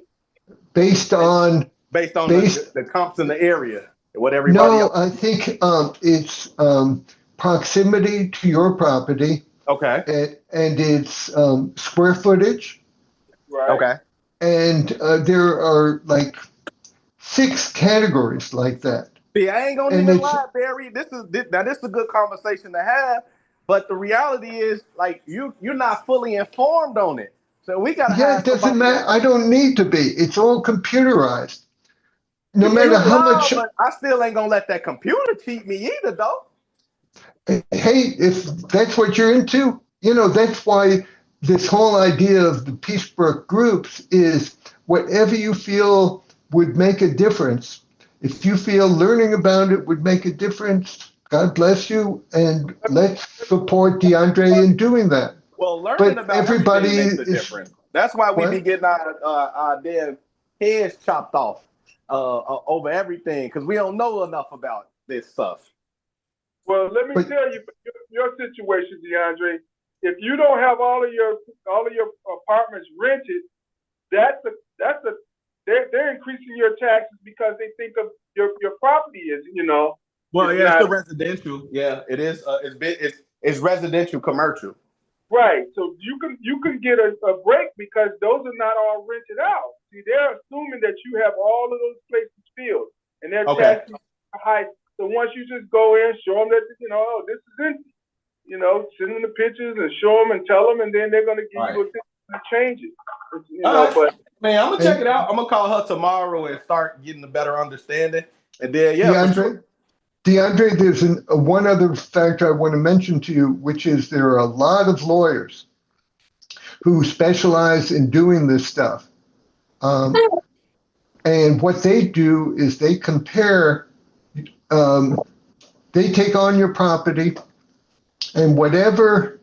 [SPEAKER 13] Based on
[SPEAKER 10] the comps in the area, what everybody else.
[SPEAKER 13] I think it's proximity to your property.
[SPEAKER 10] Okay.
[SPEAKER 13] And it's square footage.
[SPEAKER 1] Right.
[SPEAKER 10] Okay.
[SPEAKER 13] And there are like 6 categories like that.
[SPEAKER 10] See, I ain't gonna even lie, Barry. This is a good conversation to have, but the reality is, like, you're not fully informed on it. So we gotta.
[SPEAKER 13] Yeah, it doesn't matter. I don't need to be. It's all computerized. no matter how much.
[SPEAKER 10] But I still ain't gonna let that computer cheat me either, though.
[SPEAKER 13] Hey, if that's what you're into, that's why this whole idea of the Peacebrook groups is whatever you feel would make a difference. If you feel learning about it would make a difference, God bless you, and let's support DeAndre in doing that.
[SPEAKER 10] Well, learning about everybody makes a difference. That's why we be getting our damn heads chopped off over everything, because we don't know enough about this stuff.
[SPEAKER 1] Well, let me tell you, your situation, DeAndre. If you don't have all of your apartments rented, they're increasing your taxes because they think of your property is,
[SPEAKER 10] Well, it's the residential. Yeah, it is. It's residential commercial.
[SPEAKER 1] Right. So you can get a break because those are not all rented out. See, they're assuming that you have all of those places filled, and their taxes are high. So once you just go in, show them that, this is empty, send them the pictures and show them and tell them, and then they're going to give you a thing to change it. But
[SPEAKER 10] man, I'm going to check it out. I'm going to call her tomorrow and start getting a better understanding. And then,
[SPEAKER 13] DeAndre, there's one other factor I want to mention to you, which is there are a lot of lawyers who specialize in doing this stuff. And what they do is they compare, they take on your property, and whatever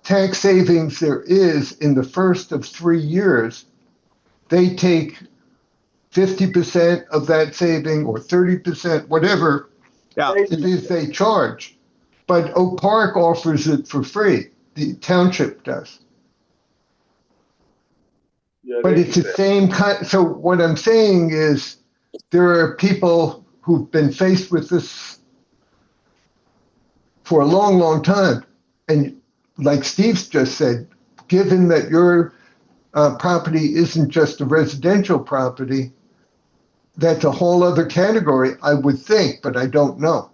[SPEAKER 13] tax savings there is in the first of 3 years, they take 50% of that saving or 30%, whatever it is they charge. But Oak Park offers it for free. The township does. Yeah, but it's the same kind. So what I'm saying is there are people who've been faced with this for a long, long time. And like Steve's just said, given that your property isn't just a residential property, that's a whole other category, I would think, but I don't know.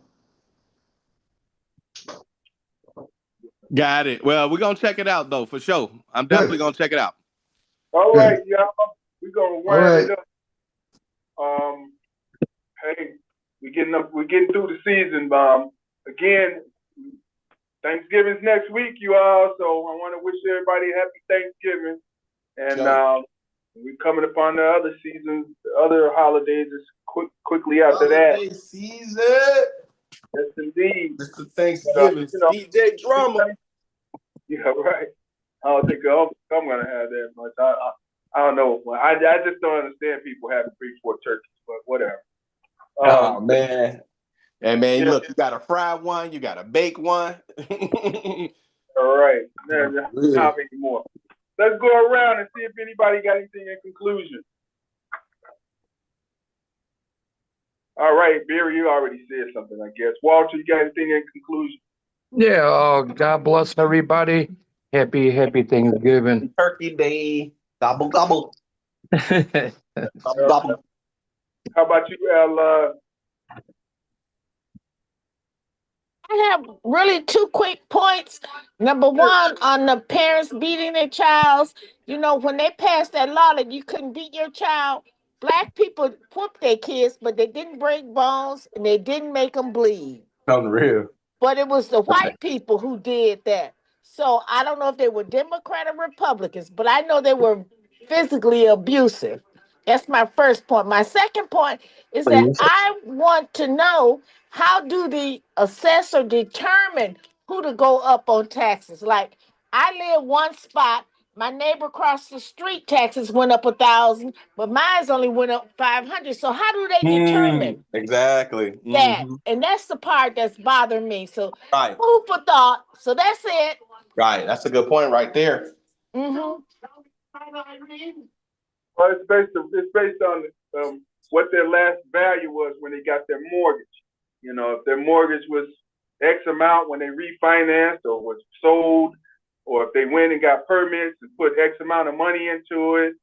[SPEAKER 10] Got it. Well, we're going to check it out, though, for sure. I'm definitely going to check it out.
[SPEAKER 1] All right, y'all. We're going to wind it up. Hey, we're getting through the season. Again, Thanksgiving's next week, you all. So I want to wish everybody a happy Thanksgiving. And we're coming upon the other seasons, the other holidays quickly after that.
[SPEAKER 10] Holiday season.
[SPEAKER 1] Yes, indeed.
[SPEAKER 10] It's the Thanksgiving. DJ drama.
[SPEAKER 1] Yeah, right. I don't think I'm gonna have that much. I don't know. I just don't understand people having 3-4 turkeys, but whatever.
[SPEAKER 10] Oh man. Hey man, look, you got a fried one, you got a baked one.
[SPEAKER 1] All right. Not anymore. Let's go around and see if anybody got anything in conclusion. All right, Barry, you already said something, I guess. Walter, you got anything in conclusion?
[SPEAKER 11] Yeah, God bless everybody. Happy Thanksgiving.
[SPEAKER 10] Turkey Day. Gobble, gobble.
[SPEAKER 11] Gobble,
[SPEAKER 10] gobble.
[SPEAKER 1] How about you, Al?
[SPEAKER 12] I have really 2 quick points. Number one, on the parents beating their child. When they passed that law that you couldn't beat your child, Black people whooped their kids, but they didn't break bones and they didn't make them bleed.
[SPEAKER 10] Unreal.
[SPEAKER 12] But it was the white people who did that. So I don't know if they were Democrat or Republicans, but I know they were physically abusive. That's my first point. My second point is that I want to know, how do the assessor determine who to go up on taxes? Like, I live one spot, my neighbor across the street taxes went up 1,000, but mine's only went up 500. So how do they determine
[SPEAKER 10] exactly
[SPEAKER 12] that? And that's the part that's bothering me. So
[SPEAKER 10] right.
[SPEAKER 12] Food for thought. So that's it.
[SPEAKER 10] Right. That's a good point right there.
[SPEAKER 1] Well, it's based on what their last value was when they got their mortgage. If their mortgage was X amount when they refinanced or was sold, or if they went and got permits and put X amount of money into it,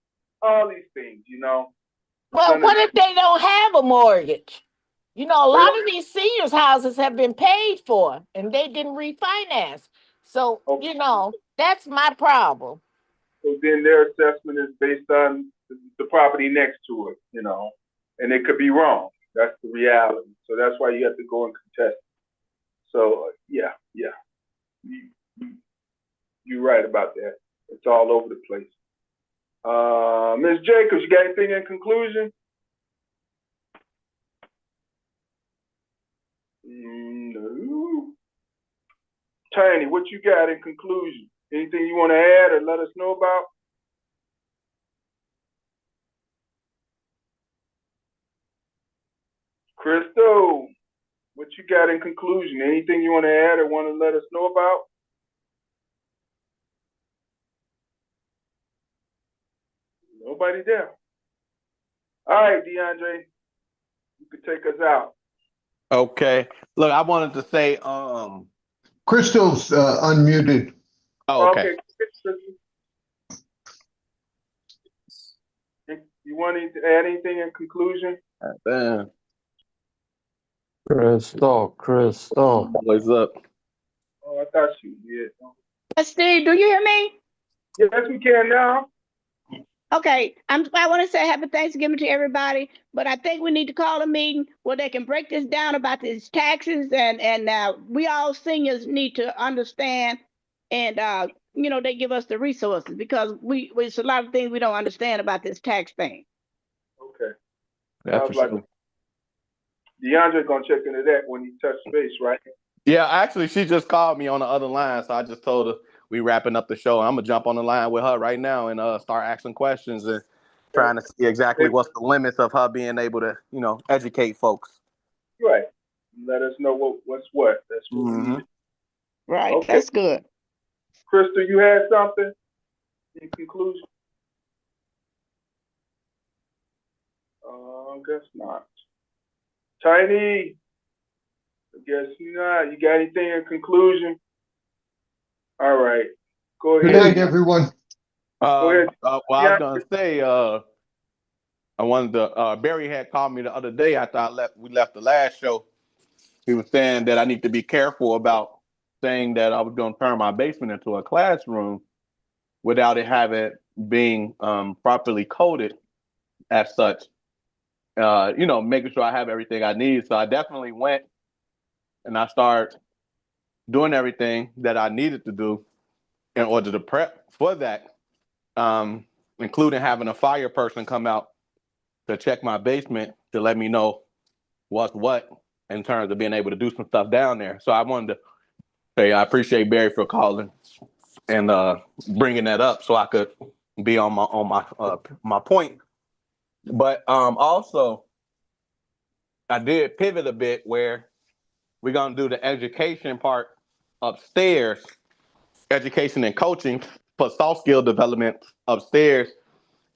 [SPEAKER 1] all these things, Well,
[SPEAKER 12] what if they don't have a mortgage? A lot of these seniors' houses have been paid for and they didn't refinance. So, that's my problem.
[SPEAKER 1] So then their assessment is based on the property next to it, and it could be wrong. That's the reality. So that's why you have to go and contest. So yeah, you're right about that. It's all over the place. Ms. Jacobs, you got anything in conclusion? No. Tiny, what you got in conclusion? Anything you want to add or let us know about? Crystal, what you got in conclusion? Anything you want to add or want to let us know about? Nobody there. All right, DeAndre, you can take us out.
[SPEAKER 10] Okay. Look, I wanted to say,
[SPEAKER 13] Crystal's unmuted.
[SPEAKER 10] Oh, okay.
[SPEAKER 1] You want to add anything in conclusion?
[SPEAKER 11] Crystal.
[SPEAKER 10] What's up?
[SPEAKER 1] Oh, I thought you did.
[SPEAKER 8] Steve, do you hear me?
[SPEAKER 1] Yes, we can now.
[SPEAKER 8] Okay, I want to say happy Thanksgiving to everybody, but I think we need to call a meeting where they can break this down about these taxes, and we all seniors need to understand, and they give us the resources because it's a lot of things we don't understand about this tax thing.
[SPEAKER 1] Okay.
[SPEAKER 10] That's for sure.
[SPEAKER 1] DeAndre gonna check into that when he touch base, right?
[SPEAKER 10] Yeah, actually, she just called me on the other line, so I just told her we wrapping up the show. I'm gonna jump on the line with her right now and start asking questions and trying to see exactly what's the limits of her being able to, educate folks.
[SPEAKER 1] Right. Let us know what's what. That's what we need.
[SPEAKER 8] Right. Okay. That's good.
[SPEAKER 1] Crystal, you had something in conclusion? I guess not. Tiny, I guess not. You got anything in conclusion? All right. Go ahead.
[SPEAKER 13] Good night, everyone.
[SPEAKER 1] Go ahead.
[SPEAKER 10] Well, I was gonna say, I wanted to. Barry had called me the other day after we left the last show. He was saying that I need to be careful about saying that I was going to turn my basement into a classroom without it being properly coded as such. Making sure I have everything I need. So I definitely went and I started doing everything that I needed to do in order to prep for that, including having a fire person come out to check my basement to let me know what's what in terms of being able to do some stuff down there. So I wanted to say I appreciate Barry for calling and bringing that up so I could be on my point. But also, I did pivot a bit where we're going to do the education part upstairs, education and coaching for soft skill development upstairs.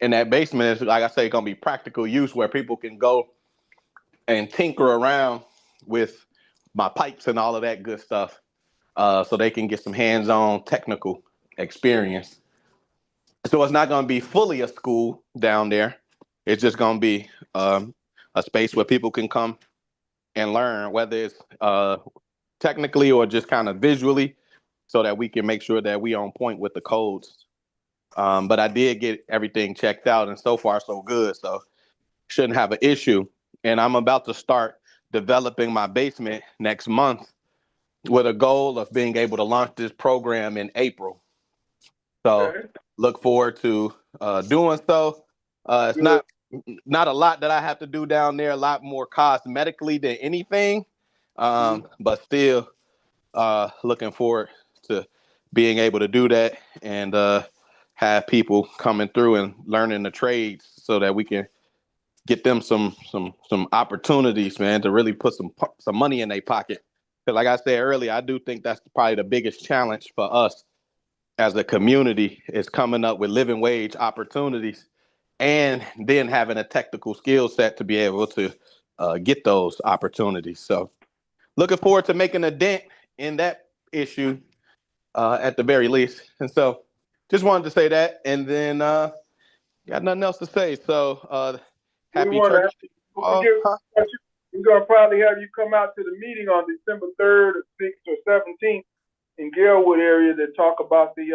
[SPEAKER 10] And that basement is, like I say, going to be practical use where people can go and tinker around with my pipes and all of that good stuff so they can get some hands-on technical experience. So it's not going to be fully a school down there. It's just going to be a space where people can come and learn, whether it's technically or just kind of visually, so that we can make sure that we on point with the codes. But I did get everything checked out, and so far so good. So shouldn't have an issue. And I'm about to start developing my basement next month with a goal of being able to launch this program in April. So look forward to doing so. It's not a lot that I have to do down there, a lot more cosmetically than anything, but still looking forward to being able to do that and have people coming through and learning the trades so that we can get them some opportunities, man, to really put some money in their pocket. Because like I said earlier, I do think that's probably the biggest challenge for us as a community is coming up with living wage opportunities and then having a technical skill set to be able to get those opportunities. So looking forward to making a dent in that issue at the very least. And so just wanted to say that, and then got nothing else to say. So happy turkey.
[SPEAKER 1] We're going to probably have you come out to the meeting on December 3rd or 6th or 17th in Gailwood area to talk about the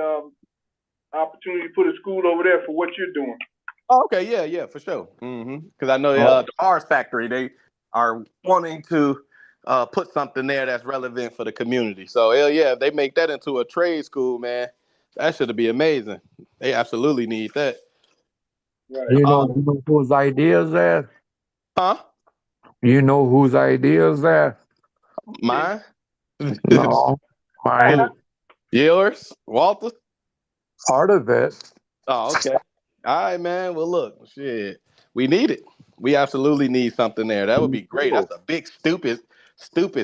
[SPEAKER 1] opportunity to put a school over there for what you're doing.
[SPEAKER 10] Oh, okay, yeah, for sure. Because I know the Mars Factory, they are wanting to put something there that's relevant for the community. So hell yeah, if they make that into a trade school, man, that should be amazing. They absolutely need that.
[SPEAKER 1] Right.
[SPEAKER 11] You know whose idea is that?
[SPEAKER 10] Huh?
[SPEAKER 11] You know whose idea is that?
[SPEAKER 10] Mine?
[SPEAKER 11] No, mine.
[SPEAKER 10] Yours? Walter?
[SPEAKER 11] Part of it.
[SPEAKER 10] Oh, okay. All right, man. Well, look, shit, we need it. We absolutely need something there. That would be great. That's a big, stupid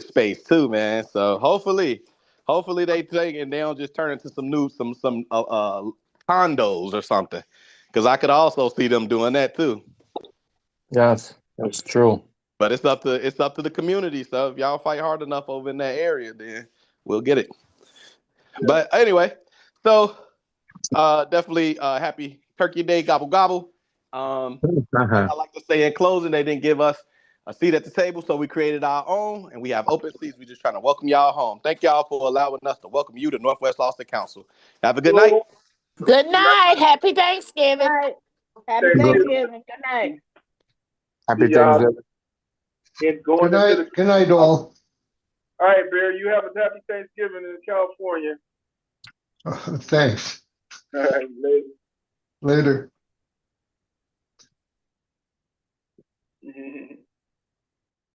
[SPEAKER 10] space too, man. So hopefully they take and they don't just turn into some condos or something. Because I could also see them doing that too.
[SPEAKER 11] Yes, that's true.
[SPEAKER 10] But it's up to the community. So if y'all fight hard enough over in that area, then we'll get it. Yeah. But anyway, so definitely happy Turkey Day, gobble gobble. I like to say in closing, they didn't give us a seat at the table, so we created our own, and we have open seats. We're just trying to welcome y'all home. Thank y'all for allowing us to welcome you to Northwest Austin Council. Have a good night.
[SPEAKER 12] Good night. Happy Thanksgiving.
[SPEAKER 8] Right. Happy Thanksgiving. Good night.
[SPEAKER 11] Happy Thanksgiving.
[SPEAKER 13] Good night, all.
[SPEAKER 1] All right, Bear, you have a happy Thanksgiving in California.
[SPEAKER 13] Thanks.
[SPEAKER 1] All right,
[SPEAKER 13] later.
[SPEAKER 1] Later.